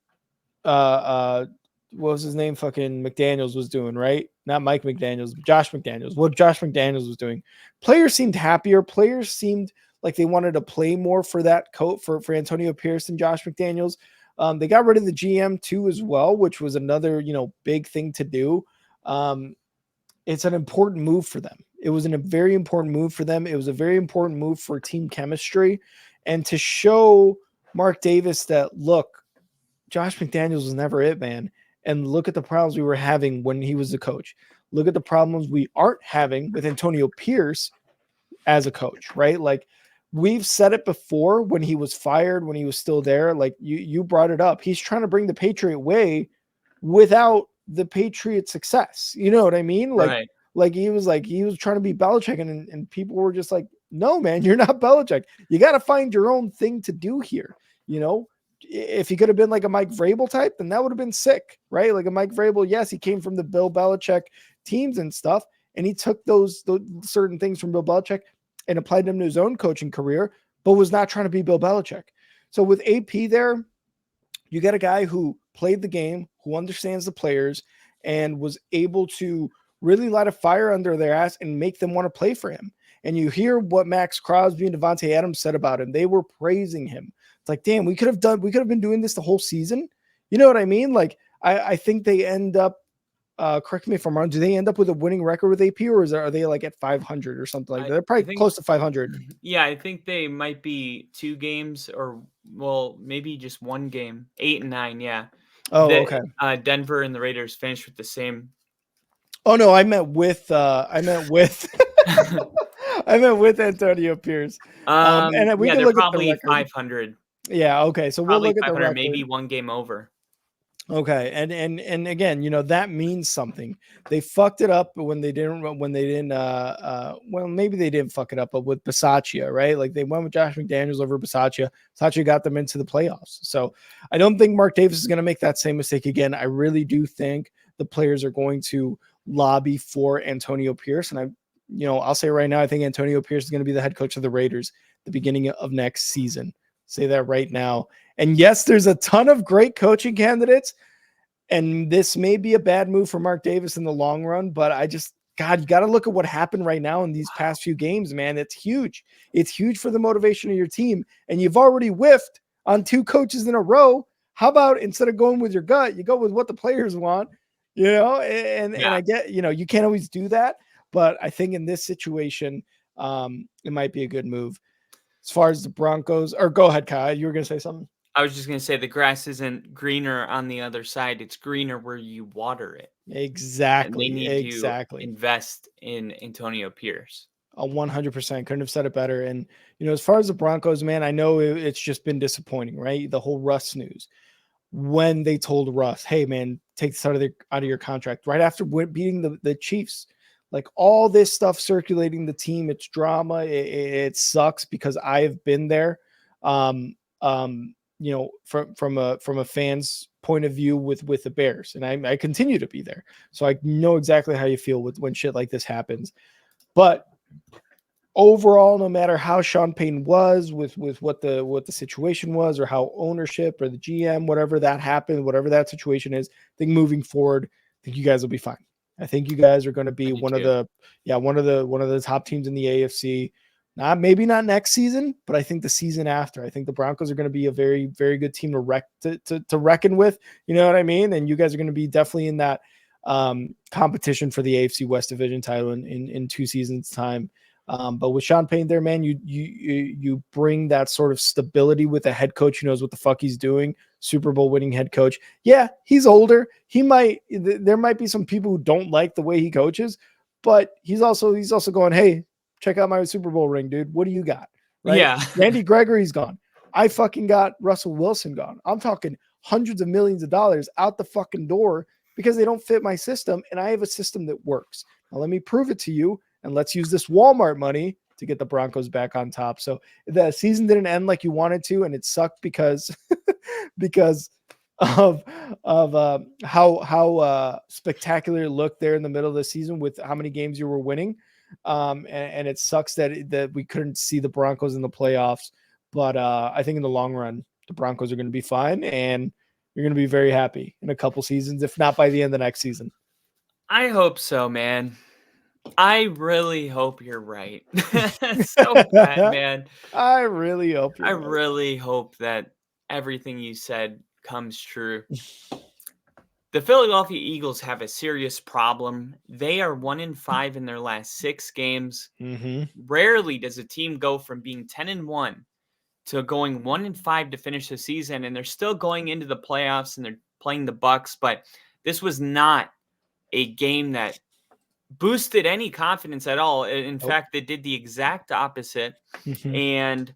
was his name? Fucking McDaniels was doing, right? Not Mike McDaniels, Josh McDaniels. What Josh McDaniels was doing. Players seemed happier. Players seemed like they wanted to play more for that coach for Antonio Pierce and Josh McDaniels. They got rid of the GM too as well, which was another big thing to do. It's an important move for them. It was a very important move for them. It was a very important move for team chemistry, and to show Mark Davis that, look, Josh McDaniels was never it, man. And look at the problems we were having when he was the coach. Look at the problems we aren't having with Antonio Pierce as a coach, right? Like, we've said it before when he was fired, when he was still there. Like, you brought it up. He's trying to bring the Patriot way without the Patriot success. You know what I mean? Right. Like he was trying to be Belichick, and people were just like, no, man, you're not Belichick. You got to find your own thing to do here. If he could have been like a Mike Vrabel type, then that would have been sick, right? Like a Mike Vrabel, yes, he came from the Bill Belichick teams and stuff, and he took those certain things from Bill Belichick and applied them to his own coaching career, but was not trying to be Bill Belichick. So with AP there, you got a guy who played the game, who understands the players, and was able to really light a fire under their ass and make them want to play for him. And you hear what Max Crosby and Devontae Adams said about him. They were praising him. It's like, damn, we could have been doing this the whole season. You know what I mean? Like, I think they end up, correct me if I'm wrong, do they end up with a winning record with AP, or are they like at 500 or something like that? They're probably close to 500. Yeah, I think they might be 2 games, or, well, maybe just 1 game, 8-9. Yeah. Oh, okay. Denver and the Raiders finished with the same. Oh no, I meant with I meant with Antonio Pierce. And we can look at the record. 500. Yeah, okay. So we'll look at the record. Maybe 1 game over. Okay, and again, that means something. They fucked it up when they didn't. Well, maybe they didn't fuck it up, but with Bisaccia, right? Like, they went with Josh McDaniels over Bisaccia. Bisaccia got them into the playoffs. So I don't think Mark Davis is going to make that same mistake again. I really do think the players are going to lobby for Antonio Pierce, and I'll say right now, I think Antonio Pierce is going to be the head coach of the Raiders at the beginning of next season. Say that right now. And yes, there's a ton of great coaching candidates, and this may be a bad move for Mark Davis in the long run, but God, you got to look at what happened right now in these past few games, man. It's huge. It's huge for the motivation of your team, and you've already whiffed on 2 coaches in a row. How about, instead of going with your gut, you go with what the players want, and I get, you can't always do that, but I think in this situation, it might be a good move. As far as the Broncos, or go ahead, Kyle, you were going to say something? I was just going to say, the grass isn't greener on the other side. It's greener where you water it. Exactly. And they need to invest in Antonio Pierce. 100%. Couldn't have said it better. And, as far as the Broncos, man, I know it's just been disappointing, right? The whole Russ news. When they told Russ, hey, man, take this out of your contract, right after beating the Chiefs. Like, all this stuff circulating the team, it's drama. It sucks because I've been there. From a fan's point of view with the Bears, and I continue to be there, so I know exactly how you feel when shit like this happens. But overall, no matter how Sean Payton was with what the situation was, or how ownership or the GM, whatever that happened, whatever that situation is, I think moving forward, I think you guys will be fine. I think you guys are going to be one of the top teams in the AFC. Maybe not next season, but I think the season after. I think the Broncos are going to be a very, very good team to reckon with. You know what I mean? And you guys are going to be definitely in that competition for the AFC West Division title in 2 seasons time. But with Sean Payton there, man, you bring that sort of stability with a head coach who knows what the fuck he's doing. Super Bowl winning head coach. Yeah, he's older. There might be some people who don't like the way he coaches, but he's also going, hey, check out my Super Bowl ring, dude. What do you got? Right? Yeah. Randy Gregory's gone. I fucking got Russell Wilson gone. I'm talking hundreds of millions of dollars out the fucking door because they don't fit my system, and I have a system that works. Now let me prove it to you, and let's use this Walmart money to get the Broncos back on top. So the season didn't end like you wanted to, and it sucked because of how spectacular it looked there in the middle of the season with how many games you were winning. And it sucks that we couldn't see the Broncos in the playoffs. But I think in the long run, the Broncos are going to be fine, and you're going to be very happy in a couple seasons, if not by the end of next season. I hope so, man. I really hope you're right. So bad, man. I really hope you're I right. really hope that everything you said comes true. The Philadelphia Eagles have a serious problem. They are 1-5 in their last 6 games. Mm-hmm. Rarely does a team go from being 10-1 to going 1-5 to finish the season, and they're still going into the playoffs and they're playing the Bucs. But this was not a game that boosted any confidence at all. In fact, they did the exact opposite. Mm-hmm. And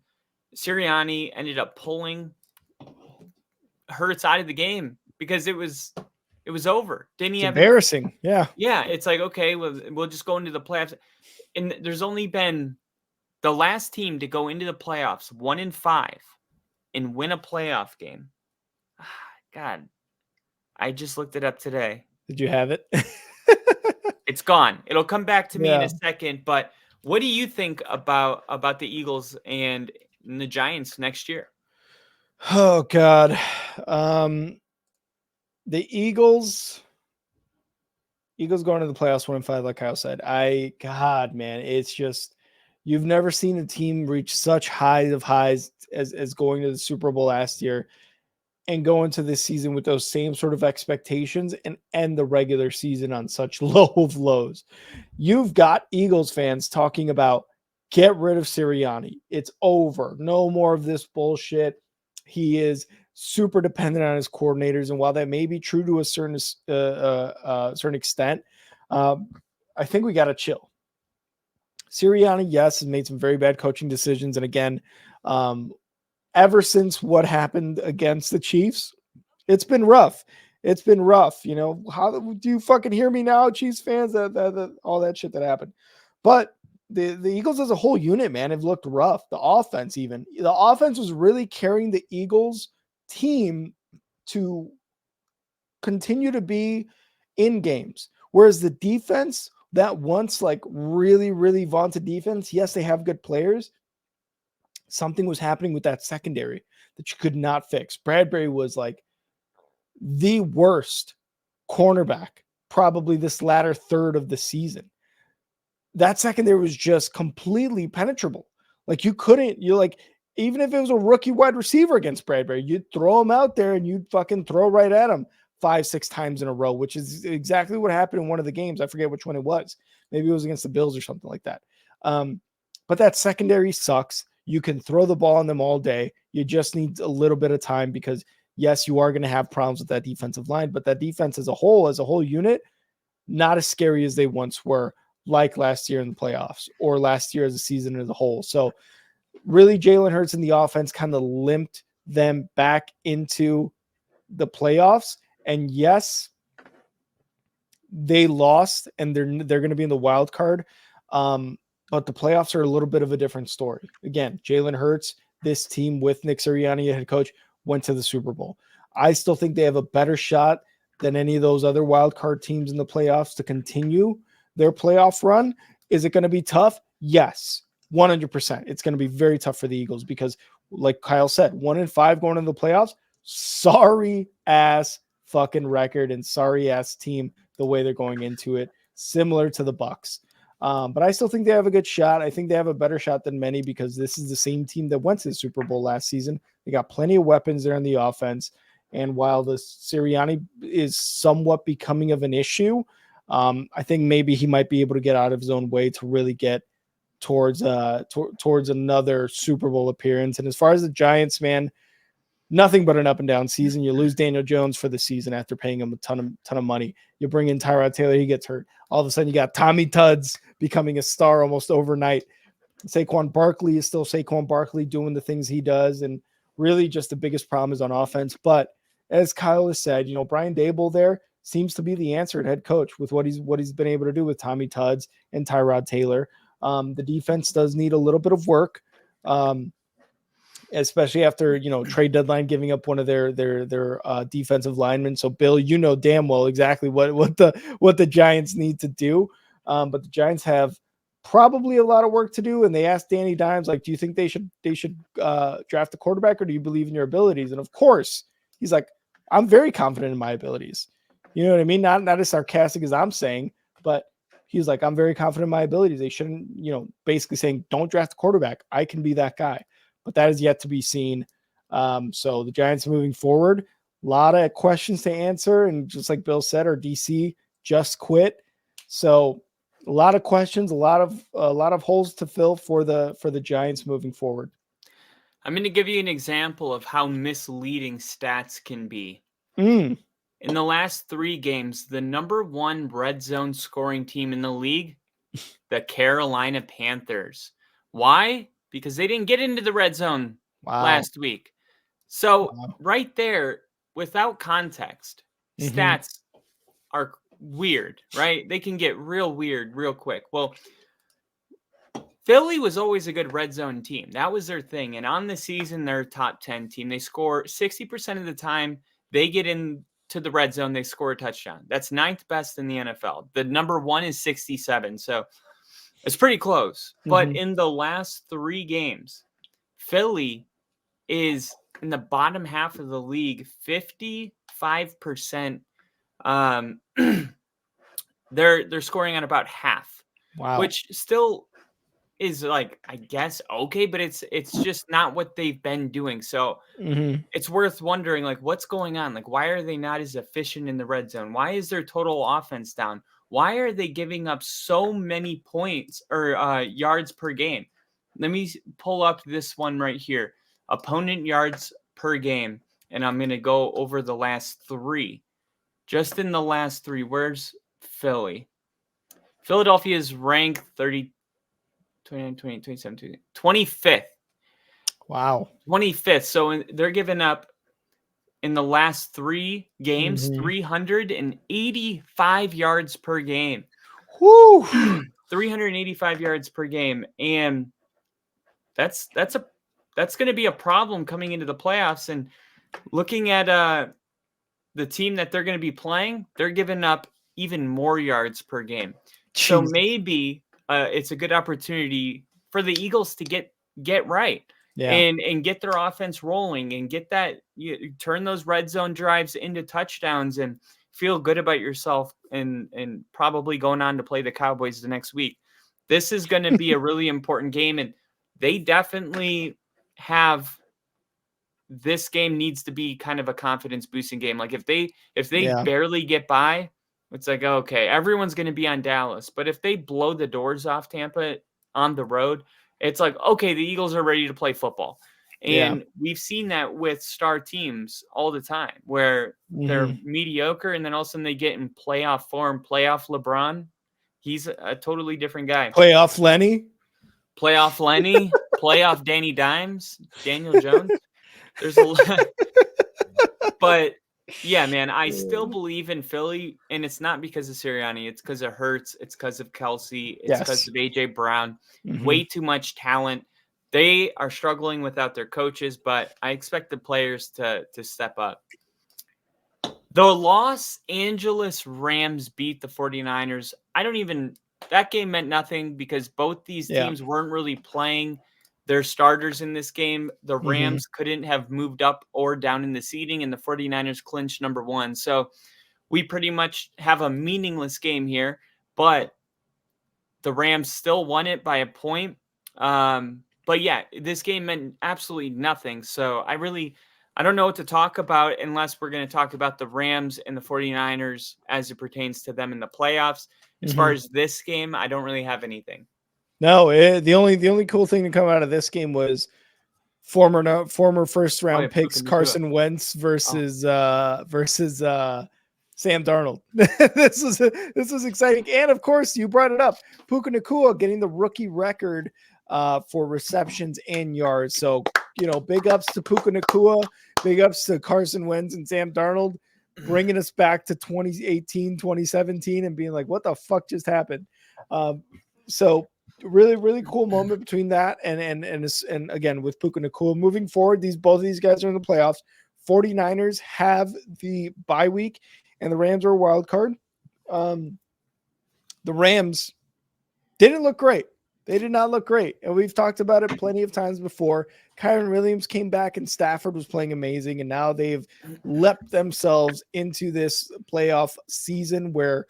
Sirianni ended up pulling Hurts out of the game because it was over. Didn't he It's have embarrassing? Yeah. Yeah, it's like, okay, we'll just go into the playoffs. And there's only been the last team to go into the playoffs 1-5 and win a playoff game. God, I just looked it up today. Did you have it? It's gone. It'll come back to me in Yeah. a second. But what do you think about the Eagles and the Giants next year? Oh God. The Eagles going to the playoffs 1-5, like Kyle said. God, man, it's just you've never seen a team reach such highs of highs as going to the Super Bowl last year and go into this season with those same sort of expectations and end the regular season on such low of lows. You've got Eagles fans talking about get rid of Sirianni. It's over. No more of this bullshit. He is super dependent on his coordinators, and while that may be true to a certain extent, I think we got to chill. Sirianni, yes, has made some very bad coaching decisions, and again, ever since what happened against the Chiefs, it's been rough. It's been rough. You know, how do you fucking hear me now, Chiefs fans? That all that shit that happened, but the Eagles as a whole unit, man, have looked rough. The offense was really carrying the Eagles team to continue to be in games. Whereas the defense, that once like really, really vaunted defense, yes, they have good players. Something was happening with that secondary that you could not fix. Bradbury was like the worst cornerback, probably this latter third of the season. That secondary was just completely penetrable. Like even if it was a rookie wide receiver against Bradbury, you'd throw him out there and you'd fucking throw right at him 5-6 times in a row, which is exactly what happened in one of the games. I forget which one it was. Maybe it was against the Bills or something like that. But that secondary sucks. You can throw the ball on them all day. You just need a little bit of time because, yes, you are going to have problems with that defensive line, but that defense as a whole unit, not as scary as they once were, like last year in the playoffs or last year as a season as a whole. So really Jalen Hurts and the offense kind of limped them back into the playoffs. And yes, they lost and they're going to be in the wild card. But the playoffs are a little bit of a different story. Again, Jalen Hurts, this team with Nick Sirianni, head coach, went to the Super Bowl. I still think they have a better shot than any of those other wild card teams in the playoffs to continue their playoff run. Is it going to be tough? Yes, 100%. It's going to be very tough for the Eagles because, like Kyle said, 1-5 going into the playoffs. Sorry ass fucking record and sorry ass team the way they're going into it, similar to the Bucs. But I still think they have a good shot. I think they have a better shot than many because this is the same team that went to the Super Bowl last season. They got plenty of weapons there on the offense. And while the Sirianni is somewhat becoming of an issue, I think maybe he might be able to get out of his own way to really get towards towards another Super Bowl appearance. And as far as the Giants, man, nothing but an up and down season. You lose Daniel Jones for the season after paying him a ton of money. You bring in Tyrod Taylor, he gets hurt. All of a sudden, you got Tommy Tuds becoming a star almost overnight. Saquon Barkley is still Saquon Barkley doing the things he does, and really just the biggest problem is on offense. But as Kyle has said, Brian Daboll there seems to be the answer at head coach with what he's been able to do with Tommy Tuds and Tyrod Taylor. The defense does need a little bit of work. Especially after trade deadline giving up one of their defensive linemen. So Bill, damn well exactly what the Giants need to do. But the Giants have probably a lot of work to do. And they asked Danny Dimes, like, do you think they should draft a quarterback, or do you believe in your abilities? And of course, he's like, I'm very confident in my abilities. You know what I mean? Not as sarcastic as I'm saying, but he's like, I'm very confident in my abilities. They shouldn't, basically saying, don't draft a quarterback. I can be that guy. But that is yet to be seen. So the Giants moving forward, a lot of questions to answer. And just like Bill said, our DC just quit. So a lot of questions, a lot of holes to fill for the Giants moving forward. I'm going to give you an example of how misleading stats can be. In the last 3 games, the number 1 red zone scoring team in the league, the Carolina Panthers. Why? Because they didn't get into the red zone last week. So right there, without context, stats are weird, right? They can get real weird real quick. Well, Philly was always a good red zone team. That was their thing. And on the season, they're a top 10 team. They score 60% of the time. They get into the red zone, they score a touchdown. That's 9th best in the NFL. The number 1 is 67. So it's pretty close. But in the last 3 games, Philly is in the bottom half of the league, 55%. They're scoring on about half. Wow. Which still is, like, I guess okay, but it's just not what they've been doing. So it's worth wondering, like, what's going on? Like, why are they not as efficient in the red zone? Why is their total offense down? Why are they giving up so many points or yards per game? Let me pull up this one right here. Opponent yards per game. And I'm going to go over the last 3. Just in the last 3, where's Philly? Philadelphia is ranked 30, 29, 28, 27, 25th. Wow. 25th. So they're giving up, in the last 3 games, 385 yards per game. Woo! 385 yards per game. And that's going to be a problem coming into the playoffs. And looking at the team that they're going to be playing, they're giving up even more yards per game. Jeez. So maybe it's a good opportunity for the Eagles to get right. Yeah. And get their offense rolling and get that, turn those red zone drives into touchdowns and feel good about yourself and probably going on to play the Cowboys the next week. This is going to be a really important game, and they definitely have, this game needs to be kind of a confidence boosting game. Like if they barely get by, it's like, okay, everyone's going to be on Dallas. But if they blow the doors off Tampa on the road, it's like, okay, the Eagles are ready to play football. And we've seen that with star teams all the time where they're mediocre and then all of a sudden they get in playoff form. Playoff LeBron, he's a totally different guy. Playoff Lenny. Playoff Danny Dimes, Daniel Jones. There's a lot. But yeah, man, I still believe in Philly, and it's not because of Sirianni. It's because of Hurts. It's because of Kelsey. It's because of A.J. Brown. Way too much talent. They are struggling without their coaches, but I expect the players to step up. The Los Angeles Rams beat the 49ers. That game meant nothing because both these teams weren't really playing their starters in this game. The Rams couldn't have moved up or down in the seeding, and the 49ers clinched number 1. So we pretty much have a meaningless game here, but the Rams still won it by a point. But yeah, this game meant absolutely nothing. So I don't know what to talk about unless we're going to talk about the Rams and the 49ers as it pertains to them in the playoffs. As far as this game, I don't really have anything. No, the only cool thing to come out of this game was former first Oh, yeah, round picks Puka Nacua. Carson Wentz Oh, versus Sam Darnold. This was exciting, and of course you brought it up. Puka Nacua getting the rookie record for receptions and yards. So big ups to Puka Nacua, big ups to Carson Wentz and Sam Darnold, bringing us back to 2018, 2017, and being like, what the fuck just happened? So really cool moment between that and again with Puka Nacua moving forward. Both of these guys are in the playoffs. 49ers have the bye week, and the Rams are a wild card. The Rams didn't look great. They did not look great, and we've talked about it plenty of times before. Kyron Williams came back, and Stafford was playing amazing, and now they've leapt themselves into this playoff season where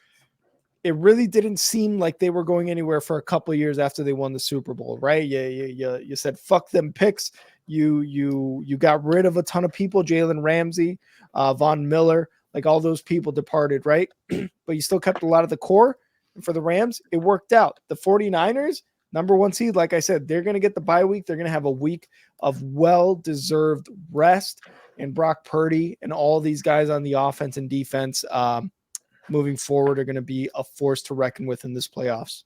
it really didn't seem like they were going anywhere for a couple of years after they won the Super Bowl, right? You said fuck them picks. You got rid of a ton of people, Jalen Ramsey, Von Miller, like all those people departed, right? But you still kept a lot of the core. And for the Rams, it worked out. The 49ers, number one seed, like I said, they're going to get the bye week. They're going to have a week of well-deserved rest. And Brock Purdy and all these guys on the offense and defense, moving forward are going to be a force to reckon with in this playoffs.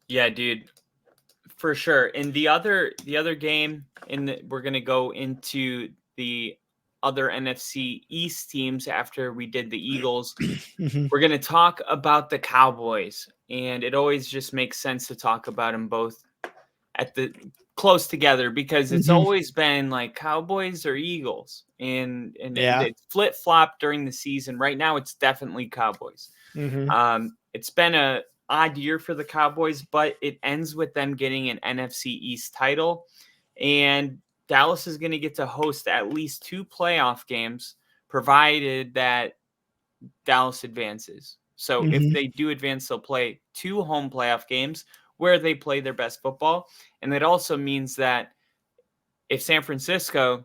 Yeah, dude, for sure. And the other game we're going to go into the other NFC East teams after we did the Eagles. We're going to talk about the Cowboys, and it always just makes sense to talk about them both at the close together because it's always been like Cowboys or Eagles, and it's flip flop during the season. Right now, it's definitely Cowboys. It's been a odd year for the Cowboys, but it ends with them getting an NFC East title, and Dallas is going to get to host at least 2 playoff games, provided that Dallas advances. So if they do advance, they'll play 2 home playoff games where they play their best football. And that also means that if San Francisco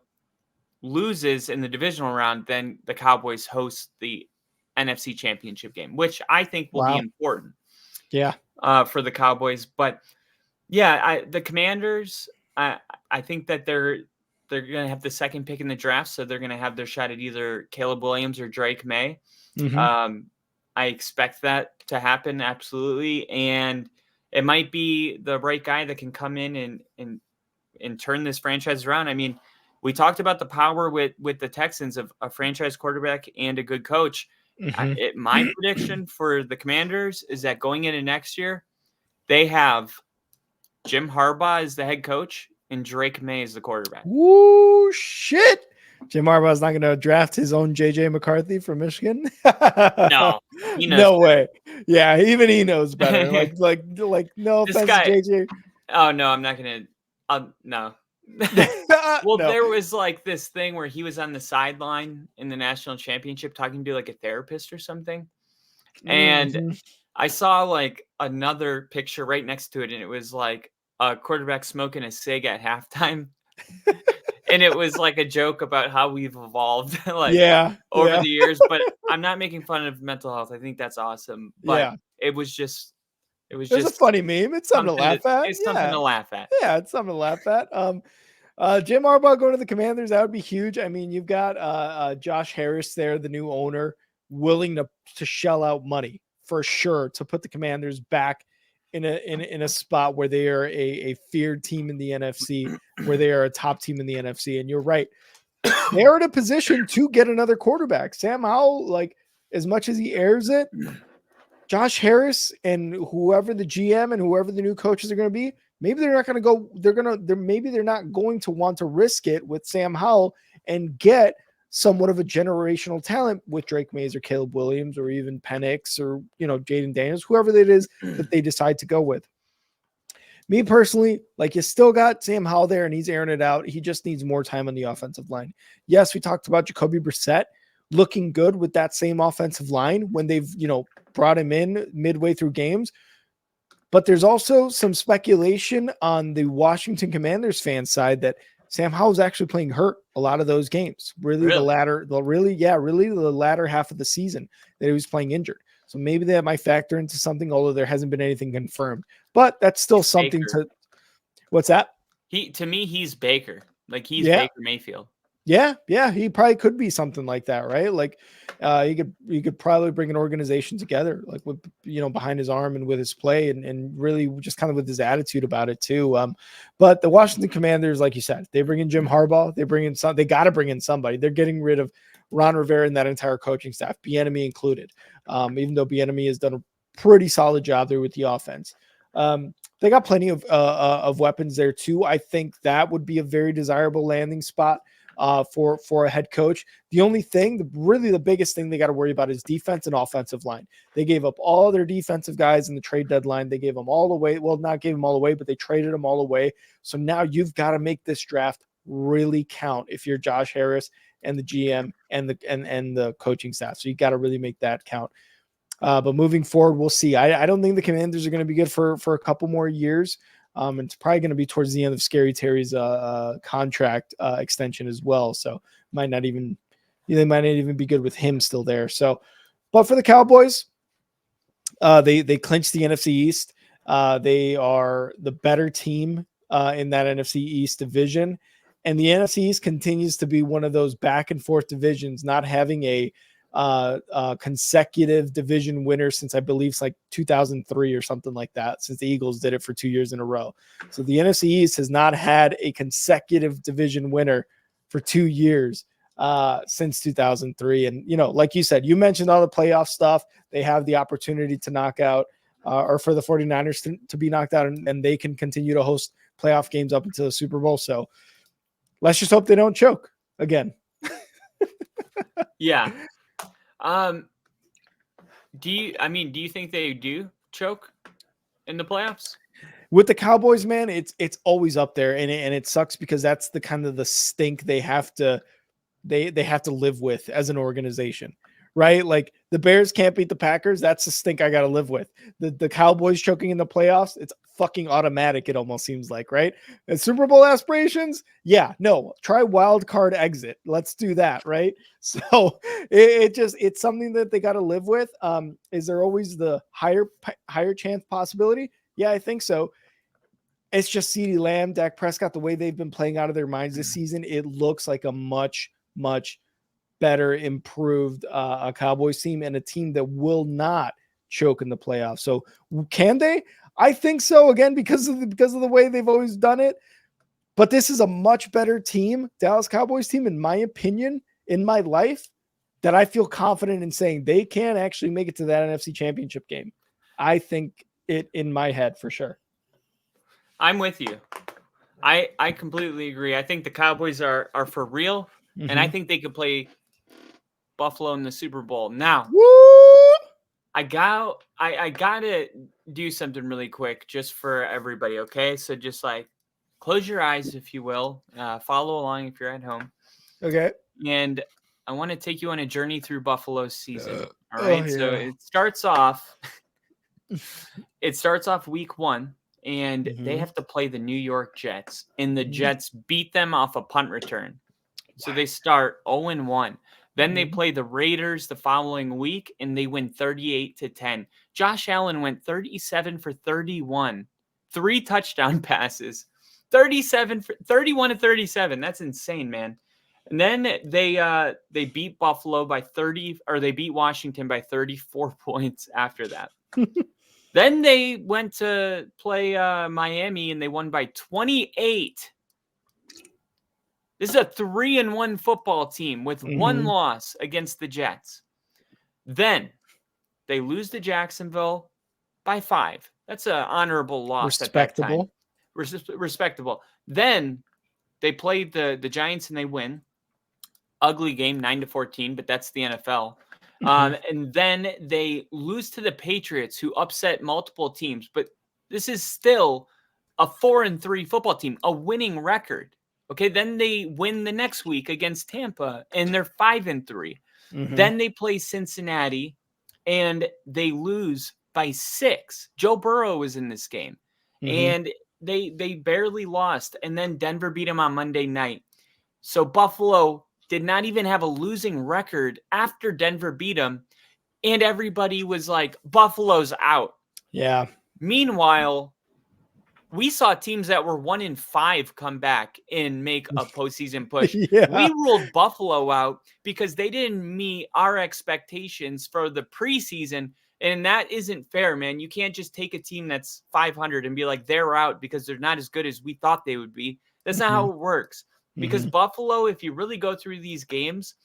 loses in the divisional round, then the Cowboys host the NFC Championship game, which I think will be important. Yeah. For the Cowboys. But yeah, the Commanders, I think that they're going to have the second pick in the draft, so they're going to have their shot at either Caleb Williams or Drake May. I expect that to happen, absolutely. And it might be the right guy that can come in and turn this franchise around. I mean, we talked about the power with the Texans of a franchise quarterback and a good coach. My prediction for the Commanders is that going into next year, they have Jim Harbaugh as the head coach and Drake May as the quarterback. Woo, shit. Jim Harbaugh's not going to draft his own JJ McCarthy from Michigan. No, no way. Yeah, even he knows better. like no offense to JJ. Oh no, I'm not going to. No. Well, there was like this thing where he was on the sideline in the national championship talking to like a therapist or something. And I saw like another picture right next to it, and it was like a quarterback smoking a cig at halftime. And it was like a joke about how we've evolved over the years. But I'm not making fun of mental health. I think that's awesome. But it was just it's a funny meme. It's something to laugh at. It's something to laugh at. Yeah, it's something to laugh at. Jim Harbaugh going to the Commanders, that would be huge. I mean, you've got Josh Harris there, the new owner, willing to shell out money for sure to put the Commanders back in a spot where they are a feared team in the NFC, where they are a top team in the NFC. And you're right, they're in a position to get another quarterback. Sam Howell, like as much as he airs it, Josh Harris and whoever the GM and whoever the new coaches are going to be, maybe they're not going to go. Maybe they're not going to want to risk it with Sam Howell and get somewhat of a generational talent with Drake Mays or Caleb Williams or even Penix or Jaden Daniels, whoever it is that they decide to go with. Me personally, like you still got Sam Howell there and he's airing it out. He just needs more time on the offensive line. Yes, we talked about Jacoby Brissett looking good with that same offensive line when they've brought him in midway through games. But there's also some speculation on the Washington Commanders fan side that Sam Howell's actually playing hurt a lot of those games. Really? The latter half of the season that he was playing injured. So maybe that might factor into something, although there hasn't been anything confirmed. but that's still He's something Baker. to. What's that? To me, he's Baker. Like he's Yeah. Baker Mayfield. Yeah, he probably could be something like that, right? Like, he could probably bring an organization together, like with behind his arm and with his play, and really just kind of with his attitude about it too. But the Washington Commanders, like you said, they bring in Jim Harbaugh, they bring in some, they got to bring in somebody. They're getting rid of Ron Rivera and that entire coaching staff, Bieniemy included. Even though Bieniemy has done a pretty solid job there with the offense. They got plenty of weapons there too. I think that would be a very desirable landing spot for a head coach. The only thing, really the biggest thing they got to worry about is defense and offensive line. They gave up all their defensive guys in the trade deadline. They gave them all away. Well, not gave them all away, but they traded them all away. So now you've got to make this draft really count if you're Josh Harris and the GM and the coaching staff. So you got to really make that count. But moving forward, we'll see. I don't think the Commanders are going to be good for a couple more years. And it's probably going to be towards the end of Scary Terry's contract extension as well. So they might not even be good with him still there. So, but for the Cowboys, they clinched the NFC East. They are the better team in that NFC East division, and the NFC East continues to be one of those back and forth divisions, not having a consecutive division winner since I believe it's like 2003 or something like that, since the Eagles did it for 2 years in a row. So the NFC East has not had a consecutive division winner for 2 years since 2003. And, like you said, you mentioned all the playoff stuff. They have the opportunity to knock out or for the 49ers to be knocked out, and they can continue to host playoff games up until the Super Bowl. So let's just hope they don't choke again. Yeah. Do you think they do choke in the playoffs? With the Cowboys, man, it's always up there, and it sucks because that's the kind of the stink they have to live with as an organization, right? Like the Bears can't beat the Packers. That's the stink I got to live with. The Cowboys choking in the playoffs, it's fucking automatic. It almost seems like, right? And Super Bowl aspirations. Yeah, no, try wild card exit. Let's do that. Right. So it's something that they got to live with. Is there always the higher chance possibility? Yeah, I think so. It's just CeeDee Lamb, Dak Prescott, the way they've been playing out of their minds this season. It looks like a much better, improved a Cowboys team, and a team that will not choke in the playoffs. So can they? I think so, again, because of the way they've always done it. But this is a much better team, Dallas Cowboys team, in my opinion, in my life, that I feel confident in saying they can actually make it to that NFC Championship game. I think it in my head for sure. I'm with you. I completely agree. I think the Cowboys are for real, and I think they could play Buffalo in the Super Bowl. Now, I gotta do something really quick just for everybody, okay? So just like close your eyes, if you will. Follow along if you're at home. Okay. And I want to take you on a journey through Buffalo's season. All Oh, right. yeah. So it starts off week 1. And they have to play the New York Jets, and the Jets beat them off a punt return. So they start 0-1. Then they play the Raiders the following week, and they win 38-10. Josh Allen went 37 for 31, 3 touchdown passes, 31 to 37. That's insane, man. And then they beat Buffalo by 30, or they beat Washington by 34 points after that. Then they went to play Miami, and they won by 28. This is a 3-1 football team with 1 loss against the Jets. Then they lose to Jacksonville by 5. That's an honorable loss at that time. Respectable. Then they played the Giants, and they win. Ugly game, 9-14, but that's the NFL. And then they lose to the Patriots, who upset multiple teams. But this is still a 4-3 football team, a winning record. Okay, then they win the next week against Tampa, and they're 5-3. Then they play Cincinnati, and they lose by 6. Joe Burrow was in this game, and they barely lost. And then Denver beat them on Monday night. So Buffalo did not even have a losing record after Denver beat them, and everybody was like, Buffalo's out. Yeah. Meanwhile, we saw teams that were 1-5 come back and make a postseason push. Yeah. We ruled Buffalo out because they didn't meet our expectations for the preseason. And that isn't fair, man. You can't just take a team that's 500 and be like, they're out because they're not as good as we thought they would be. That's not how it works. Because Buffalo, if you really go through these games,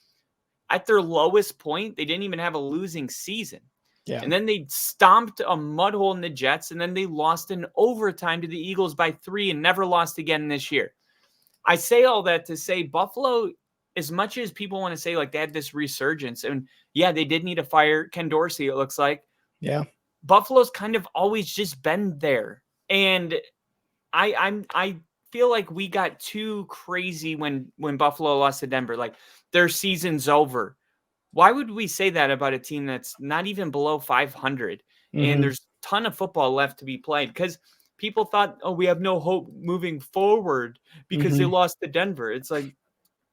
at their lowest point, they didn't even have a losing season. Yeah. And then they stomped a mud hole in the Jets, and then they lost in overtime to the Eagles by 3 and never lost again this year. I say all that to say Buffalo, as much as people want to say like they had this resurgence, and yeah, they did need to fire Ken Dorsey, it looks like. Yeah. Buffalo's kind of always just been there. And I feel like we got too crazy when Buffalo lost to Denver. Like their season's over. Why would we say that about a team that's not even below 500 and there's a ton of football left to be played? Because people thought, oh, we have no hope moving forward because they lost to Denver. It's like,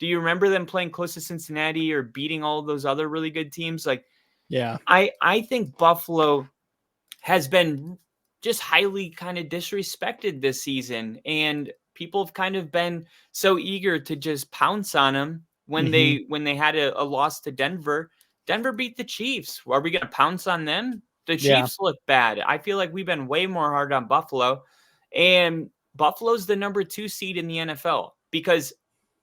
do you remember them playing close to Cincinnati or beating all of those other really good teams? Like, yeah, I think Buffalo has been just highly kind of disrespected this season, and people have kind of been so eager to just pounce on them when they had a loss to Denver. Denver beat the Chiefs. Are we going to pounce on them? The Chiefs look bad. I feel like we've been way more hard on Buffalo, and Buffalo's the number 2 seed in the NFL because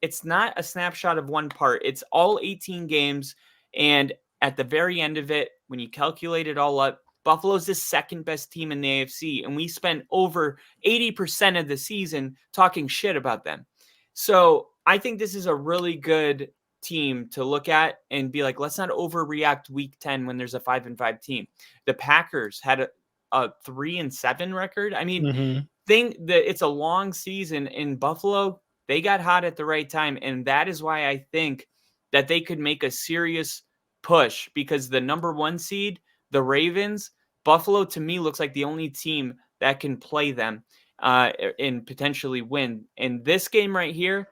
it's not a snapshot of one part. It's all 18 games, and at the very end of it, when you calculate it all up, Buffalo's the second best team in the AFC, and we spent over 80% of the season talking shit about them. So I think this is a really good team to look at and be like, let's not overreact week 10 when there's a 5-5 team. The Packers had a 3-7 record. I mean, think that it's a long season in Buffalo. They got hot at the right time, and that is why I think that they could make a serious push because the number 1 seed, the Ravens, Buffalo to me looks like the only team that can play them and potentially win. In this game right here,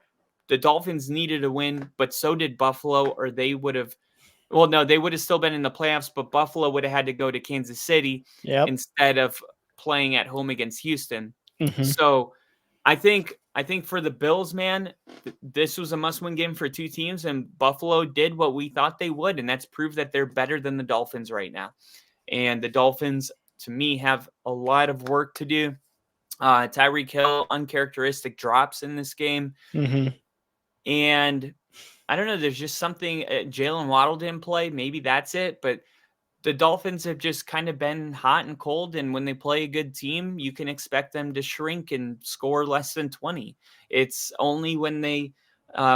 the Dolphins needed a win, but so did Buffalo, or they would have. Well, no, they would have still been in the playoffs, but Buffalo would have had to go to Kansas City instead of playing at home against Houston. So I think for the Bills, man, this was a must-win game for 2 teams, and Buffalo did what we thought they would, and that's prove that they're better than the Dolphins right now. And the Dolphins, to me, have a lot of work to do. Tyreek Hill, uncharacteristic drops in this game. And I don't know, there's just something, Jalen Waddle didn't play. Maybe that's it, but the Dolphins have just kind of been hot and cold, and when they play a good team, you can expect them to shrink and score less than 20. It's only when they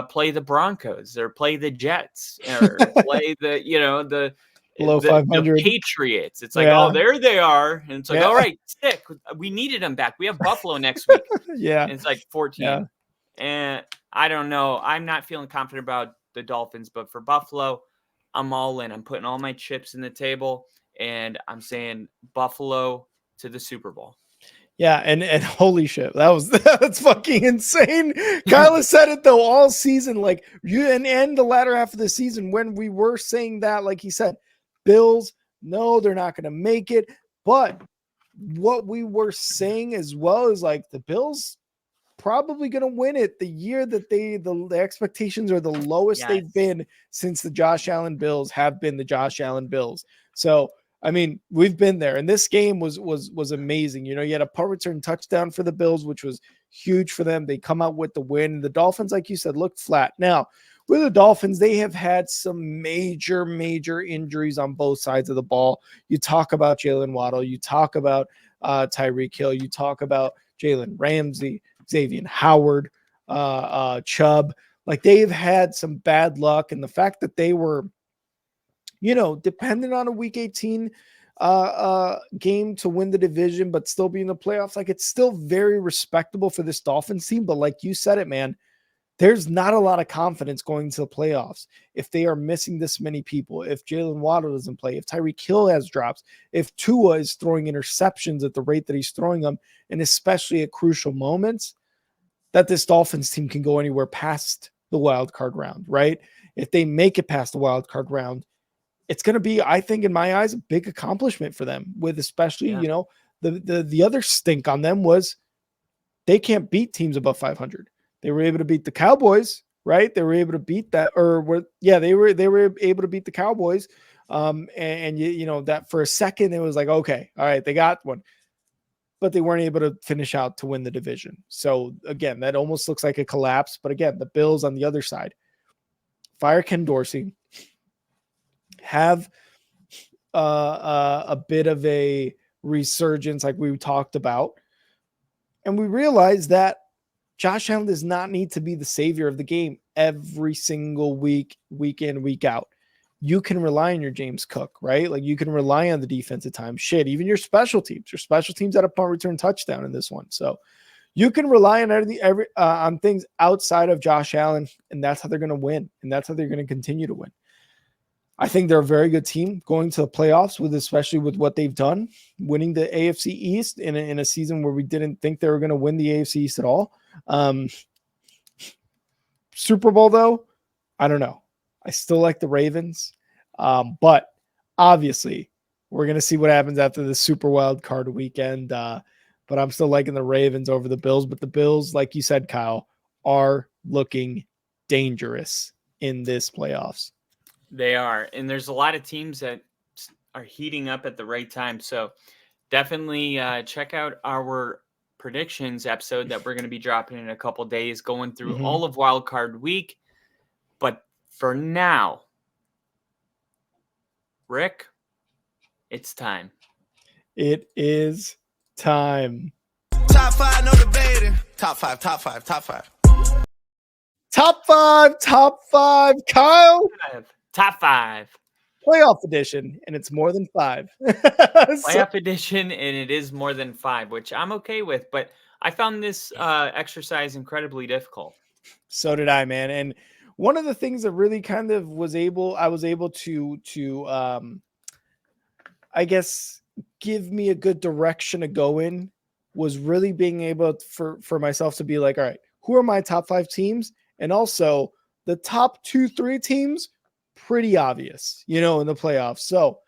play the Broncos or play the Jets or play the below 500 the Patriots. It's like, oh, there they are, and it's like, all right, stick. We needed them back. We have Buffalo next week. And it's like 14. And I don't know. I'm not feeling confident about the Dolphins, but for Buffalo, I'm all in. I'm putting all my chips in the table, and I'm saying Buffalo to the Super Bowl. Yeah, and holy shit, that's fucking insane. Kyla said it though all season, like you and the latter half of the season when we were saying that, like he said, Bills, no, they're not going to make it. But what we were saying as well is like the Bills probably going to win it the year that the expectations are the lowest they've been since the Josh Allen Bills have been the Josh Allen Bills. So, I mean, we've been there, and this game was amazing. You know, you had a punt return touchdown for the Bills, which was huge for them. They come out with the win. The Dolphins, like you said, looked flat. Now, with the Dolphins, they have had some major injuries on both sides of the ball. You talk about Jalen Waddle, you talk about Tyreek Hill, you talk about Jalen Ramsey, Xavier Howard, Chubb. Like, they've had some bad luck, and the fact that they were, you know, dependent on a week 18 game to win the division, but still be in the playoffs, like, it's still very respectable for this Dolphins team. But like you said it, man, there's not a lot of confidence going to the playoffs if they are missing this many people, if Jalen Waddle doesn't play, if Tyreek Hill has drops, if Tua is throwing interceptions at the rate that he's throwing them, and especially at crucial moments, that this Dolphins team can go anywhere past the wild card round, right? If they make it past the wild card round, it's going to be, I think, in my eyes, a big accomplishment for them, with especially, you know, the other stink on them was they can't beat teams above 500. They were able to beat the Cowboys, right? They were able to beat that, they were able to beat the Cowboys. And you know that for a second it was like, okay, all right, they got one, but they weren't able to finish out to win the division. So again, that almost looks like a collapse. But again, the Bills on the other side, fire Ken Dorsey, have a bit of a resurgence like we talked about. And we realized that Josh Allen does not need to be the savior of the game every single week, week in, week out. You can rely on your James Cook, right? Like you can rely on the defense at times. Shit, even your special teams. Your special teams had a punt return touchdown in this one. So you can rely on on things outside of Josh Allen, and that's how they're going to win, and that's how they're going to continue to win. I think they're a very good team going to the playoffs, especially with what they've done, winning the AFC East in a season where we didn't think they were going to win the AFC East at all. Super Bowl, though, I don't know. I still like the Ravens, but obviously we're going to see what happens after the Super Wildcard weekend. But I'm still liking the Ravens over the Bills. But the Bills, like you said, Kyle, are looking dangerous in this playoffs. They are. And there's a lot of teams that are heating up at the right time. So definitely check out our predictions episode that we're going to be dropping in a couple days, going through all of Wildcard Week. But for now, Rick, it's time. It is time. Top five, no debating. Top five. Top five, Kyle. Top five. Playoff edition, and it's more than five. Playoff edition, and it is more than five, which I'm okay with. But I found this exercise incredibly difficult. So did I, man. And one of the things that really kind of I was able to I guess give me a good direction to go in was really being able for myself to be like, all right, who are my top five teams? And also the top 2-3 teams, pretty obvious, in the playoffs. So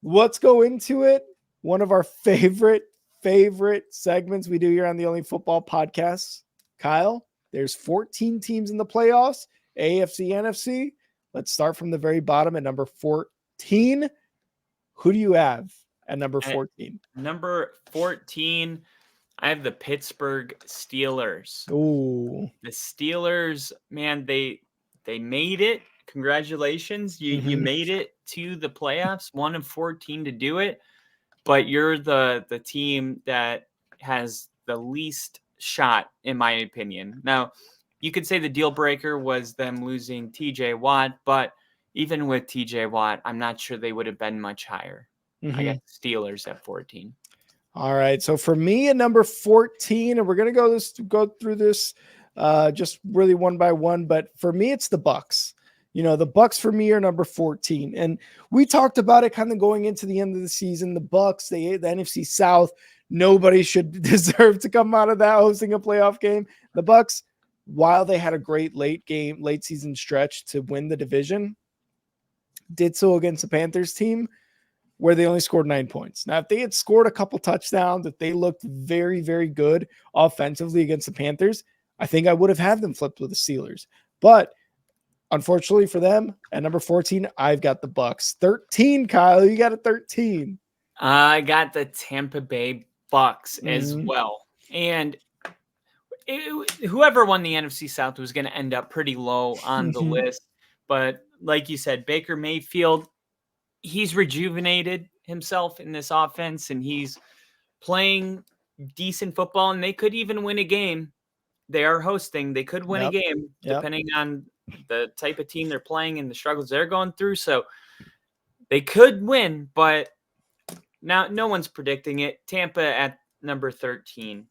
let's go into it. One of our favorite segments we do here on the Only Football Podcast. Kyle, there's 14 teams in the playoffs, AFC, NFC. Let's start from the very bottom at number 14. Who do you have at number 14? Number 14, I have the Pittsburgh Steelers. Ooh. The Steelers, man, they made it. Congratulations. You made it to the playoffs, 1 of 14 to do it. But you're the team that has the least shot, in my opinion. Now, you could say the deal breaker was them losing TJ Watt, but even with TJ Watt, I'm not sure they would have been much higher. I got Steelers at 14. All right. So for me at number 14, and we're going to go through this just really one by one, but for me, it's the Bucks. The Bucks for me are number 14. And we talked about it kind of going into the end of the season. The Bucks, the NFC South, nobody should deserve to come out of that hosting a playoff game. The Bucks, while they had a great late season stretch to win the division, did so against the Panthers team where they only scored 9 points. Now, if they had scored a couple touchdowns, if they looked very, very good offensively against the Panthers, I think I would have had them flipped with the Steelers. But unfortunately for them, at number 14, I've got the Bucks. 13, Kyle, you got a 13. I got the Tampa Bay Bucks as well. And whoever won the NFC South was going to end up pretty low on the list. But like you said, Baker Mayfield, he's rejuvenated himself in this offense, and he's playing decent football, and they could even win a game. They are hosting. They could win a game depending on the type of team they're playing and the struggles they're going through. So they could win, but now no one's predicting it. Tampa at number 13.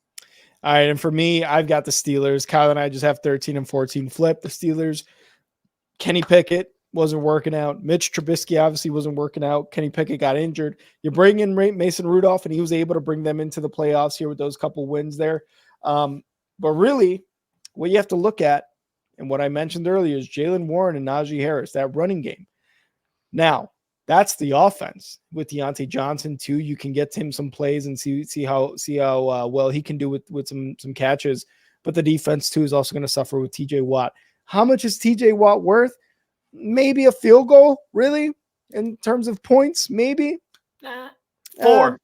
All right. And for me, I've got the Steelers. Kyle and I just have 13 and 14 flip. The Steelers, Kenny Pickett wasn't working out. Mitch Trubisky obviously wasn't working out. Kenny Pickett got injured. You bring in Mason Rudolph, and he was able to bring them into the playoffs here with those couple wins there. But really, what you have to look at, and what I mentioned earlier, is Jaylen Warren and Najee Harris, that running game. Now, That's the offense with Deontay Johnson too. You can get him some plays and see how well he can do with some catches. But the defense too is also going to suffer with TJ Watt. How much is TJ Watt worth? Maybe a field goal, really, in terms of points, maybe. 4.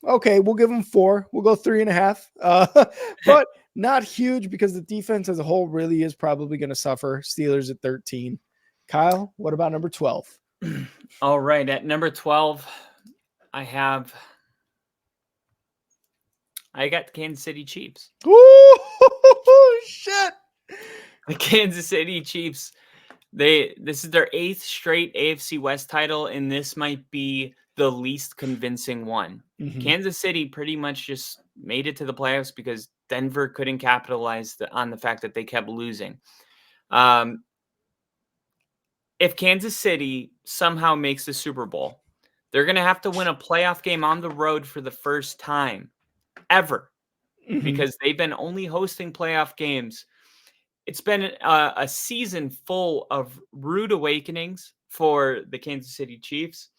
Okay, we'll give him 4. We'll go 3.5. But not huge because the defense as a whole really is probably going to suffer. Steelers at 13. Kyle, what about number 12? All right, at number 12, I got the Kansas City Chiefs. Ooh, shit. The Kansas City Chiefs, this is their 8th straight AFC West title, and this might be the least convincing one. Mhm. Kansas City pretty much just made it to the playoffs because Denver couldn't capitalize on the fact that they kept losing. If Kansas City somehow makes the Super Bowl, they're going to have to win a playoff game on the road for the first time ever Mhm. because they've been only hosting playoff games. It's been a season full of rude awakenings for the Kansas City Chiefs.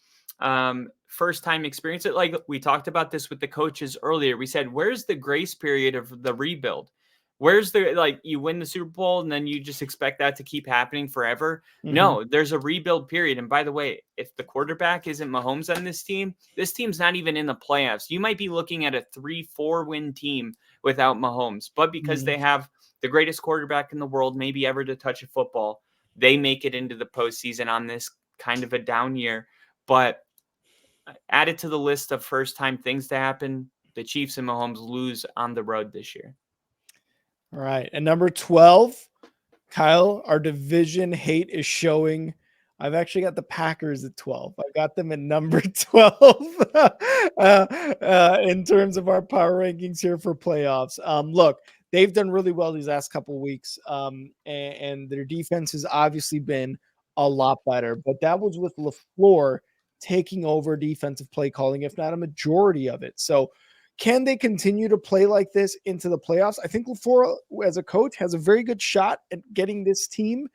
First time experience it. Like we talked about this with the coaches earlier. We said, where's the grace period of the rebuild? Where's you win the Super Bowl and then you just expect that to keep happening forever? Mhm. No, there's a rebuild period. And by the way, if the quarterback isn't Mahomes on this team's not even in the playoffs. You might be looking at a 3-4 win team without Mahomes, but because Mhm. they have the greatest quarterback in the world, maybe ever to touch a football, they make it into the postseason on this kind of a down year. But added to the list of first-time things to happen, the Chiefs and Mahomes lose on the road this year. All right. And number 12, Kyle, our division hate is showing. I've actually got the Packers at 12. I got them at number 12 in terms of our power rankings here for playoffs. Look, they've done really well these last couple of weeks, and their defense has obviously been a lot better. But that was with LaFleur taking over defensive play calling, if not a majority of it. So can they continue to play like this into the playoffs? I think LaFleur, as a coach, has a very good shot at getting this team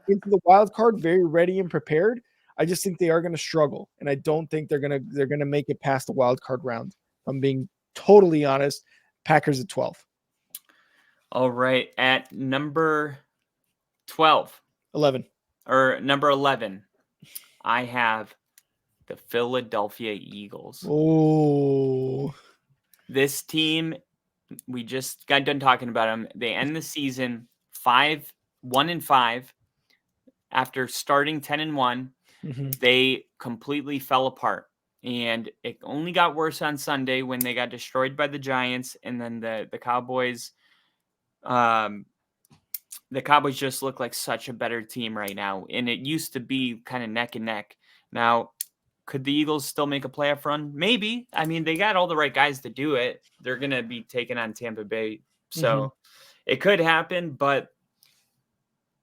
into the wild card, very ready and prepared. I just think they are going to struggle, and I don't think they're gonna make it past the wild card round. If I'm being totally honest. Packers at 12. All right, at number 12 11. or number 11, I have the Philadelphia Eagles. Oh, This team, we just got done talking about them. They end the season 1-5 after starting 10-1. mm-hmm. They completely fell apart, and it only got worse on Sunday when they got destroyed by the Giants, and then the Cowboys. The Cowboys just look like such a better team right now, and it used to be kind of neck and neck. Now, could the Eagles still make a playoff run? Maybe. I mean, they got all the right guys to do it. They're going to be taking on Tampa Bay, so it could happen, but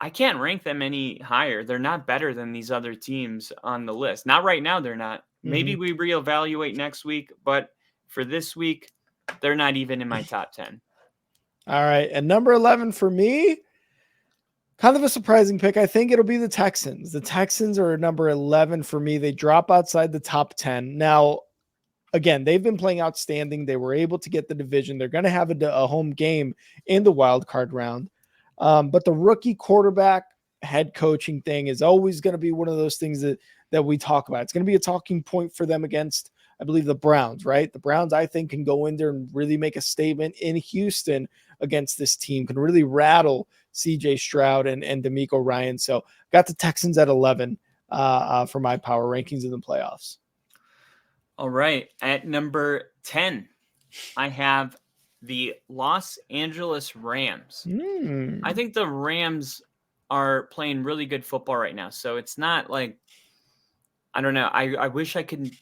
I can't rank them any higher. They're not better than these other teams on the list. Not right now, they're not. Maybe we reevaluate next week, but for this week, they're not even in my top 10. All right, and number 11 for me, kind of a surprising pick. I think it'll be the Texans. The Texans are number 11 for me. They drop outside the top 10. Now, again, they've been playing outstanding. They were able to get the division. They're going to have a home game in the wild card round. But the rookie quarterback head coaching thing is always going to be one of those things that we talk about. It's going to be a talking point for them against, I believe, the Browns, right? The Browns, I think, can go in there and really make a statement in Houston against this team, can really rattle CJ Stroud and DeMeco Ryan. So got the Texans at 11 for my power rankings in the playoffs. All right. At number 10, I have the Los Angeles Rams. I think the Rams are playing really good football right now. So it's not like, I don't know. I wish I could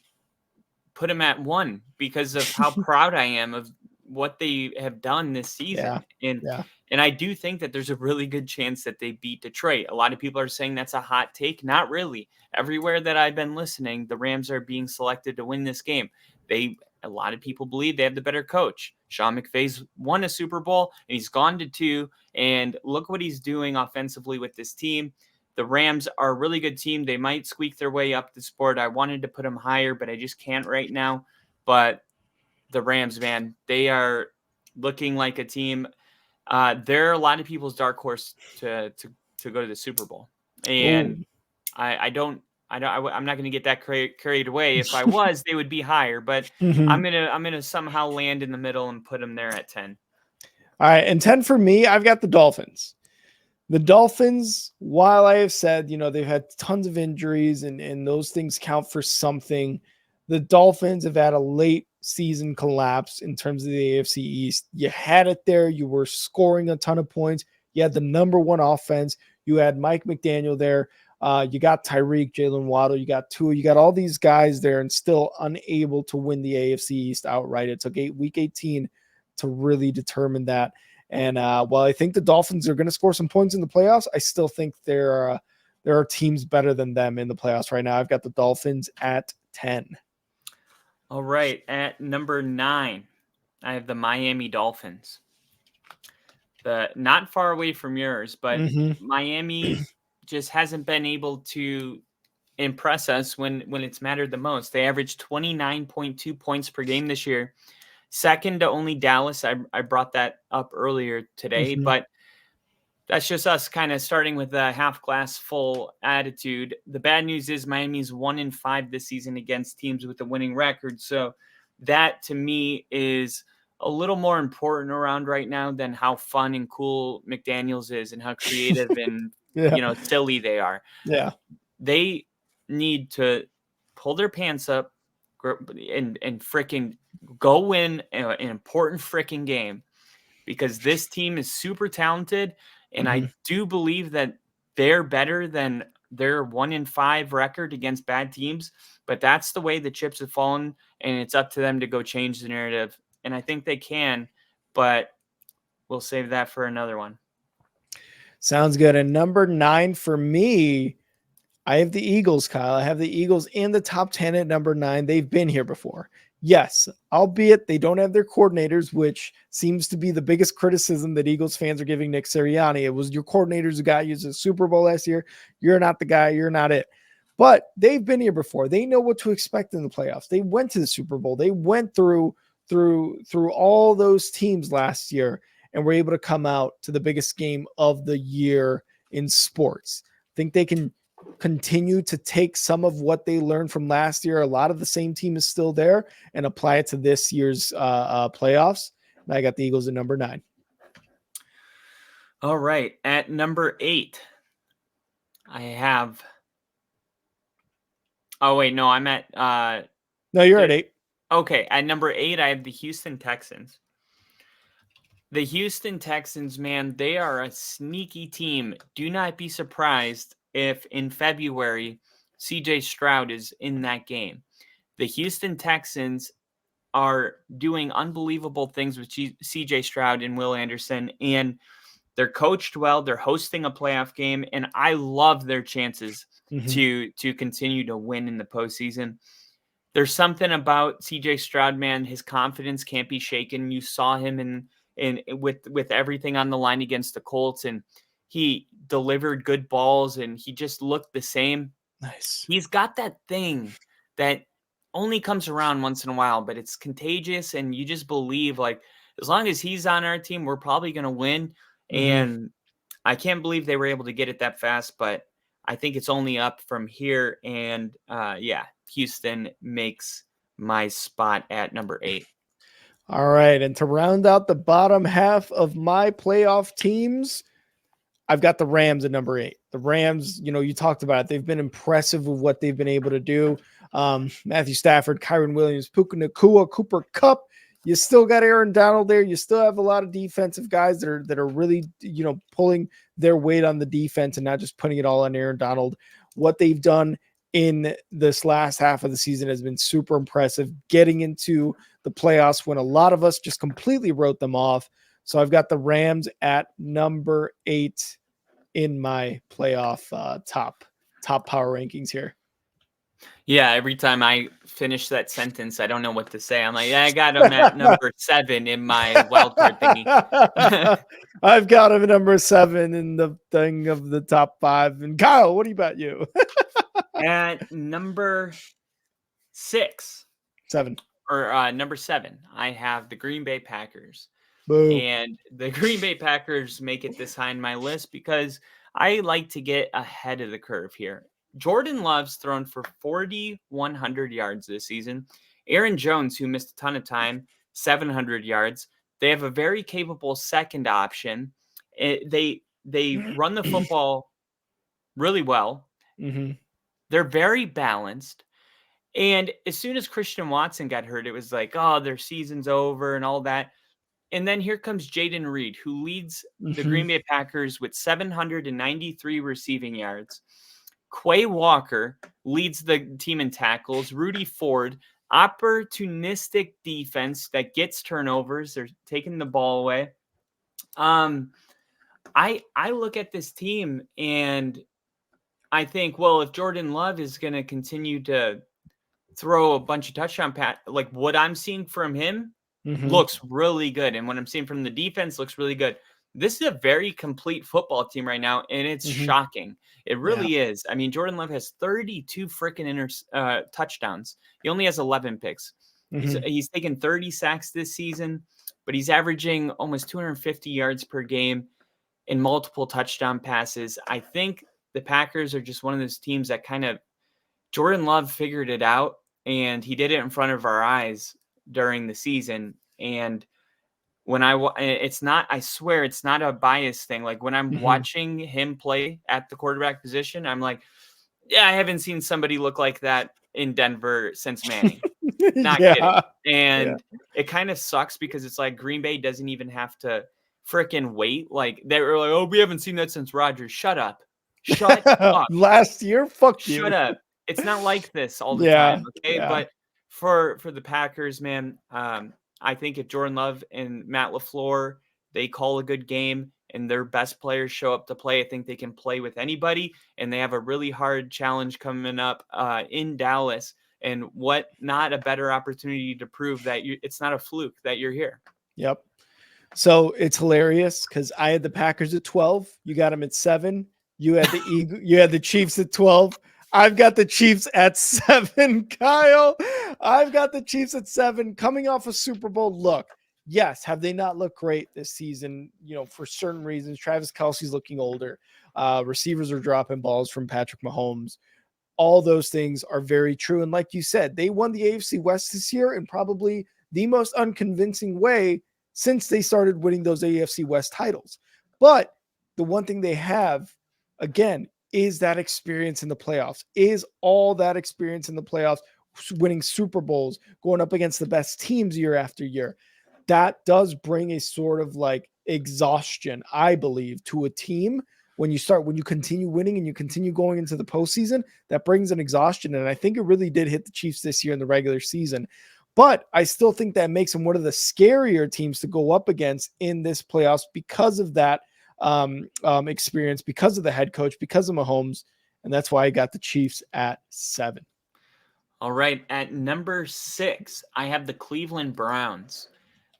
put them at 1 because of how proud I am of what they have done this season. And I do think that there's a really good chance that they beat Detroit. A lot of people are saying that's a hot take. Not really. Everywhere that I've been listening, the Rams are being selected to win this game. A lot of people believe they have the better coach. Sean McVay's won a Super Bowl and he's gone to 2. And look what he's doing offensively with this team. The Rams are a really good team. They might squeak their way up this board. I wanted to put them higher, but I just can't right now. But the Rams, man, they are looking like a team. They're a lot of people's dark horse to go to the Super Bowl, and Ooh. I'm not going to get that carried away. If I was, they would be higher, but I'm gonna somehow land in the middle and put them there at 10. All right, and 10 for me, I've got the Dolphins. The Dolphins, while I have said, they've had tons of injuries and those things count for something, the Dolphins have had a late season collapse in terms of the AFC East. You had it there. You were scoring a ton of points. You had the number one offense. You had Mike McDaniel there. You got Tyreek, Jalen Waddle. You got Tua. You got all these guys there and still unable to win the AFC East outright. It took week 18 to really determine that. And while I think the Dolphins are going to score some points in the playoffs, I still think there are teams better than them in the playoffs right now. I've got the Dolphins at 10. All right. At number 9, I have the Miami Dolphins. Not far away from yours, but Miami just hasn't been able to impress us when it's mattered the most. They averaged 29.2 points per game this year. Second to only Dallas. I brought that up earlier today, but that's just us kind of starting with a half glass full attitude. The bad news is Miami's 1-5 this season against teams with a winning record. So that to me is a little more important around right now than how fun and cool McDaniels is and how creative and silly they are. Yeah. They need to pull their pants up and freaking go win an important freaking game, because this team is super talented. And I do believe that they're better than their 1-5 record against bad teams, but that's the way the chips have fallen, and it's up to them to go change the narrative. And I think they can, but we'll save that for another one. Sounds good. And number 9 for me, I have the Eagles, Kyle. I have the Eagles in the top 10 at number 9. They've been here before. Yes, albeit they don't have their coordinators, which seems to be the biggest criticism that Eagles fans are giving Nick Sirianni. It was your coordinators who got you to the Super Bowl last year. You're not the guy. You're not it. But they've been here before. They know what to expect in the playoffs. They went to the Super Bowl. They went through all those teams last year and were able to come out to the biggest game of the year in sports. I think they can continue to take some of what they learned from last year. A lot of the same team is still there, and apply it to this year's playoffs. And I got the Eagles at number 9. All right. At number 8, I have. Oh, wait. No, I'm at. No, you're at 8. Okay. At number 8, I have the Houston Texans. The Houston Texans, man, they are a sneaky team. Do not be surprised if in February CJ Stroud is in that game. The Houston Texans are doing unbelievable things with CJ Stroud and Will Anderson, and they're coached well. They're hosting a playoff game, and I love their chances to continue to win in the postseason. There's something about CJ Stroud, man. His confidence can't be shaken. You saw him in with everything on the line against the Colts, and he delivered good balls, and he just looked the same. Nice. He's got that thing that only comes around once in a while, but it's contagious, and you just believe, like, as long as he's on our team, we're probably going to win. And I can't believe they were able to get it that fast, but I think it's only up from here. And Houston makes my spot at number 8. All right. And to round out the bottom half of my playoff teams, I've got the Rams at number 8. The Rams, you talked about it. They've been impressive with what they've been able to do. Matthew Stafford, Kyron Williams, Puka Nacua, Cooper Kupp. You still got Aaron Donald there. You still have a lot of defensive guys that are really, pulling their weight on the defense and not just putting it all on Aaron Donald. What they've done in this last half of the season has been super impressive, getting into the playoffs when a lot of us just completely wrote them off. So I've got the Rams at number 8 in my playoff top power rankings here. Yeah, every time I finish that sentence, I don't know what to say. I'm like, yeah, I got him at number 7 in my wildcard thingy. I've got him at number 7 in the thing of the top 5. And Kyle, what about you? At number 6, 7. or number 7, I have the Green Bay Packers. Boo. And the Green Bay Packers make it this high in my list because I like to get ahead of the curve here. Jordan Love's thrown for 4,100 yards this season. Aaron Jones, who missed a ton of time, 700 yards. They have a very capable second option. They run the football really well. Mm-hmm. They're very balanced. And as soon as Christian Watson got hurt, it was like, oh, their season's over and all that. And then here comes Jaden Reed, who leads the Green Bay Packers with 793 receiving yards. Quay Walker leads the team in tackles. Rudy Ford, opportunistic defense that gets turnovers. They're taking the ball away. I look at this team and I think, well, if Jordan Love is going to continue to throw a bunch of touchdown like what I'm seeing from him looks really good. And what I'm seeing from the defense looks really good. This is a very complete football team right now, and it's shocking. It really is. I mean, Jordan Love has 32 freaking touchdowns. He only has 11 picks. He's taken 30 sacks this season, but he's averaging almost 250 yards per game in multiple touchdown passes. I think the Packers are just one of those teams that kind of Jordan Love figured it out, and he did it in front of our eyes during the season. And when it's not, I swear it's not a bias thing. Like when I'm watching him play at the quarterback position, I'm like, yeah, I haven't seen somebody look like that in Denver since Manning. Not kidding. And it kind of sucks because it's like Green Bay doesn't even have to freaking wait. Like they were like, oh, we haven't seen that since Rodgers. Shut up. Shut up. Last year? Fuck you. Shut up. It's not like this all the time. Okay. But for the Packers, man, I think if Jordan Love and Matt LaFleur, they call a good game and their best players show up to play, I think they can play with anybody. And they have a really hard challenge coming up in Dallas. And what not a better opportunity to prove that it's not a fluke that you're here. Yep. So it's hilarious because I had the Packers at 12. You got them at 7. You had you had the Chiefs at 12. I've got the Chiefs at 7, Kyle. I've got the Chiefs at 7 coming off a Super Bowl. Look, yes, have they not looked great this season? You know, for certain reasons, Travis Kelce's looking older. Receivers are dropping balls from Patrick Mahomes. All those things are very true. And like you said, they won the AFC West this year in probably the most unconvincing way since they started winning those AFC West titles. But the one thing they have, again, is that experience in the playoffs, is all that experience in the playoffs, winning Super Bowls, going up against the best teams year after year. That does bring a sort of like exhaustion, I believe, to a team. When you continue winning and you continue going into the postseason, that brings an exhaustion. And I think it really did hit the Chiefs this year in the regular season. But I still think that makes them one of the scarier teams to go up against in this playoffs because of that experience, because of the head coach, because of Mahomes. And that's why I got the Chiefs at 7. All right. At number 6, I have the Cleveland Browns.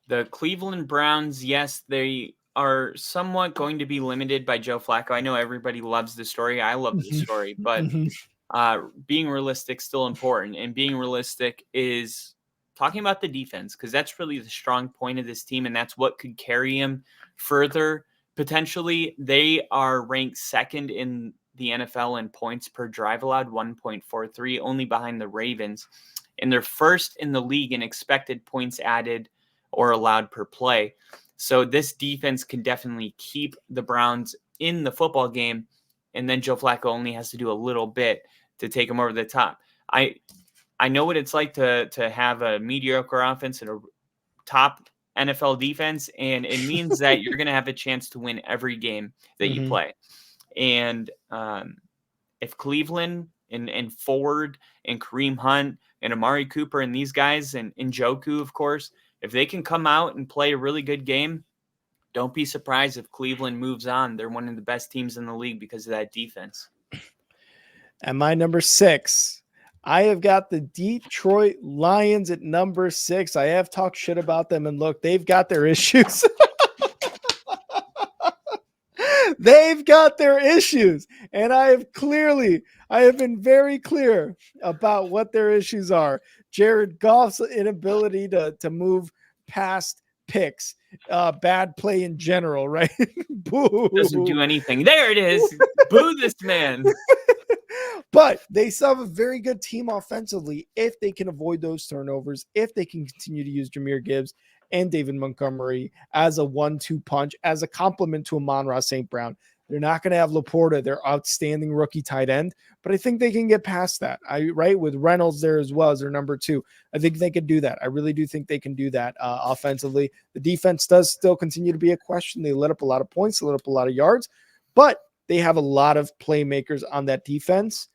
The Cleveland Browns, yes, they are somewhat going to be limited by Joe Flacco. I know everybody loves the story. I love the story, but being realistic is still important. And being realistic is talking about the defense, because that's really the strong point of this team, and that's what could carry him further. Potentially, they are ranked 2nd in the NFL in points per drive allowed, 1.43, only behind the Ravens. And they're 1st in the league in expected points added or allowed per play. So this defense can definitely keep the Browns in the football game. And then Joe Flacco only has to do a little bit to take them over the top. I know what it's like to have a mediocre offense and a top NFL defense, and it means that you're going to have a chance to win every game that you play. And if Cleveland and Ford and Kareem Hunt and Amari Cooper and these guys and Njoku, of course, if they can come out and play a really good game, don't be surprised if Cleveland moves on. They're one of the best teams in the league because of that defense. At my number 6, I have got the Detroit Lions at number 6. I have talked shit about them, and look, they've got their issues. They've got their issues, and I have been very clear about what their issues are. Jared Goff's inability to move past picks, bad play in general, right? Boo. Doesn't do anything. There it is. Boo this man. But they still have a very good team offensively if they can avoid those turnovers, if they can continue to use Jahmyr Gibbs and David Montgomery as a 1-2 punch, as a complement to Amon-Ra St. Brown. They're not going to have Laporta, their outstanding rookie tight end, but I think they can get past that. Right, with Reynolds there as well as their number 2. I think they can do that. I really do think they can do that offensively. The defense does still continue to be a question. They let up a lot of points, they let up a lot of yards, but they have a lot of playmakers on that defense.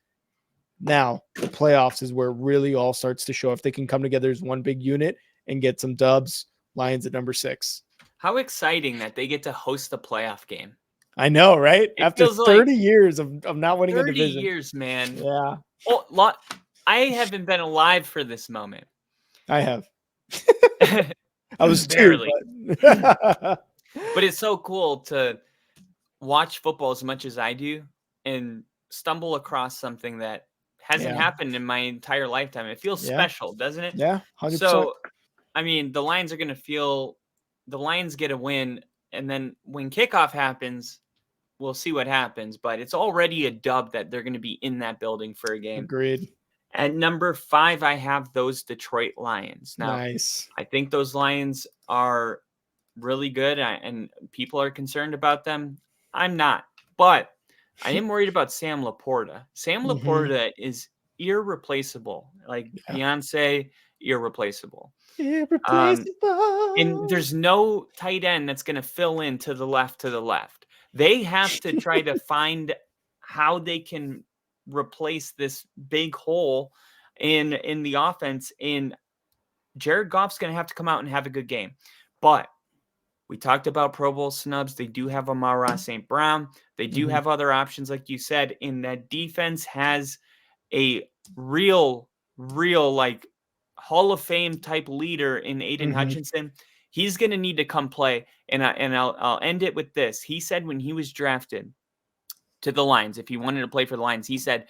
Now, the playoffs is where it really all starts to show if they can come together as one big unit and get some dubs. Lions at number 6. How exciting that they get to host a playoff game. I know, right? It After feels 30 like years of not winning a 30 division. years, man. Yeah, Oh, I haven't been alive for this moment. I have. I was Barely. 2. But it's so cool to watch football as much as I do and stumble across something that hasn't happened in my entire lifetime. It feels special, doesn't it? Yeah, 100%. So, I mean, the Lions get a win, and then when kickoff happens, we'll see what happens. But it's already a dub that they're going to be in that building for a game. Agreed. At number 5, I have those Detroit Lions. Now, nice. I think those Lions are really good, and people are concerned about them. I'm not, but I am worried about Sam Laporta. Sam Laporta is irreplaceable, like Beyonce, irreplaceable. Irreplaceable. And there's no tight end that's going to fill in to the left. They have to try to find how they can replace this big hole in the offense. And Jared Goff's going to have to come out and have a good game. But we talked about Pro Bowl snubs. They do have Amon-Ra St. Brown. They do have other options, like you said. And that defense has a real like Hall of Fame type leader in Aiden Hutchinson. He's going to need to come play. And I'll end it with this. He said when he was drafted to the Lions, if he wanted to play for the Lions, he said,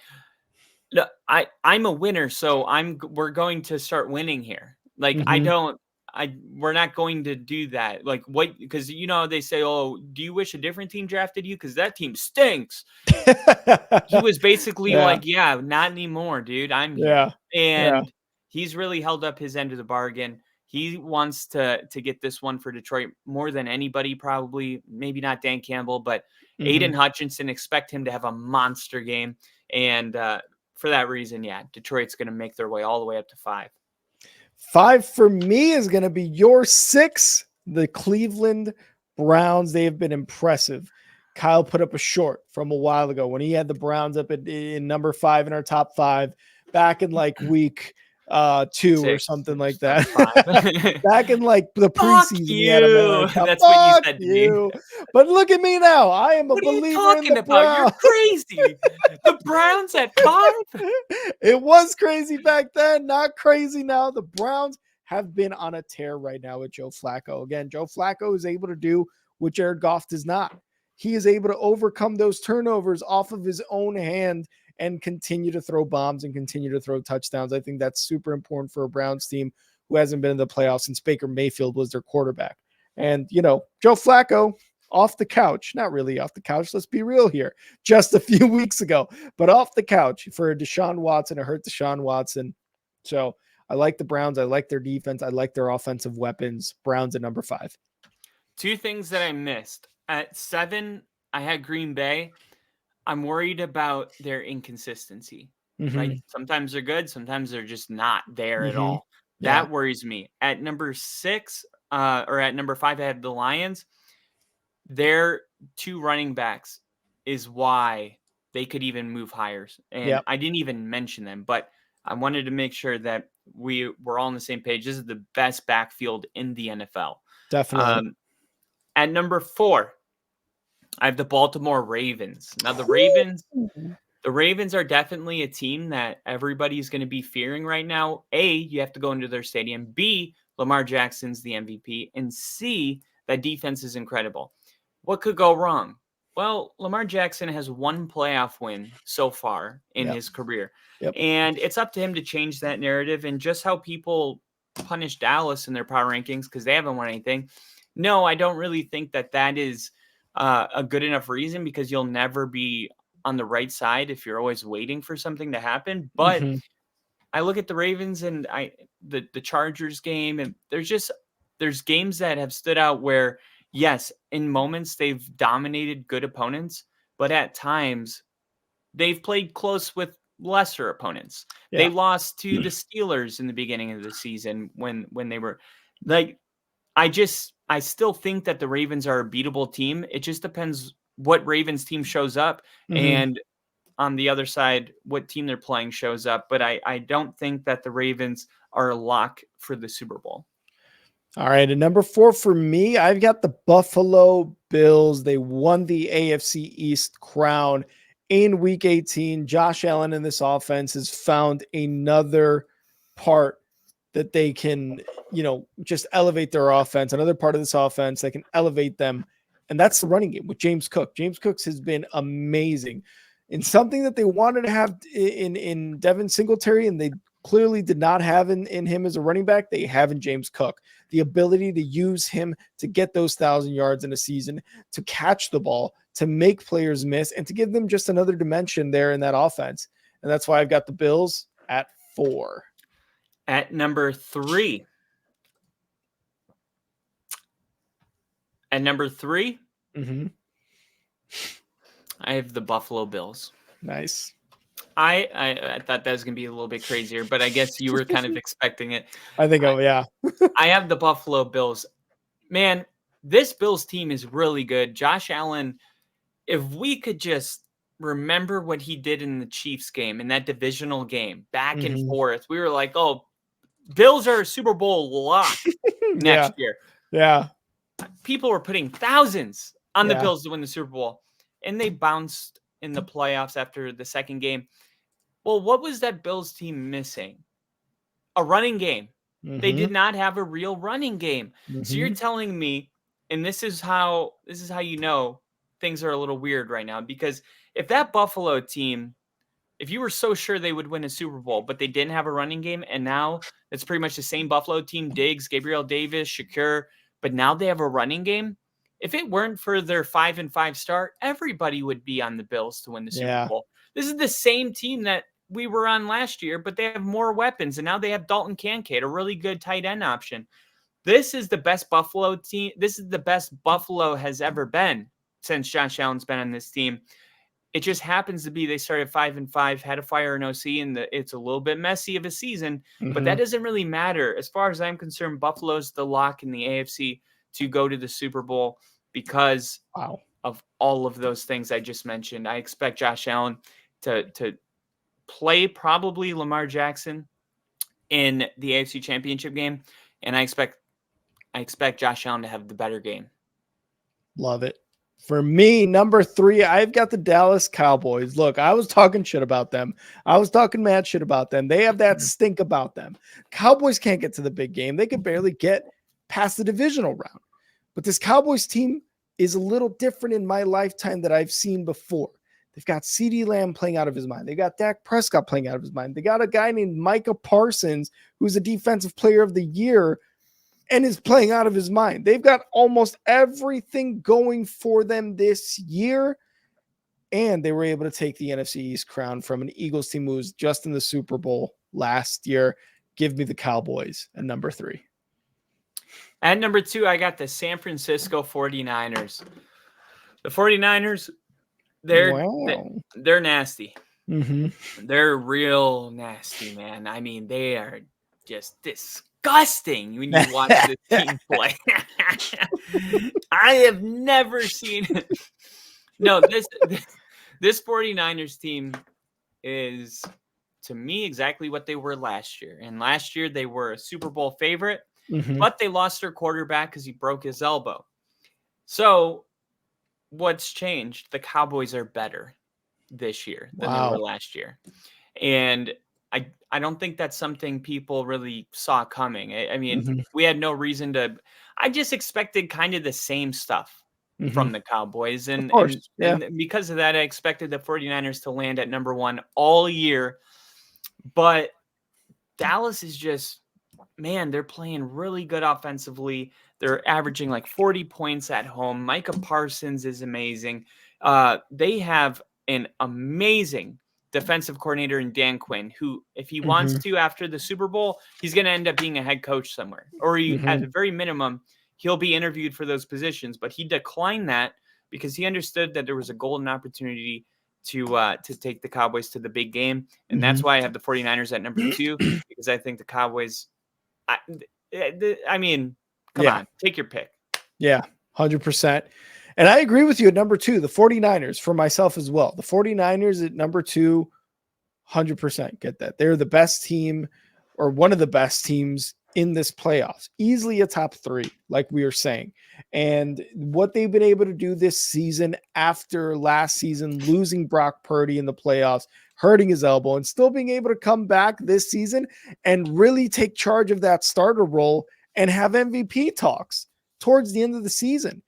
"No, I'm a winner, so we're going to start winning here. Like we're not going to do that. Like what? Because they say, oh, do you wish a different team drafted you? Because that team stinks." He was basically like, yeah, not anymore, dude. I'm here. And he's really held up his end of the bargain. He wants to get this one for Detroit more than anybody, probably. Maybe not Dan Campbell, but Aiden Hutchinson. Expect him to have a monster game. And for that reason, Detroit's going to make their way all the way up to 5. 5 for me is going to be your 6, the Cleveland Browns. They have been impressive. Kyle put up a short from a while ago when he had the Browns up in number 5 in our top 5 back in like week 2 6. or something like that. Back in like the preseason. That's what you said to me. But look at me now. I am a what believer are you talking in the about? Browns. You're crazy. The Browns at 5? It was crazy back then, not crazy now. The Browns have been on a tear right now with Joe Flacco. Again, Joe Flacco is able to do what Jared Goff does not. He is able to overcome those turnovers off of his own hand and continue to throw bombs and continue to throw touchdowns. I think that's super important for a Browns team who hasn't been in the playoffs since Baker Mayfield was their quarterback. And, Joe Flacco off the couch, not really off the couch. Let's be real here. Just a few weeks ago, but off the couch for Deshaun Watson. It hurt Deshaun Watson. So I like the Browns. I like their defense. I like their offensive weapons. Browns at number 5. 2 things that I missed. At 7, I had Green Bay. I'm worried about their inconsistency. Right? Sometimes they're good. Sometimes they're just not there at all. That worries me. At number 6 or at number 5, I have the Lions. Their 2 running backs is why they could even move higher. And I didn't even mention them, but I wanted to make sure that we're all on the same page. This is the best backfield in the NFL. Definitely. At number 4, I have the Baltimore Ravens. Now the Ravens, The Ravens are definitely a team that everybody's going to be fearing right now. A, you have to go into their stadium. B, Lamar Jackson's the MVP. And C, that defense is incredible. What could go wrong? Well, Lamar Jackson has one playoff win so far in his career. Yep. And it's up to him to change that narrative. And just how people punish Dallas in their power rankings because they haven't won anything. No, I don't really think that is a good enough reason, because you'll never be on the right side if you're always waiting for something to happen. But I look at the Ravens and the Chargers game, and there's games that have stood out where, yes, in moments they've dominated good opponents, but at times they've played close with lesser opponents. They lost to the Steelers in the beginning of the season when they were like, I still think that the Ravens are a beatable team. It just depends what Ravens team shows up, and on the other side, what team they're playing shows up. But I don't think that the Ravens are a lock for the Super Bowl. All right. And number 4 for me, I've got the Buffalo Bills. They won the AFC East crown in week 18. Josh Allen in this offense has found another part that they can, just elevate their offense, another part of this offense that can elevate them. And that's the running game with James Cook. James Cook has been amazing. And something that they wanted to have in Devin Singletary, and they clearly did not have in him as a running back, they have in James Cook. The ability to use him to get those 1,000 yards in a season, to catch the ball, to make players miss, and to give them just another dimension there in that offense. And that's why I've got the Bills at 4. At number 3. At number 3, I have the Buffalo Bills. Nice. I thought that was going to be a little bit crazier, but I guess you were kind of expecting it. I think, yeah. I have the Buffalo Bills. Man, this Bills team is really good. Josh Allen, if we could just remember what he did in the Chiefs game, in that divisional game, back and forth, we were like, oh, Bills are a Super Bowl lock next year. Yeah. People were putting thousands on the Bills to win the Super Bowl, and they bounced in the playoffs after the second game. Well, what was that Bills team missing? A running game. They did not have a real running game. So you're telling me, and this is how things are a little weird right now, because if that Buffalo team, if you were so sure they would win a Super Bowl, but they didn't have a running game, and now it's pretty much the same Buffalo team, Diggs, Gabriel Davis, Shakur, but now they have a running game. If it weren't for their 5-5 start, everybody would be on the Bills to win the Super Bowl. This is the same team that we were on last year, but they have more weapons, and now they have Dalton Kincaid, a really good tight end option. This is the best Buffalo team. This is the best Buffalo has ever been since Josh Allen's been on this team. It just happens to be they started 5-5, had to fire an OC, and it's a little bit messy of a season, but that doesn't really matter. As far as I'm concerned, Buffalo's the lock in the AFC to go to the Super Bowl because of all of those things I just mentioned. I expect Josh Allen to play probably Lamar Jackson in the AFC Championship game, and I expect Josh Allen to have the better game. Love it. For me, number 3, I've got the Dallas Cowboys. Look, I was talking shit about them. I was talking mad shit about them. They have that stink about them. Cowboys can't get to the big game. They could barely get past the divisional round. But this Cowboys team is a little different in my lifetime that I've seen before. They've got CeeDee Lamb playing out of his mind. They got Dak Prescott playing out of his mind. They got a guy named Micah Parsons, who's a defensive player of the year and is playing out of his mind. They've got almost everything going for them this year. And they were able to take the NFC East crown from an Eagles team who was just in the Super Bowl last year. Give me the Cowboys at number 3. At number 2, I got the San Francisco 49ers. The 49ers, they're nasty. They're real nasty, man. I mean, they are just disgusting when you watch this team play. I have never seen it. No, this 49ers team is, to me, exactly what they were last year. And last year, they were a Super Bowl favorite, but they lost their quarterback because he broke his elbow. So what's changed? The Cowboys are better. this year than they were last year. And I don't think that's something people really saw coming. I mean, we had no reason to. I just expected kind of the same stuff from the Cowboys. And because of that, I expected the 49ers to land at number 1 all year. But Dallas is just, man, they're playing really good offensively. They're averaging like 40 points at home. Micah Parsons is amazing. They have an amazing defensive coordinator in Dan Quinn, who, if he wants to, after the Super Bowl, he's going to end up being a head coach somewhere. Or at the very minimum, he'll be interviewed for those positions. But he declined that because he understood that there was a golden opportunity to take the Cowboys to the big game. And that's why I have the 49ers at number 2, because I think the Cowboys, I mean, come on, take your pick. Yeah, 100%. And I agree with you at number 2, the 49ers, for myself as well. The 49ers at number 2, 100% get that. They're the best team, or one of the best teams in this playoffs, easily a top 3, like we were saying. And what they've been able to do this season after last season, losing Brock Purdy in the playoffs, hurting his elbow, and still being able to come back this season and really take charge of that starter role and have MVP talks towards the end of the season.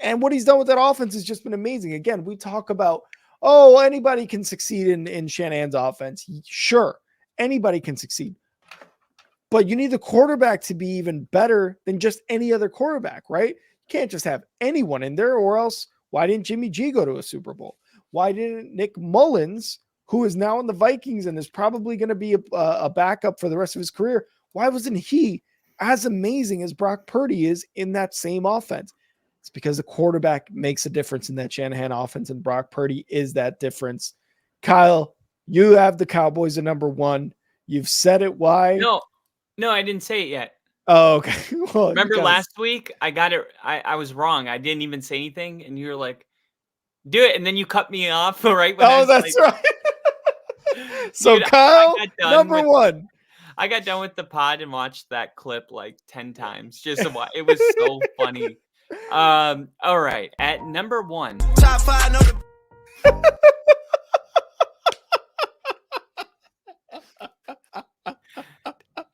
And what he's done with that offense has just been amazing. Again, we talk about, anybody can succeed in Shanahan's offense. Sure, anybody can succeed. But you need the quarterback to be even better than just any other quarterback, right? You can't just have anyone in there, or else why didn't Jimmy G go to a Super Bowl? Why didn't Nick Mullins, who is now in the Vikings and is probably going to be a backup for the rest of his career, why wasn't he as amazing as Brock Purdy is in that same offense? It's because the quarterback makes a difference in that Shanahan offense, and Brock Purdy is that difference. Kyle, you have the Cowboys at number 1. You've said it. Why? No, I didn't say it yet. Oh, okay. Well, remember last week? I got it. I was wrong. I didn't even say anything, and you were like, "Do it," and then you cut me off right when. That's right. So, dude, Kyle, number 1. I got done with the pod and watched that clip like 10 times. Just it was so funny. All right, at number 1, Top 5. Know the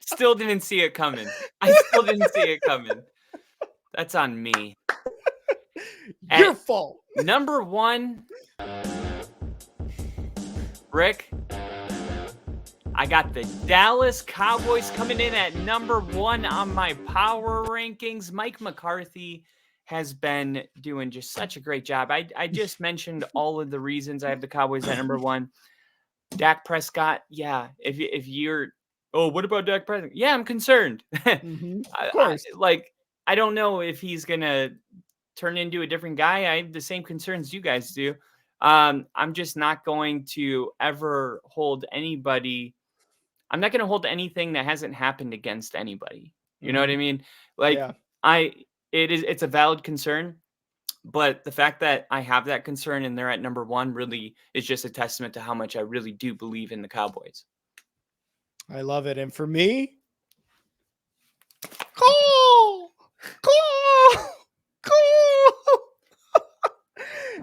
still didn't see it coming. I still didn't see it coming. That's on me. Your fault. Number 1, Rick, I got the Dallas Cowboys coming in at number 1 on my power rankings. Mike McCarthy has been doing just such a great job. I just mentioned all of the reasons I have the Cowboys at number 1. Dak Prescott, yeah. If you're, what about Dak Prescott? Yeah, I'm concerned. Of course. I don't know if he's gonna turn into a different guy. I have the same concerns you guys do. I'm just not going to ever hold anybody. I'm not going to hold anything that hasn't happened against anybody. You know what I mean? It's a valid concern, but the fact that I have that concern and they're at number 1 really is just a testament to how much I really do believe in the Cowboys. I love it. And for me, call.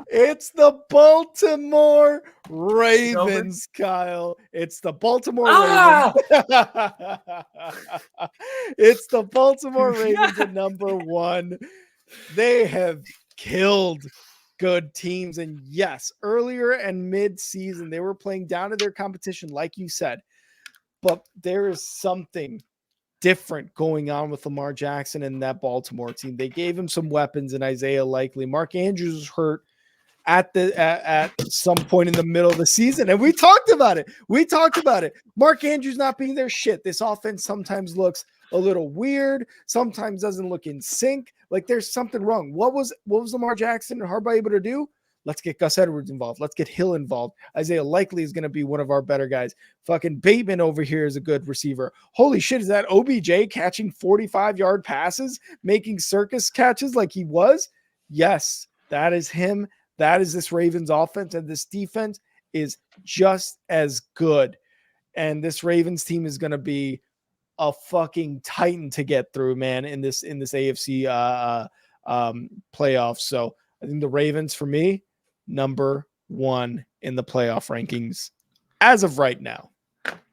It's the Baltimore Ravens, Kyle. It's the Baltimore Ravens. It's the Baltimore Ravens at number 1. They have killed good teams. And yes, earlier and mid-season, they were playing down to their competition, like you said. But there is something different going on with Lamar Jackson and that Baltimore team. They gave him some weapons in Isaiah Likely. Mark Andrews was hurt at some point in the middle of the season, and we talked about it. Mark Andrews not being there. Shit, this offense sometimes looks a little weird, sometimes doesn't look in sync. Like there's something wrong. What was Lamar Jackson and Harbaugh able to do? Let's get Gus Edwards involved. Let's get Hill involved. Isaiah Likely is going to be one of our better guys. Fucking Bateman over here is a good receiver. Holy shit, is that OBJ catching 45-yard passes, making circus catches like he was? Yes, that is him. That is this Ravens offense, and this defense is just as good. And this Ravens team is going to be a fucking titan to get through, man, in this AFC playoffs. So I think the Ravens, for me, number 1 in the playoff rankings as of right now.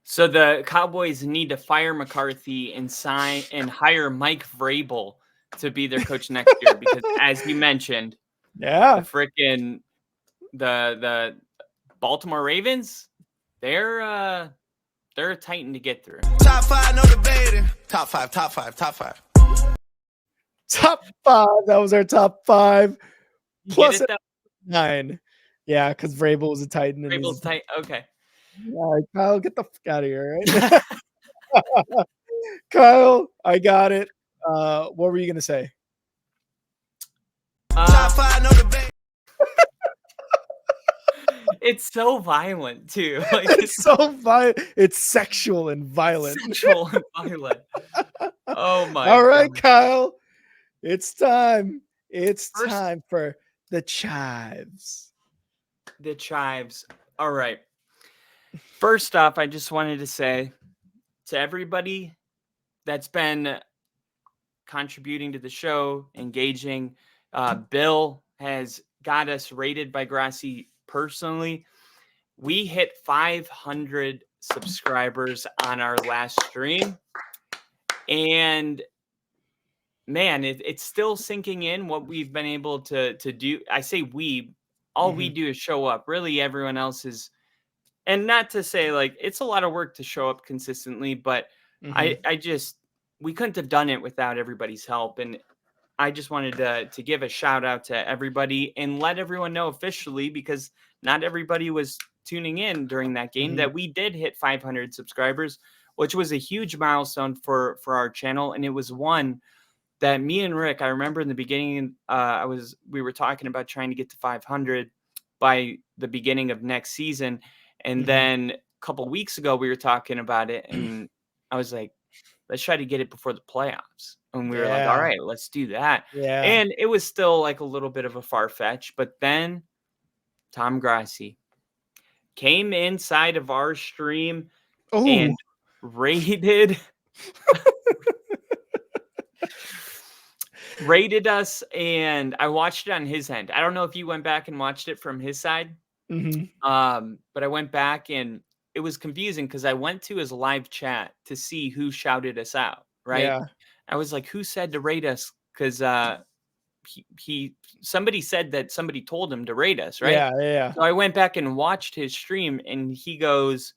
So the Cowboys need to fire McCarthy and hire Mike Vrabel to be their coach next year because, as you mentioned, the Baltimore Ravens, they're a Titan to get through. Top 5, no debating. Top 5, top 5, top 5. Top 5. That was our top 5. Plus 9. Yeah, because Vrabel was a Titan. Vrabel's Titan. Okay. All right, Kyle, get the fuck out of here, right? Kyle, I got it. What were you going to say? Top 5, no debate. It's so violent, too. Like, it's so violent. It's sexual and violent. Oh, my All right, goodness. Kyle. It's time. It's time for the chives. The chives. All right. First off, I just wanted to say to everybody that's been contributing to the show, engaging, Bill has got us rated by Grassi personally. We hit 500 subscribers on our last stream. And man, it's still sinking in what we've been able to do. I say we do is show up. Really, everyone else is. And not to say like it's a lot of work to show up consistently, but we couldn't have done it without everybody's help. And I just wanted to give a shout out to everybody and let everyone know officially, because not everybody was tuning in during that game, that we did hit 500 subscribers, which was a huge milestone for our channel. And it was one that me and Rick, I remember in the beginning, we were talking about trying to get to 500 by the beginning of next season. And then a couple weeks ago, we were talking about it, and I was like, let's try to get it before the playoffs. And we were like, all right, let's do that. Yeah. And it was still like a little bit of a far fetch. But then Tom Grassi came inside of our stream and rated us. And I watched it on his end. I don't know if you went back and watched it from his side. But I went back and it was confusing because I went to his live chat to see who shouted us out. Right. Yeah. I was like, who said to rate us? Because somebody said that somebody told him to rate us. Right. Yeah. So I went back and watched his stream, and he goes,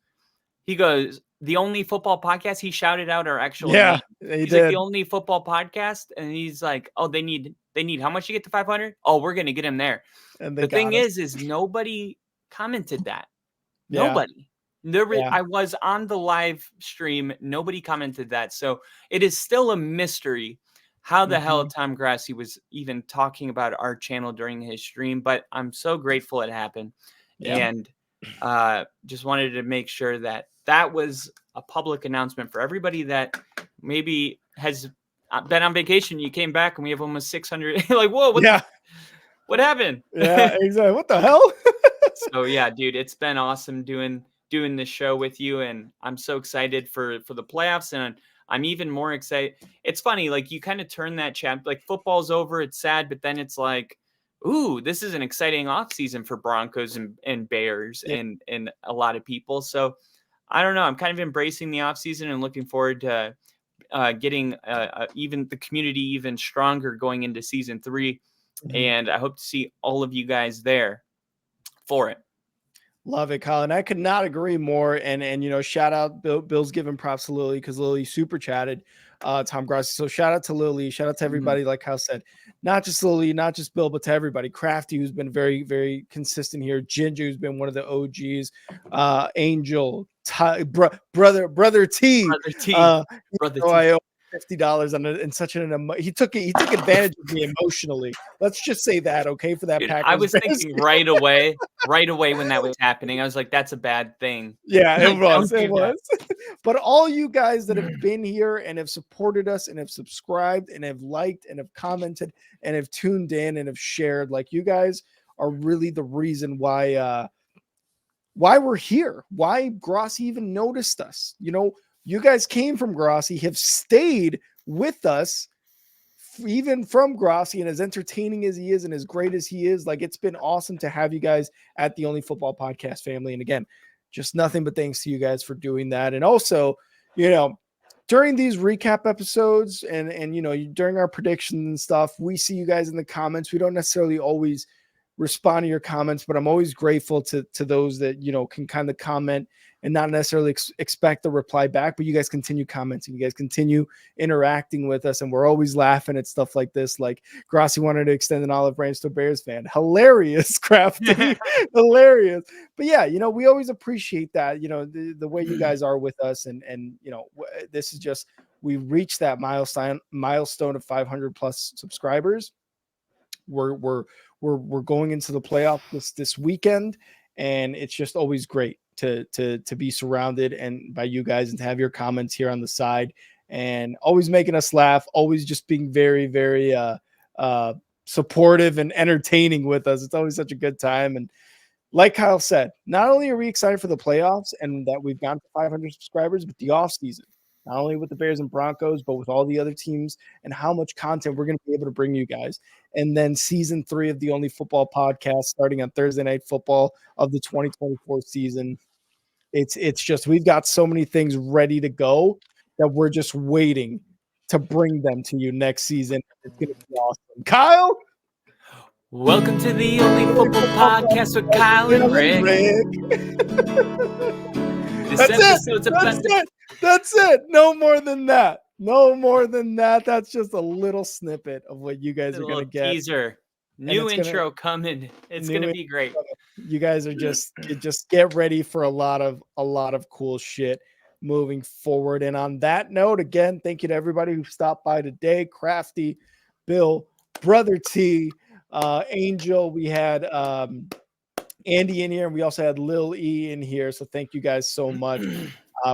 the only football podcast. He shouted out our actual name. He's like, the only football podcast. And he's like, oh, they need how much to get to 500? Oh, we're going to get him there. And the thing is nobody commented that. Yeah. Nobody. I was on the live stream. Nobody commented that. So it is still a mystery how the hell Tom Grassi was even talking about our channel during his stream. But I'm so grateful it happened. Yeah. And just wanted to make sure that was a public announcement for everybody that maybe has been on vacation. You came back and we have almost 600. Like, whoa, what happened? Yeah, exactly. What the hell? So yeah, dude, it's been awesome doing this show with you, and I'm so excited for the playoffs, and I'm even more excited. It's funny, like you kind of turn that chat, like football's over, it's sad, but then it's like, ooh, this is an exciting offseason for Broncos and Bears and a lot of people. So I don't know, I'm kind of embracing the offseason and looking forward to getting even the community even stronger going into season 3. And I hope to see all of you guys there for it. Love it, Colin. I could not agree more. And shout out Bill's giving props to Lily because Lily super chatted Tom Grassi. So shout out to Lily. Shout out to everybody, like Kyle said, not just Lily, not just Bill, but to everybody. Crafty, who's been very, very consistent here. Ginger, who's been one of the OGs. Angel, brother T. I owe $50 on such he took advantage of me emotionally. Let's just say that, okay, for that package. I was thinking right away when that was happening. I was like, that's a bad thing. Yeah, it was. But all you guys that have been here and have supported us and have subscribed and have liked and have commented and have tuned in and have shared, like you guys are really the reason why we're here, why Grassi even noticed us. You guys came from Grassi, have stayed with us even from Grossi, and as entertaining as he is and as great as he is, like, it's been awesome to have you guys at the Only Football Podcast family. And again, just nothing but thanks to you guys for doing that. And also, during these recap episodes and during our predictions and stuff, we see you guys in the comments. We don't necessarily always respond to your comments, but I'm always grateful to those that, can kind of comment and not necessarily expect a reply back, but you guys continue commenting, you guys continue interacting with us. And we're always laughing at stuff like this. Like Grossi wanted to extend an olive branch to a Bears fan. Hilarious, Crafty. Hilarious. But yeah, we always appreciate that, the way you guys are with us. And this is just, we reached that milestone of 500 plus subscribers. We're going into the playoff this weekend, and it's just always great to be surrounded and by you guys and to have your comments here on the side and always making us laugh, always just being very, very supportive and entertaining with us. It's always such a good time. And like Kyle said, not only are we excited for the playoffs and that we've gone to 500 subscribers, but the off season, not only with the Bears and Broncos, but with all the other teams and how much content we're going to be able to bring you guys. And then season 3 of the Only Football Podcast starting on Thursday Night Football of the 2024 season. It's just, we've got so many things ready to go that we're just waiting to bring them to you next season. It's going to be awesome. Kyle? Welcome to the Only Football Podcast with Kyle and Rick. That's it. No more than that. No more than that. That's just a little snippet of what you guys are going to get. Teaser. New intro coming. It's going to be great. You guys are just get ready for a lot of cool shit moving forward. And on that note, again, thank you to everybody who stopped by today. Crafty, Bill, Brother T, Angel. We had Andy in here, and we also had Lil E in here. So thank you guys so much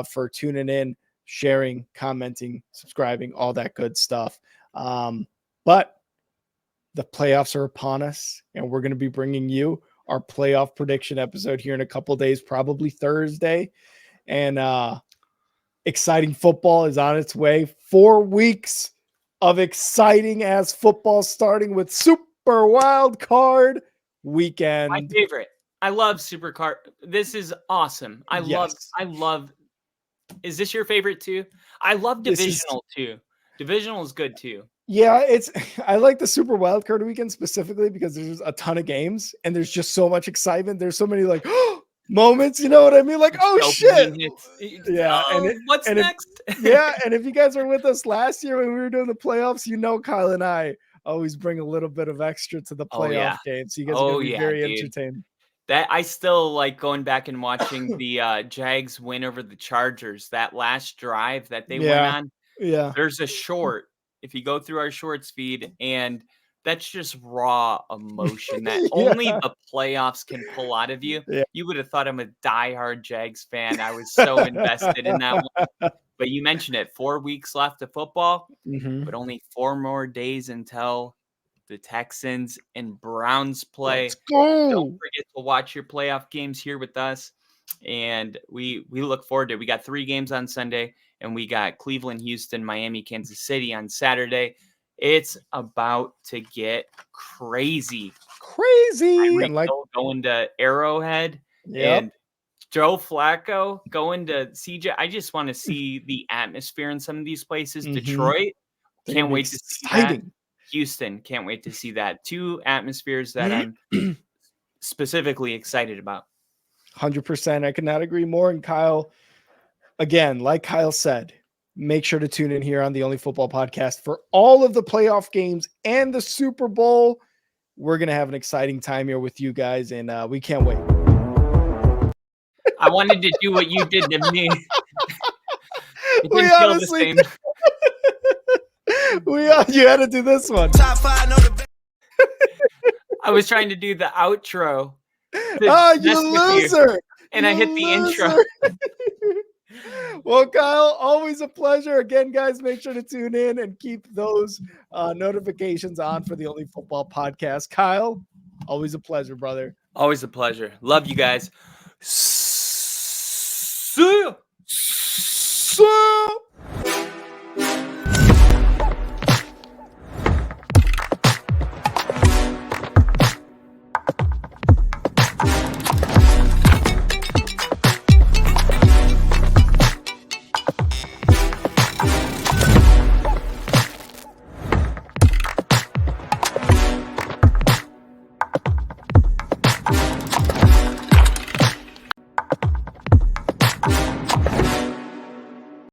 for tuning in, sharing, commenting, subscribing, all that good stuff. But the playoffs are upon us, and we're going to be bringing you our playoff prediction episode here in a couple days, probably Thursday. And exciting football is on its way. 4 weeks of exciting ass football, starting with Super Wildcard weekend. My favorite. I love Super Card. This is awesome. I love. Is this your favorite too? I love divisional too. Divisional is good too. Yeah, I like the Super Wildcard weekend specifically because there's a ton of games and there's just so much excitement. There's so many like moments, you know what I mean? Like, oh shit. Yeah. What's next? Yeah. And if you guys were with us last year when we were doing the playoffs, Kyle and I always bring a little bit of extra to the playoff game. So you guys are going to be very entertained. That I still like going back and watching the Jags win over the Chargers. That last drive that they went on. Yeah. There's a short. If you go through our shorts feed, and that's just raw emotion that only the playoffs can pull out of you. Yeah. You would have thought I'm a diehard Jags fan. I was so invested in that one. But you mentioned it, 4 weeks left of football, but only 4 more days until the Texans and Browns play. Let's go. Don't forget to watch your playoff games here with us. And we look forward to it. We got 3 games on Sunday, and we got Cleveland, Houston, Miami, Kansas City on Saturday. It's about to get crazy. And like going to Arrowhead and Joe Flacco going to CJ. I just want to see the atmosphere in some of these places. Detroit, can't wait to see that. Houston, can't wait to see that. 2 atmospheres that I'm specifically excited about. 100%. I could not agree more. And Kyle, again, like Kyle said, make sure to tune in here on the Only Football Podcast for all of the playoff games and the Super Bowl. We're going to have an exciting time here with you guys, and we can't wait. I wanted to do what you did to me. It didn't feel the same. You had to do this one. Top 5, know the I was trying to do the outro. Oh, you loser. And I hit the intro. Well, Kyle, always a pleasure. Again, guys, make sure to tune in and keep those notifications on for the Only Football Podcast. Kyle, always a pleasure, brother. Always a pleasure. Love you guys.